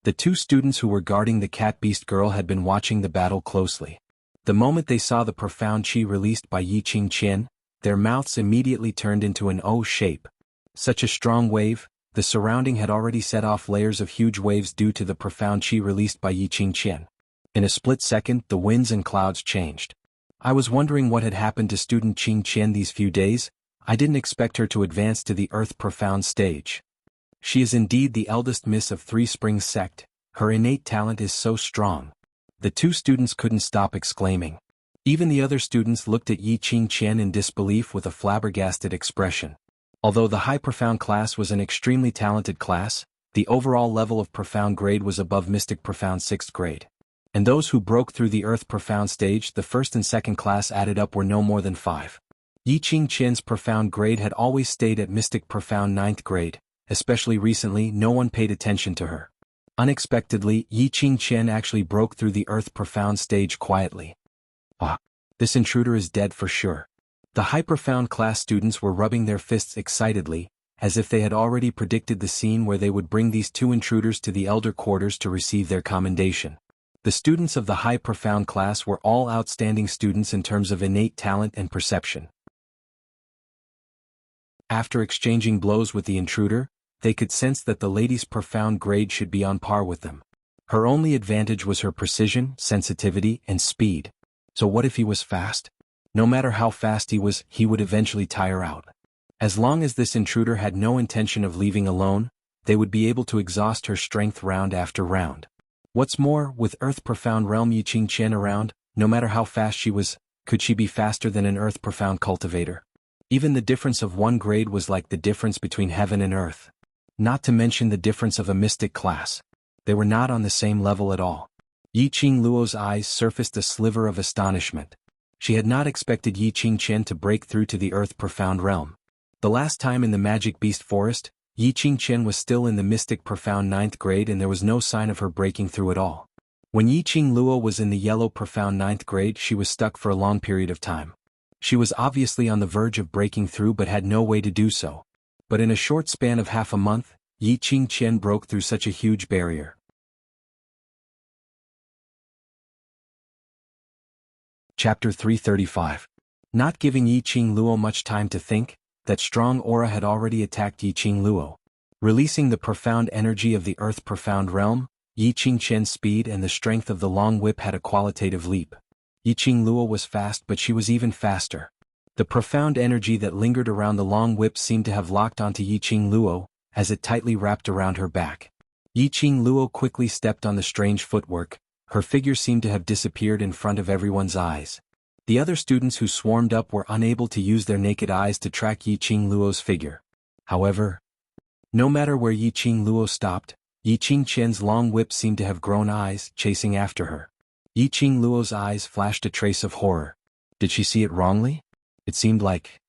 The 2 students who were guarding the cat beast girl had been watching the battle closely. The moment they saw the profound qi released by Yiqing Qian, their mouths immediately turned into an O shape. Such a strong wave, the surrounding had already set off layers of huge waves due to the profound qi released by Yiqing Qian. In a split second, the winds and clouds changed. I was wondering what had happened to student Qing Qian these few days. I didn't expect her to advance to the earth profound stage. She is indeed the eldest miss of 3 Springs sect, her innate talent is so strong. The 2 students couldn't stop exclaiming. Even the other students looked at Yiqing Qian in disbelief with a flabbergasted expression. Although the high profound class was an extremely talented class, the overall level of profound grade was above mystic profound 6th grade. And those who broke through the earth profound stage, the 1st and 2nd class added up were no more than 5. Yiqing Qian's profound grade had always stayed at mystic profound 9th grade, especially recently no one paid attention to her. Unexpectedly, Yiqing Qian actually broke through the earth profound stage quietly. Ah, this intruder is dead for sure. The high profound class students were rubbing their fists excitedly, as if they had already predicted the scene where they would bring these 2 intruders to the elder quarters to receive their commendation. The students of the high profound class were all outstanding students in terms of innate talent and perception. After exchanging blows with the intruder, they could sense that the lady's profound grade should be on par with them. Her only advantage was her precision, sensitivity, and speed. So what if he was fast? No matter how fast he would eventually tire out. As long as this intruder had no intention of leaving alone, they would be able to exhaust her strength round after round. What's more, with Earth Profound Realm Yiqing Qian around, no matter how fast she was, could she be faster than an Earth Profound cultivator? Even the difference of 1 grade was like the difference between heaven and earth. Not to mention the difference of a mystic class. They were not on the same level at all. Yiqing Luo's eyes surfaced a sliver of astonishment. She had not expected Yiqing Qian to break through to the Earth Profound Realm. The last time in the Magic Beast Forest, Yiqing Qian was still in the Mystic Profound 9th grade and there was no sign of her breaking through at all. When Yiqing Luo was in the yellow profound 9th grade, she was stuck for a long period of time. She was obviously on the verge of breaking through but had no way to do so. But in a short span of half a month, Yiqing Qian broke through such a huge barrier. Chapter 335. Not giving Yiqing Luo much time to think, that strong aura had already attacked Yiqing Luo. Releasing the profound energy of the earth profound realm, Yiqing Qian's speed and the strength of the long whip had a qualitative leap. Yiqing Luo was fast, but she was even faster. The profound energy that lingered around the long whip seemed to have locked onto Yiqing Luo, as it tightly wrapped around her back. Yiqing Luo quickly stepped on the strange footwork. Her figure seemed to have disappeared in front of everyone's eyes. The other students who swarmed up were unable to use their naked eyes to track Yiqing Luo's figure. However, no matter where Yiqing Luo stopped, Yiqing Qian's long whip seemed to have grown eyes, chasing after her. Yiqing Luo's eyes flashed a trace of horror. Did she see it wrongly? It seemed like,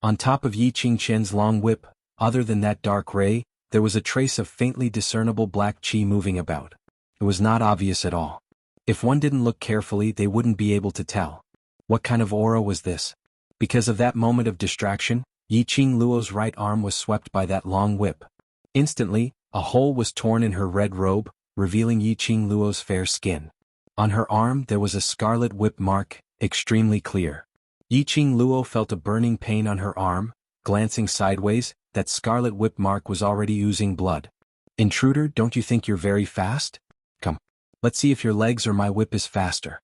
on top of Yiqing Qian's long whip, other than that dark ray, there was a trace of faintly discernible black qi moving about. It was not obvious at all. If one didn't look carefully, they wouldn't be able to tell. What kind of aura was this? Because of that moment of distraction, Yiqing Luo's right arm was swept by that long whip. Instantly, a hole was torn in her red robe, revealing Yiqing Luo's fair skin. On her arm there was a scarlet whip mark, extremely clear. Yiqing Luo felt a burning pain on her arm. Glancing sideways, that scarlet whip mark was already oozing blood. Intruder, don't you think you're very fast? Come. Let's see if your legs or my whip is faster.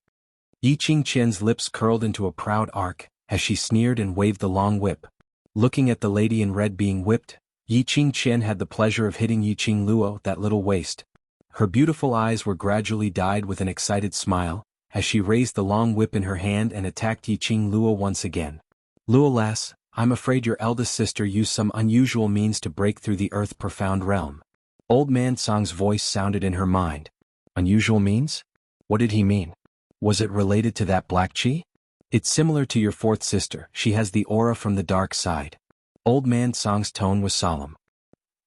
Yiqing Qian's lips curled into a proud arc, as she sneered and waved the long whip. Looking at the lady in red being whipped, Yiqing Qian had the pleasure of hitting Yiqing Luo, that little waist. Her beautiful eyes were gradually dyed with an excited smile, as she raised the long whip in her hand and attacked Yiqing Luo once again. Luo lass, I'm afraid your eldest sister used some unusual means to break through the earth profound realm. Old Man Song's voice sounded in her mind. Unusual means? What did he mean? Was it related to that black qi? It's similar to your fourth sister, she has the aura from the dark side. Old Man Song's tone was solemn.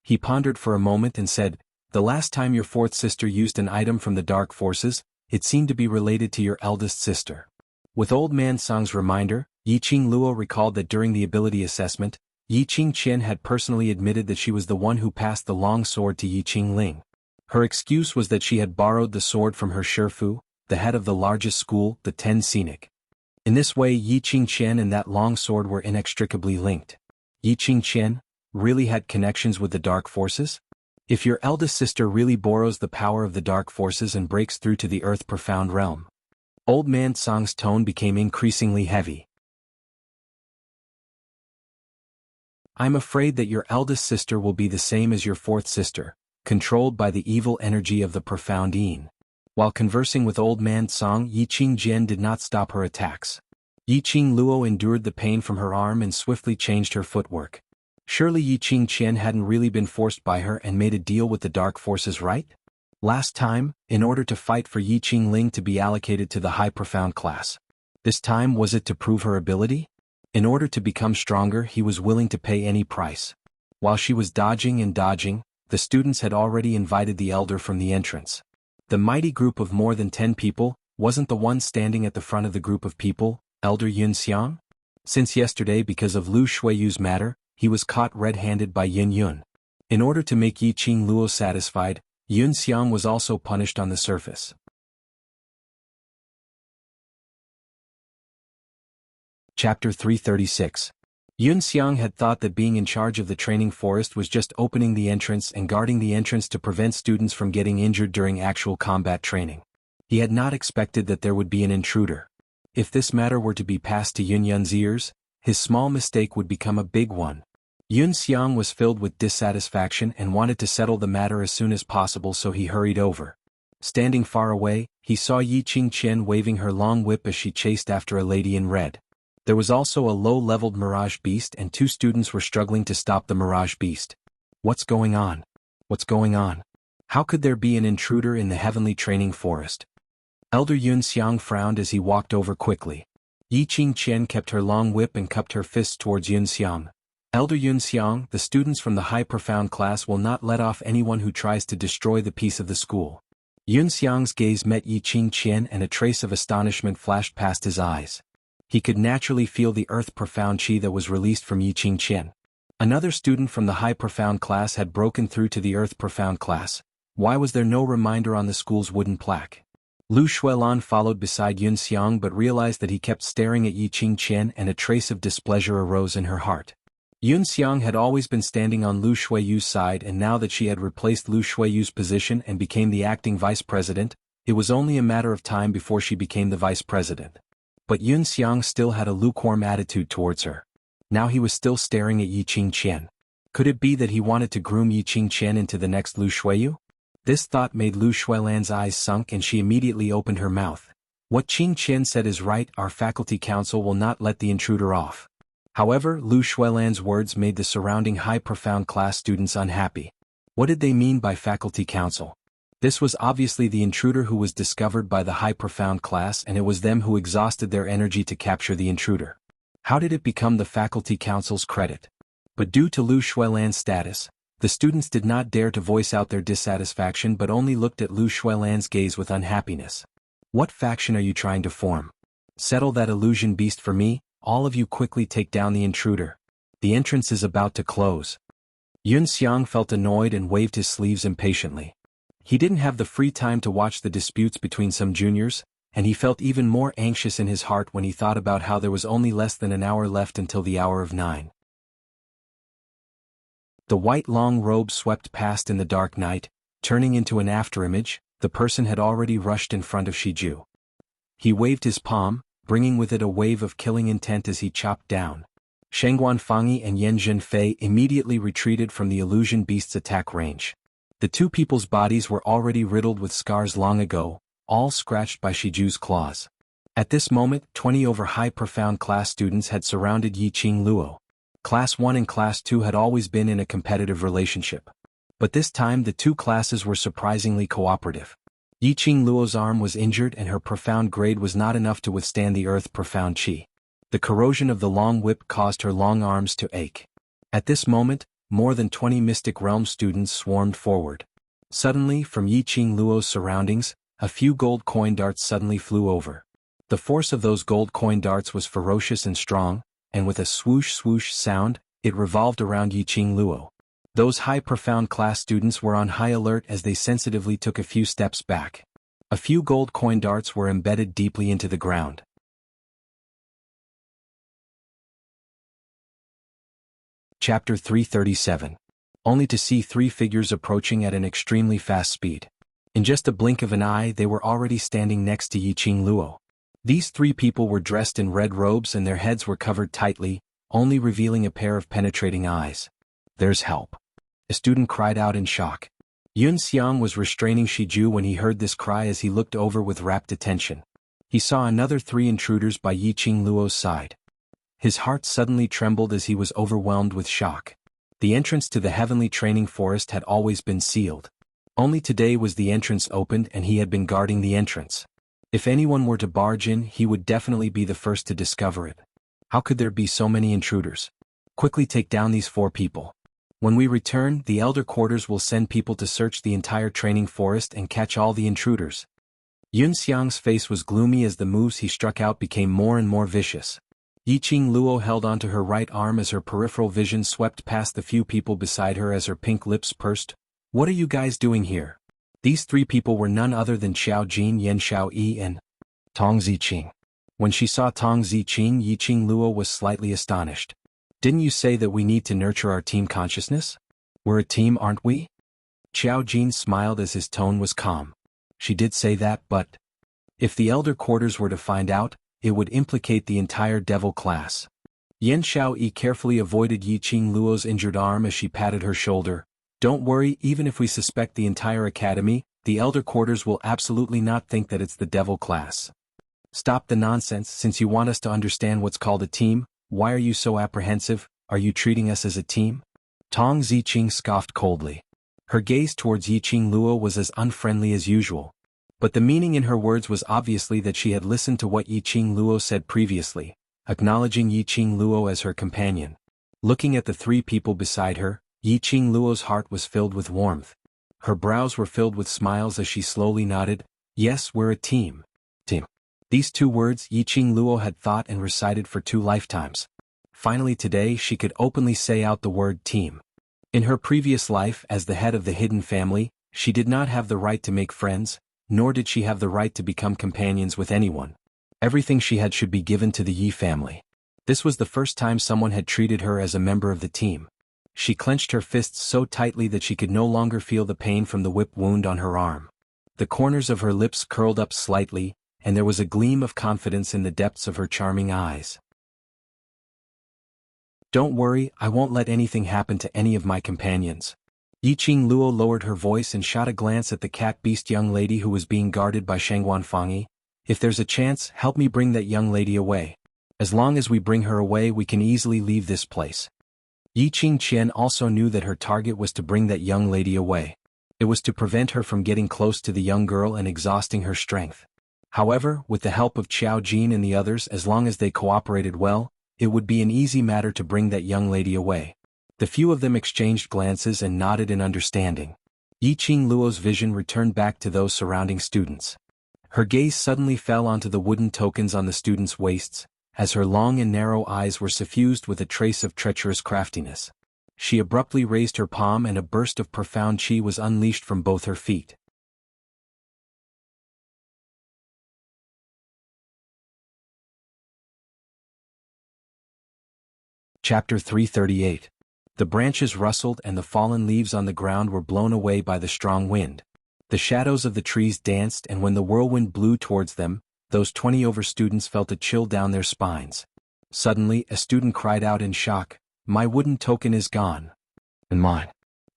He pondered for a moment and said, the last time your fourth sister used an item from the dark forces, it seemed to be related to your eldest sister. With Old Man Song's reminder, Yiqing Luo recalled that during the ability assessment, Yiqing Qian had personally admitted that she was the one who passed the long sword to Yiqing Ling. Her excuse was that she had borrowed the sword from her Shifu, the head of the largest school, the Ten Scenic. In this way, Yiqing Qian and that long sword were inextricably linked. Yiqing Qian really had connections with the dark forces? If your eldest sister really borrows the power of the dark forces and breaks through to the earth profound realm. Old Man Song's tone became increasingly heavy. I'm afraid that your eldest sister will be the same as your fourth sister, controlled by the evil energy of the profound Yin. While conversing with Old Man Song, Yiqing Jian did not stop her attacks. Yiqing Luo endured the pain from her arm and swiftly changed her footwork. Surely Yiqing Qian hadn't really been forced by her and made a deal with the dark forces, right? Last time, in order to fight for Yiqing Ling to be allocated to the high profound class. This time, was it to prove her ability? In order to become stronger, he was willing to pay any price. While she was dodging and dodging, the students had already invited the elder from the entrance. The mighty group of more than 10 people wasn't the one standing at the front of the group of people, Elder Yun Xiang? Since yesterday, because of Lu Shuiyu's matter, he was caught red-handed by Yin Yun. In order to make Yiqing Luo satisfied, Yun Xiang was also punished on the surface. Chapter 336. Yun Xiang had thought that being in charge of the training forest was just opening the entrance and guarding the entrance to prevent students from getting injured during actual combat training. He had not expected that there would be an intruder. If this matter were to be passed to Yun Yun's ears, his small mistake would become a big one. Yun Xiang was filled with dissatisfaction and wanted to settle the matter as soon as possible, so he hurried over. Standing far away, he saw Yiqing Qian waving her long whip as she chased after a lady in red. There was also a low-leveled mirage beast and 2 students were struggling to stop the mirage beast. What's going on? What's going on? How could there be an intruder in the heavenly training forest? Elder Yun Xiang frowned as he walked over quickly. Yiqing Qian kept her long whip and cupped her fists towards Yun Xiang. Elder Yun Xiang, the students from the high profound class will not let off anyone who tries to destroy the peace of the school. Yun Xiang's gaze met Yi Qingqian and a trace of astonishment flashed past his eyes. He could naturally feel the earth-profound qi that was released from Yi Qingqian. Another student from the high-profound class had broken through to the earth-profound class. Why was there no reminder on the school's wooden plaque? Lu Shuilan followed beside Yun Xiang but realized that he kept staring at Yi Qingqian and a trace of displeasure arose in her heart. Yun Xiang had always been standing on Lu Shuiyu's side, and now that she had replaced Lu Shuiyu's position and became the acting vice president, it was only a matter of time before she became the vice president. But Yun Xiang still had a lukewarm attitude towards her. Now he was still staring at Yi Qingqian. Could it be that he wanted to groom Yi Qingqian into the next Lu Shuiyu? This thought made Lu Shuilan's eyes sunk and she immediately opened her mouth. What Qingqian said is right, our faculty council will not let the intruder off. However, Lu Shuilan's words made the surrounding high-profound class students unhappy. What did they mean by faculty council? This was obviously the intruder who was discovered by the high-profound class, and it was them who exhausted their energy to capture the intruder. How did it become the faculty council's credit? But due to Lu Shuilan's status, the students did not dare to voice out their dissatisfaction but only looked at Lu Shuilan's gaze with unhappiness. What faction are you trying to form? Settle that illusion beast for me. All of you quickly take down the intruder. The entrance is about to close. Yun Xiang felt annoyed and waved his sleeves impatiently. He didn't have the free time to watch the disputes between some juniors, and he felt even more anxious in his heart when he thought about how there was only less than an hour left until the hour of 9. The white long robe swept past in the dark night, turning into an afterimage. The person had already rushed in front of Shiju. He waved his palm, bringing with it a wave of killing intent as he chopped down. Shengguan Fangyi and Yan Zhenfei immediately retreated from the illusion beast's attack range. The two people's bodies were already riddled with scars long ago, all scratched by Shiju's claws. At this moment, 20 over high-profound class students had surrounded Yi Qing Luo. Class 1 and Class 2 had always been in a competitive relationship. But this time the two classes were surprisingly cooperative. Yi Qing Luo's arm was injured and her profound grade was not enough to withstand the earth-profound qi. The corrosion of the long whip caused her long arms to ache. At this moment, more than 20 Mystic Realm students swarmed forward. Suddenly, from Yi Qing Luo's surroundings, a few gold coin darts suddenly flew over. The force of those gold coin darts was ferocious and strong, and with a swoosh swoosh sound, it revolved around Yi Qing Luo. Those high-profound class students were on high alert as they sensitively took a few steps back. A few gold coin darts were embedded deeply into the ground. Chapter 337. Only to see three figures approaching at an extremely fast speed. In just a blink of an eye they were already standing next to Yi Qing Luo. These three people were dressed in red robes and their heads were covered tightly, only revealing a pair of penetrating eyes. There's help. A student cried out in shock. Yun Xiang was restraining Shiju when he heard this cry as he looked over with rapt attention. He saw another three intruders by Yi Qing Luo's side. His heart suddenly trembled as he was overwhelmed with shock. The entrance to the heavenly training forest had always been sealed. Only today was the entrance opened and he had been guarding the entrance. If anyone were to barge in, he would definitely be the first to discover it. How could there be so many intruders? Quickly take down these 4 people. When we return, the elder quarters will send people to search the entire training forest and catch all the intruders. Yun Xiang's face was gloomy as the moves he struck out became more and more vicious. Yi Qing Luo held onto her right arm as her peripheral vision swept past the few people beside her as her pink lips pursed. What are you guys doing here? These 3 people were none other than Xiao Jin, Yan Xiaoyi and Tong Ziqing. When she saw Tong Ziqing, Yi Qing Luo was slightly astonished. Didn't you say that we need to nurture our team consciousness? We're a team, aren't we? Xiao Jin smiled as his tone was calm. She did say that, but if the elder quarters were to find out, it would implicate the entire devil class. Yan Xiaoyi carefully avoided Yi Qing Luo's injured arm as she patted her shoulder. Don't worry, even if we suspect the entire academy, the elder quarters will absolutely not think that it's the devil class. Stop the nonsense. Since you want us to understand what's called a team, why are you so apprehensive? Are you treating us as a team? Tong Ziqing scoffed coldly. Her gaze towards Yi Qing Luo was as unfriendly as usual. But the meaning in her words was obviously that she had listened to what Yi Qing Luo said previously, acknowledging Yi Qing Luo as her companion. Looking at the 3 people beside her, Yi Qing Luo's heart was filled with warmth. Her brows were filled with smiles as she slowly nodded. Yes, we're a team. Team. These two words Yiqing Luo had thought and recited for 2 lifetimes. Finally today she could openly say out the word team. In her previous life as the head of the hidden family, she did not have the right to make friends, nor did she have the right to become companions with anyone. Everything she had should be given to the Yi family. This was the first time someone had treated her as a member of the team. She clenched her fists so tightly that she could no longer feel the pain from the whip wound on her arm. The corners of her lips curled up slightly, and there was a gleam of confidence in the depths of her charming eyes. Don't worry, I won't let anything happen to any of my companions. Yiqing Luo lowered her voice and shot a glance at the cat-beast young lady who was being guarded by Shangguan Fangyi. If there's a chance, help me bring that young lady away. As long as we bring her away we can easily leave this place. Yiqing Qian also knew that her target was to bring that young lady away. It was to prevent her from getting close to the young girl and exhausting her strength. However, with the help of Qiao Jin and the others, as long as they cooperated well, it would be an easy matter to bring that young lady away. The few of them exchanged glances and nodded in understanding. Yiqing Luo's vision returned back to those surrounding students. Her gaze suddenly fell onto the wooden tokens on the students' waists, as her long and narrow eyes were suffused with a trace of treacherous craftiness. She abruptly raised her palm and a burst of profound qi was unleashed from both her feet. Chapter 338. The branches rustled and the fallen leaves on the ground were blown away by the strong wind. The shadows of the trees danced, and when the whirlwind blew towards them, those 20 over students felt a chill down their spines. Suddenly, a student cried out in shock, "My wooden token is gone." And mine.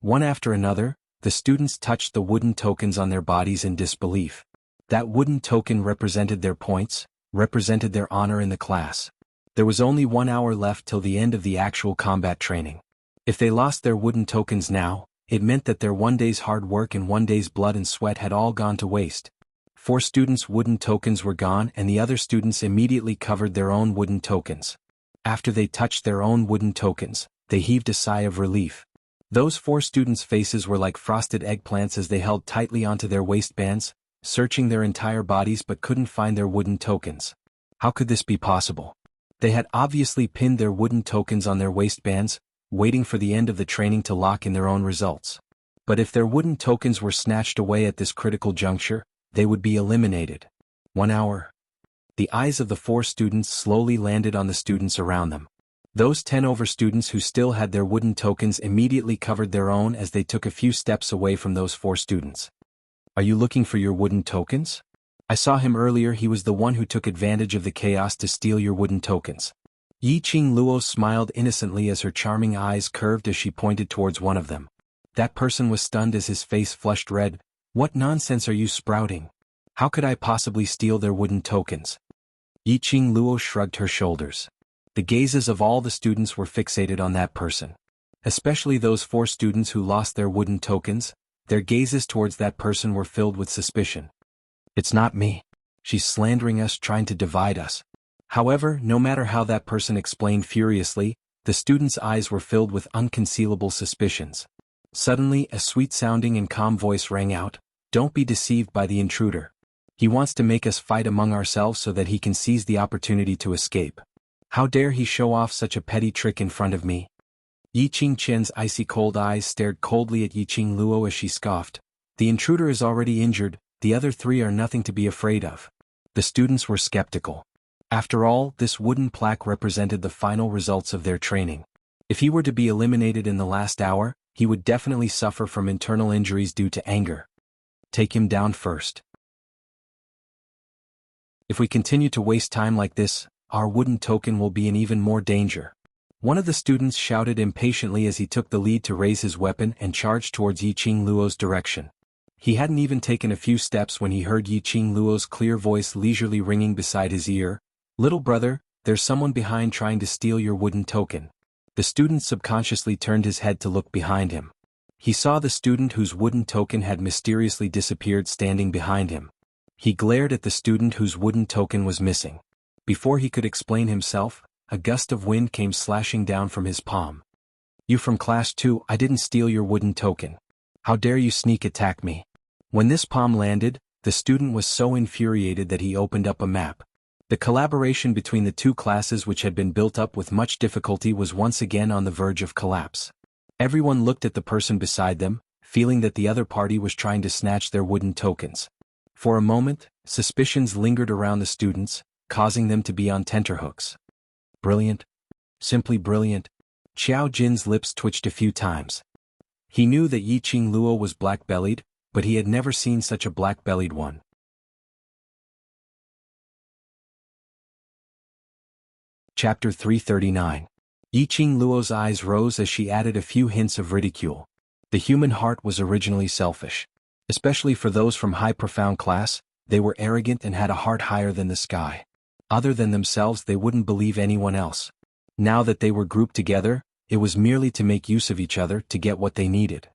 One after another, the students touched the wooden tokens on their bodies in disbelief. That wooden token represented their points, represented their honor in the class. There was only 1 hour left till the end of the actual combat training. If they lost their wooden tokens now, it meant that their 1 day's hard work and 1 day's blood and sweat had all gone to waste. 4 students' wooden tokens were gone and the other students immediately covered their own wooden tokens. After they touched their own wooden tokens, they heaved a sigh of relief. Those 4 students' faces were like frosted eggplants as they held tightly onto their waistbands, searching their entire bodies but couldn't find their wooden tokens. How could this be possible? They had obviously pinned their wooden tokens on their waistbands, waiting for the end of the training to lock in their own results. But if their wooden tokens were snatched away at this critical juncture, they would be eliminated. 1 hour. The eyes of the 4 students slowly landed on the students around them. Those 10 over students who still had their wooden tokens immediately covered their own as they took a few steps away from those 4 students. Are you looking for your wooden tokens? I saw him earlier, he was the one who took advantage of the chaos to steal your wooden tokens. Yiqing Luo smiled innocently as her charming eyes curved as she pointed towards one of them. That person was stunned as his face flushed red. What nonsense are you sprouting? How could I possibly steal their wooden tokens? Yiqing Luo shrugged her shoulders. The gazes of all the students were fixated on that person. Especially those 4 students who lost their wooden tokens, their gazes towards that person were filled with suspicion. It's not me. She's slandering us, trying to divide us. However, no matter how that person explained furiously, the students' eyes were filled with unconcealable suspicions. Suddenly, a sweet-sounding and calm voice rang out, "Don't be deceived by the intruder. He wants to make us fight among ourselves so that he can seize the opportunity to escape. How dare he show off such a petty trick in front of me?" Yiqing Qian's icy cold eyes stared coldly at Yiqing Luo as she scoffed. "The intruder is already injured, the other 3 are nothing to be afraid of." The students were skeptical. After all, this wooden plaque represented the final results of their training. If he were to be eliminated in the last hour, he would definitely suffer from internal injuries due to anger. Take him down first. If we continue to waste time like this, our wooden token will be in even more danger. One of the students shouted impatiently as he took the lead to raise his weapon and charge towards Yiqing Luo's direction. He hadn't even taken a few steps when he heard Yiqing Luo's clear voice leisurely ringing beside his ear. "Little brother, there's someone behind trying to steal your wooden token." The student subconsciously turned his head to look behind him. He saw the student whose wooden token had mysteriously disappeared standing behind him. He glared at the student whose wooden token was missing. Before he could explain himself, a gust of wind came slashing down from his palm. "You from class 2, I didn't steal your wooden token." How dare you sneak attack me? When this palm landed, the student was so infuriated that he opened up a map. The collaboration between the two classes, which had been built up with much difficulty, was once again on the verge of collapse. Everyone looked at the person beside them, feeling that the other party was trying to snatch their wooden tokens. For a moment, suspicions lingered around the students, causing them to be on tenterhooks. Brilliant. Simply brilliant. Qiao Jin's lips twitched a few times. He knew that Yiqing Luo was black-bellied, but he had never seen such a black-bellied one. Chapter 339. Yiqing Luo's eyes rose as she added a few hints of ridicule. The human heart was originally selfish. Especially for those from high profound class, they were arrogant and had a heart higher than the sky. Other than themselves, they wouldn't believe anyone else. Now that they were grouped together, it was merely to make use of each other to get what they needed.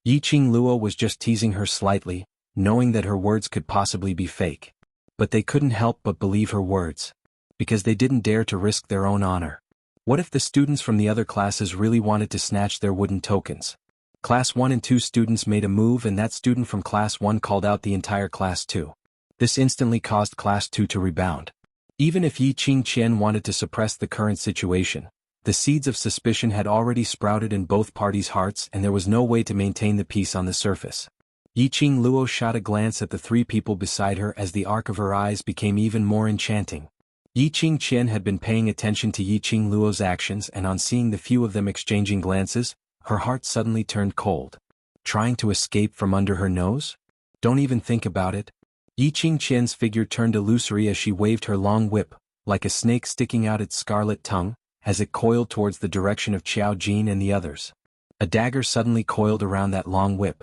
Yiqing Luo was just teasing her slightly, knowing that her words could possibly be fake. But they couldn't help but believe her words. Because they didn't dare to risk their own honor. What if the students from the other classes really wanted to snatch their wooden tokens? Class 1 and 2 students made a move, and that student from Class 1 called out the entire Class 2. This instantly caused Class 2 to rebound. Even if Yiqing Qian wanted to suppress the current situation, the seeds of suspicion had already sprouted in both parties' hearts, and there was no way to maintain the peace on the surface. Yiqing Luo shot a glance at the three people beside her as the arc of her eyes became even more enchanting. Yiqing Qian had been paying attention to Yiqing Luo's actions, and on seeing the few of them exchanging glances, her heart suddenly turned cold. Trying to escape from under her nose? Don't even think about it. Yiqing Qian's figure turned illusory as she waved her long whip, like a snake sticking out its scarlet tongue, as it coiled towards the direction of Qiao Jin and the others. A dagger suddenly coiled around that long whip.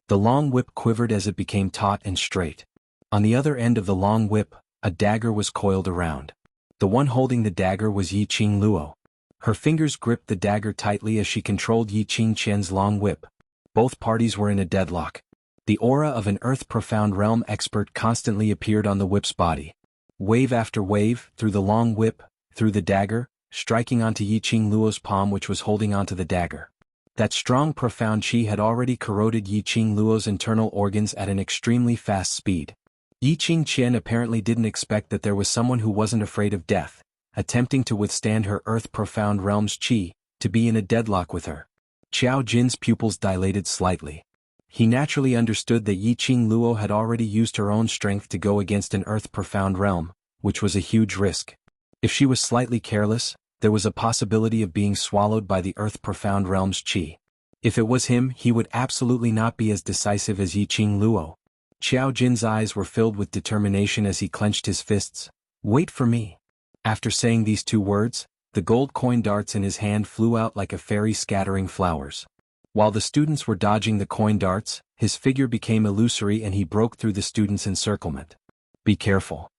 The long whip quivered as it became taut and straight. On the other end of the long whip, a dagger was coiled around. The one holding the dagger was Yiqing Luo. Her fingers gripped the dagger tightly as she controlled Yiqing Qian's long whip. Both parties were in a deadlock. The aura of an earth-profound realm expert constantly appeared on the whip's body. Wave after wave, through the long whip, through the dagger, striking onto Yiqing Luo's palm, which was holding onto the dagger. That strong profound qi had already corroded Yiqing Luo's internal organs at an extremely fast speed. Yiqing Qian apparently didn't expect that there was someone who wasn't afraid of death, attempting to withstand her earth-profound realm's qi, to be in a deadlock with her. Qiao Jin's pupils dilated slightly. He naturally understood that Yiqing Luo had already used her own strength to go against an earth-profound realm, which was a huge risk. If she was slightly careless, there was a possibility of being swallowed by the earth-profound realm's qi. If it was him, he would absolutely not be as decisive as Yiqing Luo. Qiao Jin's eyes were filled with determination as he clenched his fists. Wait for me. After saying these two words, the gold coin darts in his hand flew out like a fairy scattering flowers. While the students were dodging the coin darts, his figure became illusory and he broke through the students' encirclement. Be careful.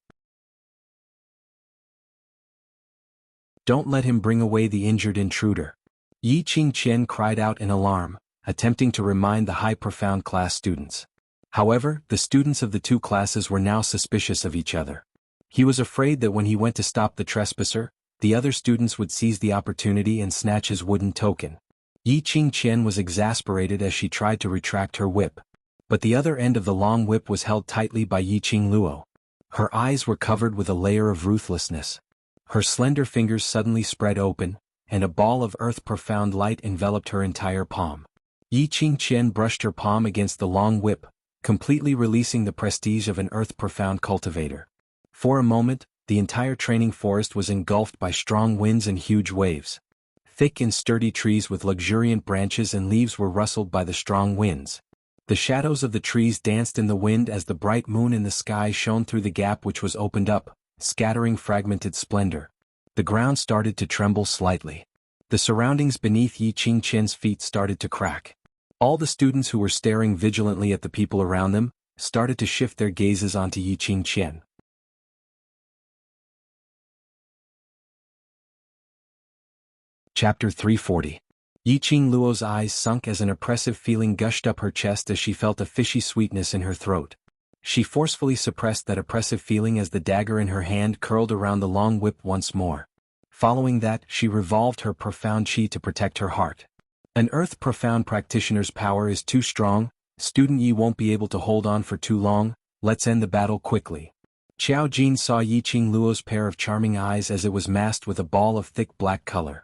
Don't let him bring away the injured intruder. Yiqing Qian cried out in alarm, attempting to remind the high-profound class students. However, the students of the two classes were now suspicious of each other. He was afraid that when he went to stop the trespasser, the other students would seize the opportunity and snatch his wooden token. Yiqing Qian was exasperated as she tried to retract her whip. But the other end of the long whip was held tightly by Yiqing Luo. Her eyes were covered with a layer of ruthlessness. Her slender fingers suddenly spread open, and a ball of earth-profound light enveloped her entire palm. Yiqing Qian brushed her palm against the long whip, completely releasing the prestige of an earth-profound cultivator. For a moment, the entire training forest was engulfed by strong winds and huge waves. Thick and sturdy trees with luxuriant branches and leaves were rustled by the strong winds. The shadows of the trees danced in the wind as the bright moon in the sky shone through the gap which was opened up, scattering fragmented splendor. The ground started to tremble slightly. The surroundings beneath Yiqing Qian's feet started to crack. All the students who were staring vigilantly at the people around them started to shift their gazes onto Yiqing Qian. Chapter 340. Yiqing Luo's eyes sunk as an oppressive feeling gushed up her chest as she felt a fishy sweetness in her throat. She forcefully suppressed that oppressive feeling as the dagger in her hand curled around the long whip once more. Following that, she revolved her profound qi to protect her heart. An Earth Profound practitioner's power is too strong, student Yi won't be able to hold on for too long, let's end the battle quickly. Xiao Jin saw Yiqing Luo's pair of charming eyes as it was masked with a ball of thick black color.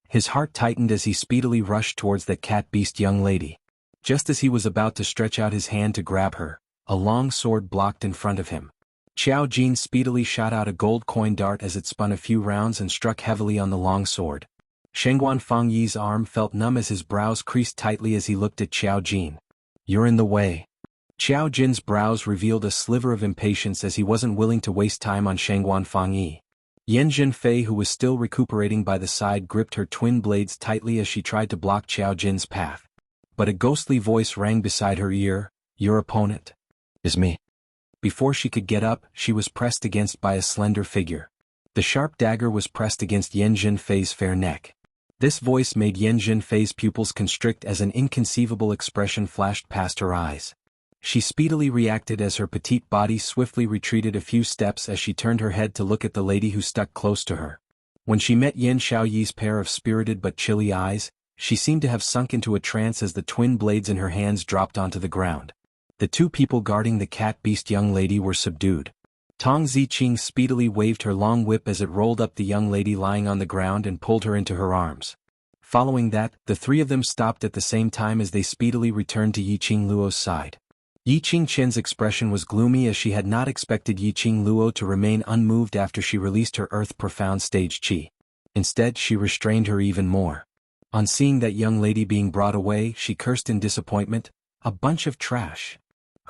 His heart tightened as he speedily rushed towards that cat-beast young lady. Just as he was about to stretch out his hand to grab her, a long sword blocked in front of him. Xiao Jin speedily shot out a gold coin dart as it spun a few rounds and struck heavily on the long sword. Shengguan Fangyi's arm felt numb as his brows creased tightly as he looked at Xiao Jin. You're in the way. Xiao Jin's brows revealed a sliver of impatience as he wasn't willing to waste time on Shengguan Fangyi. Yan Zhenfei, who was still recuperating by the side, gripped her twin blades tightly as she tried to block Xiao Jin's path. But a ghostly voice rang beside her ear, "Your opponent is me." Before she could get up, she was pressed against by a slender figure. The sharp dagger was pressed against Yan Zhenfei's fair neck. This voice made Yan Zhenfei's pupils constrict as an inconceivable expression flashed past her eyes. She speedily reacted as her petite body swiftly retreated a few steps as she turned her head to look at the lady who stuck close to her. When she met Yan Xiaoyi's pair of spirited but chilly eyes, she seemed to have sunk into a trance as the twin blades in her hands dropped onto the ground. The two people guarding the cat-beast young lady were subdued. Tong Ziqing speedily waved her long whip as it rolled up the young lady lying on the ground and pulled her into her arms. Following that, the three of them stopped at the same time as they speedily returned to Yiqing Luo's side. Yiqing Chen's expression was gloomy as she had not expected Yiqing Luo to remain unmoved after she released her Earth Profound stage chi. Instead, she restrained her even more. On seeing that young lady being brought away, she cursed in disappointment, "A bunch of trash."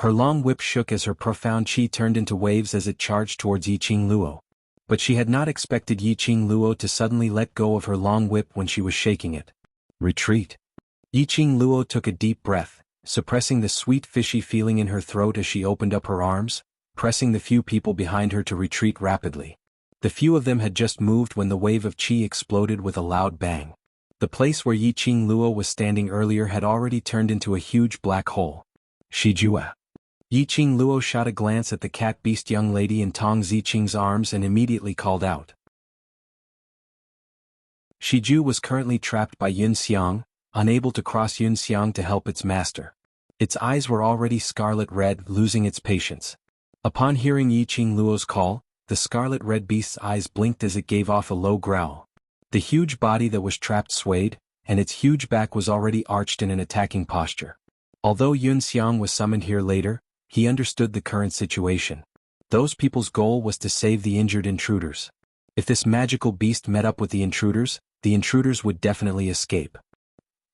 Her long whip shook as her profound chi turned into waves as it charged towards Yiqing Luo. But she had not expected Yiqing Luo to suddenly let go of her long whip when she was shaking it. Retreat. Yiqing Luo took a deep breath, suppressing the sweet fishy feeling in her throat as she opened up her arms, pressing the few people behind her to retreat rapidly. The few of them had just moved when the wave of chi exploded with a loud bang. The place where Yiqing Luo was standing earlier had already turned into a huge black hole. Shijua. Yiqing Luo shot a glance at the cat-beast young lady in Tong Ziqing's arms and immediately called out. Shiju was currently trapped by Yun Xiang, unable to cross Yun Xiang to help its master. Its eyes were already scarlet red, losing its patience. Upon hearing Yiqing Luo's call, the scarlet red beast's eyes blinked as it gave off a low growl. The huge body that was trapped swayed, and its huge back was already arched in an attacking posture. Although Yun Xiang was summoned here later, he understood the current situation. Those people's goal was to save the injured intruders. If this magical beast met up with the intruders would definitely escape.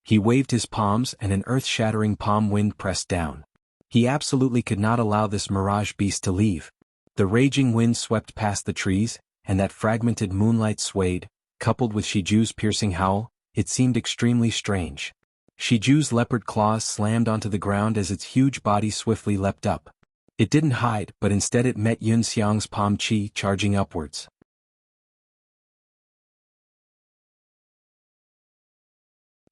He waved his palms and an earth-shattering palm wind pressed down. He absolutely could not allow this mirage beast to leave. The raging wind swept past the trees, and that fragmented moonlight swayed, coupled with Shiju's piercing howl, it seemed extremely strange. Shiju's leopard claws slammed onto the ground as its huge body swiftly leapt up. It didn't hide, but instead it met Yun Xiang's palm chi charging upwards.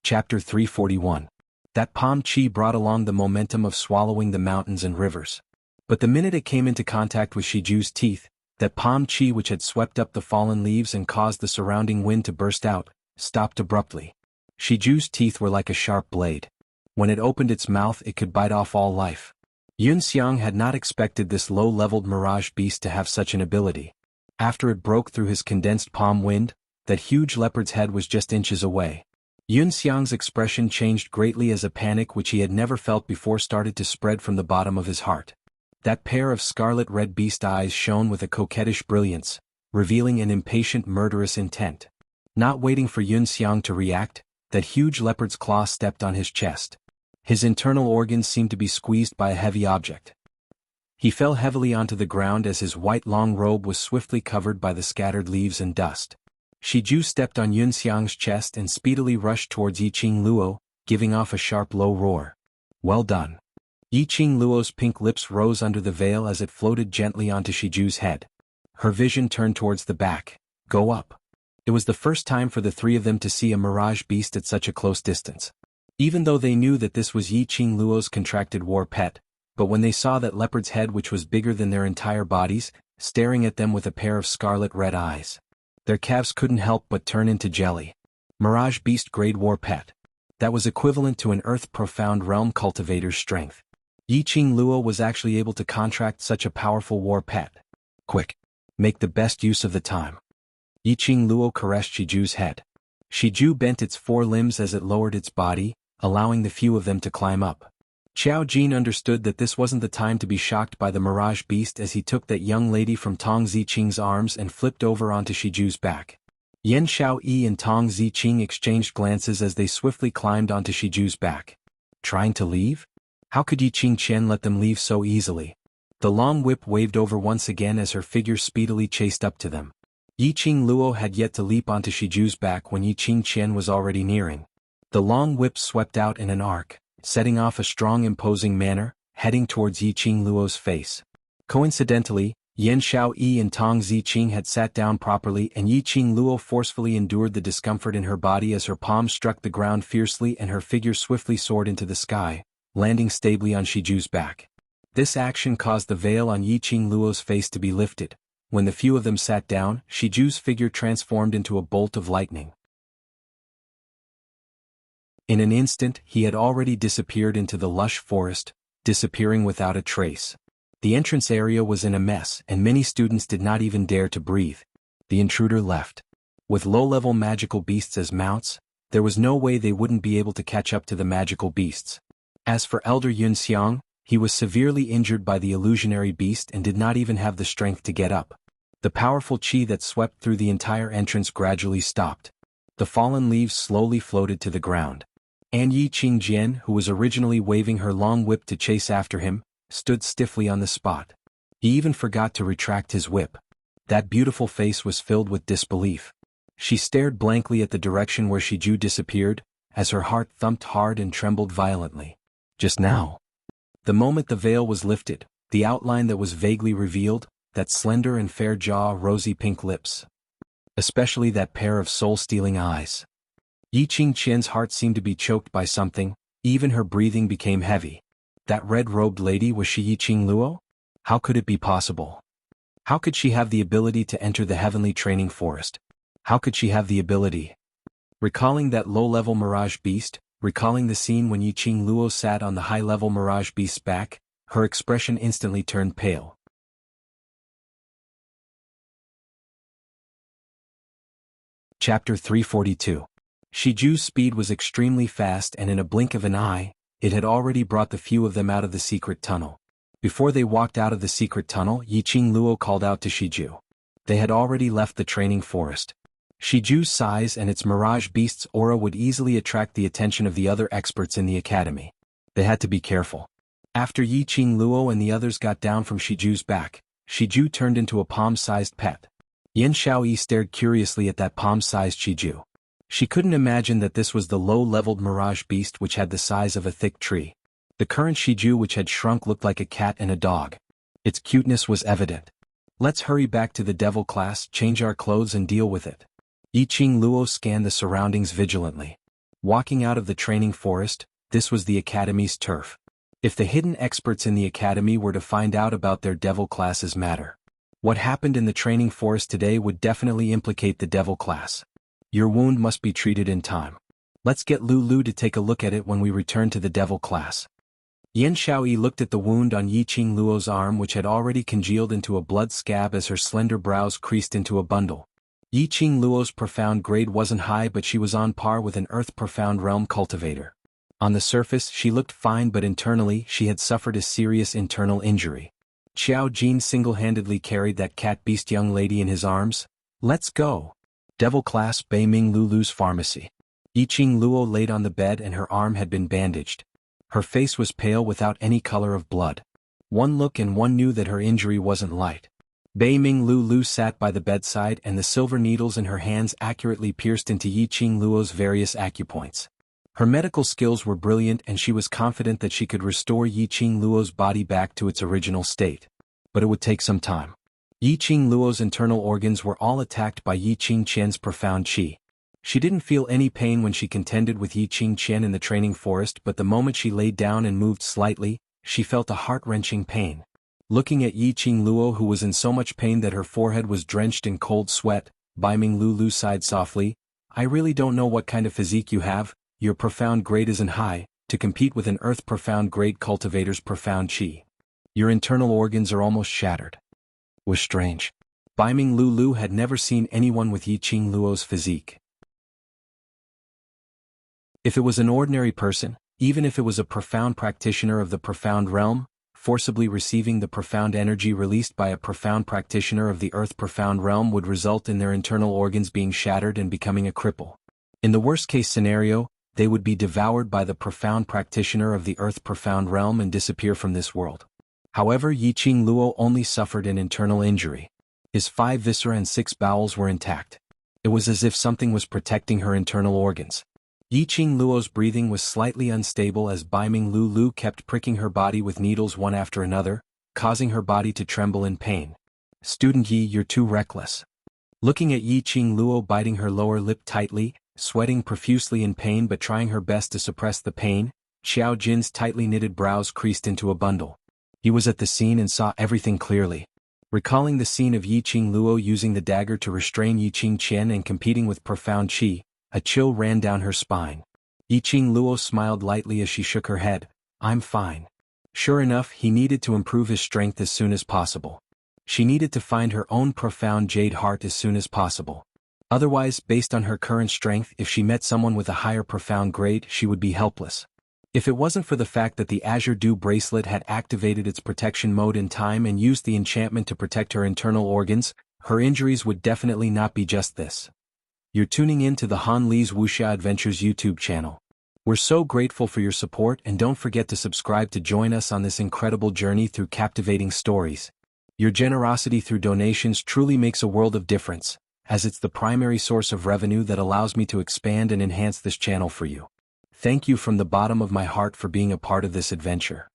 Chapter 341. That palm chi brought along the momentum of swallowing the mountains and rivers. But the minute it came into contact with Shiju's teeth, that palm chi which had swept up the fallen leaves and caused the surrounding wind to burst out, stopped abruptly. Shiju's teeth were like a sharp blade. When it opened its mouth it could bite off all life. Yun Xiang had not expected this low-leveled mirage beast to have such an ability. After it broke through his condensed palm wind, that huge leopard's head was just inches away. Yun Xiang's expression changed greatly as a panic which he had never felt before started to spread from the bottom of his heart. That pair of scarlet-red beast eyes shone with a coquettish brilliance, revealing an impatient murderous intent. Not waiting for Yun Xiang to react, that huge leopard's claw stepped on his chest. His internal organs seemed to be squeezed by a heavy object. He fell heavily onto the ground as his white long robe was swiftly covered by the scattered leaves and dust. Shiju stepped on Yun Xiang's chest and speedily rushed towards Yiqing Luo, giving off a sharp low roar. Well done. Yiqing Luo's pink lips rose under the veil as it floated gently onto Shiju's head. Her vision turned towards the back. Go up. It was the first time for the three of them to see a mirage beast at such a close distance. Even though they knew that this was Yiqing Luo's contracted war pet, but when they saw that leopard's head which was bigger than their entire bodies, staring at them with a pair of scarlet red eyes, their calves couldn't help but turn into jelly. Mirage beast grade war pet. That was equivalent to an earth-profound realm cultivator's strength. Yiqing Luo was actually able to contract such a powerful war pet. Quick! Make the best use of the time. Yiqing Luo caressed Shiju's head. Shiju bent its four limbs as it lowered its body, allowing the few of them to climb up. Qiao Jin understood that this wasn't the time to be shocked by the mirage beast as he took that young lady from Tong Ziqing's arms and flipped over onto Shiju's back. Yan Xiaoyi and Tong Ziqing exchanged glances as they swiftly climbed onto Shiju's back. Trying to leave? How could Yiqing Qian let them leave so easily? The long whip waved over once again as her figure speedily chased up to them. Yiqing Luo had yet to leap onto Shiju's back when Yiqing Qian was already nearing. The long whip swept out in an arc, setting off a strong imposing manner, heading towards Yiqing Luo's face. Coincidentally, Yan Xiaoyi and Tong Ziqing had sat down properly and Yiqing Luo forcefully endured the discomfort in her body as her palms struck the ground fiercely and her figure swiftly soared into the sky, landing stably on Shiju's back. This action caused the veil on Yiqing Luo's face to be lifted. When the few of them sat down, Shiju's figure transformed into a bolt of lightning. In an instant, he had already disappeared into the lush forest, disappearing without a trace. The entrance area was in a mess and many students did not even dare to breathe. The intruder left. With low-level magical beasts as mounts, there was no way they wouldn't be able to catch up to the magical beasts. As for Elder Yun Xiang, he was severely injured by the illusionary beast and did not even have the strength to get up. The powerful qi that swept through the entire entrance gradually stopped. The fallen leaves slowly floated to the ground. And Yiqing Jian, who was originally waving her long whip to chase after him, stood stiffly on the spot. He even forgot to retract his whip. That beautiful face was filled with disbelief. She stared blankly at the direction where Shiju disappeared, as her heart thumped hard and trembled violently. Just now. The moment the veil was lifted, the outline that was vaguely revealed, that slender and fair jaw, rosy pink lips. Especially that pair of soul-stealing eyes. Yiqing Qian's heart seemed to be choked by something, even her breathing became heavy. That red-robed lady, was she Yiqing Luo? How could it be possible? How could she have the ability to enter the heavenly training forest? How could she have the ability? Recalling that low-level mirage beast, recalling the scene when Yiqing Luo sat on the high-level mirage beast's back, her expression instantly turned pale. Chapter 342. Shiju's speed was extremely fast and in a blink of an eye, it had already brought the few of them out of the secret tunnel. Before they walked out of the secret tunnel, Yiqing Luo called out to Shiju. They had already left the training forest. Shiju's size and its mirage beast's aura would easily attract the attention of the other experts in the academy. They had to be careful. After Yiqing Luo and the others got down from Shiju's back, Shiju turned into a palm-sized pet. Yan Xiaoyi stared curiously at that palm-sized Shiju. She couldn't imagine that this was the low-leveled mirage beast which had the size of a thick tree. The current Shiju which had shrunk looked like a cat and a dog. Its cuteness was evident. Let's hurry back to the devil class, change our clothes and deal with it. Yiqing Luo scanned the surroundings vigilantly. Walking out of the training forest, this was the academy's turf. If the hidden experts in the academy were to find out about their devil class's matter, what happened in the training forest today would definitely implicate the devil class. Your wound must be treated in time. Let's get Lulu to take a look at it when we return to the devil class. Yan Xiaoyi looked at the wound on Yiqing Luo's arm which had already congealed into a blood scab as her slender brows creased into a bundle. Yiqing Luo's profound grade wasn't high but she was on par with an earth-profound realm cultivator. On the surface she looked fine but internally she had suffered a serious internal injury. Qiao Jin single-handedly carried that cat-beast young lady in his arms. Let's go. Devil class, Beiming Lulu's pharmacy. Yiqing Luo laid on the bed and her arm had been bandaged. Her face was pale without any color of blood. One look and one knew that her injury wasn't light. Beiming Lulu sat by the bedside and the silver needles in her hands accurately pierced into Yiqing Luo's various acupoints. Her medical skills were brilliant and she was confident that she could restore Yiqing Luo's body back to its original state. But it would take some time. Yiqing Luo's internal organs were all attacked by Yiqing Qian's profound qi. She didn't feel any pain when she contended with Yiqing Qian in the training forest but the moment she laid down and moved slightly, she felt a heart-wrenching pain. Looking at Yiqing Luo who was in so much pain that her forehead was drenched in cold sweat, Beiming Lulu sighed softly. I really don't know what kind of physique you have, your profound grade isn't high, to compete with an earth profound grade cultivator's profound chi. Your internal organs are almost shattered. Was strange. Baiming Lulu had never seen anyone with Yiqing Luo's physique. If it was an ordinary person, even if it was a profound practitioner of the profound realm, forcibly receiving the profound energy released by a profound practitioner of the earth profound realm would result in their internal organs being shattered and becoming a cripple. In the worst-case scenario, they would be devoured by the profound practitioner of the earth profound realm and disappear from this world. However, Yiqing Luo only suffered an internal injury. His 5 viscera and 6 bowels were intact. It was as if something was protecting her internal organs. Yiqing Luo's breathing was slightly unstable as Baiming Lulu kept pricking her body with needles one after another, causing her body to tremble in pain. Student Yi, you're too reckless. Looking at Yiqing Luo biting her lower lip tightly, sweating profusely in pain but trying her best to suppress the pain, Xiao Jin's tightly knitted brows creased into a bundle. He was at the scene and saw everything clearly. Recalling the scene of Yiqing Luo using the dagger to restrain Yiqing Qian and competing with profound qi, a chill ran down her spine. Yiqing Luo smiled lightly as she shook her head. I'm fine. Sure enough, he needed to improve his strength as soon as possible. She needed to find her own profound jade heart as soon as possible. Otherwise, based on her current strength, if she met someone with a higher profound grade, she would be helpless. If it wasn't for the fact that the Azure Dew bracelet had activated its protection mode in time and used the enchantment to protect her internal organs, her injuries would definitely not be just this. You're tuning in to the Han Li's Wuxia Adventures YouTube channel. We're so grateful for your support, and don't forget to subscribe to join us on this incredible journey through captivating stories. Your generosity through donations truly makes a world of difference, as it's the primary source of revenue that allows me to expand and enhance this channel for you. Thank you from the bottom of my heart for being a part of this adventure.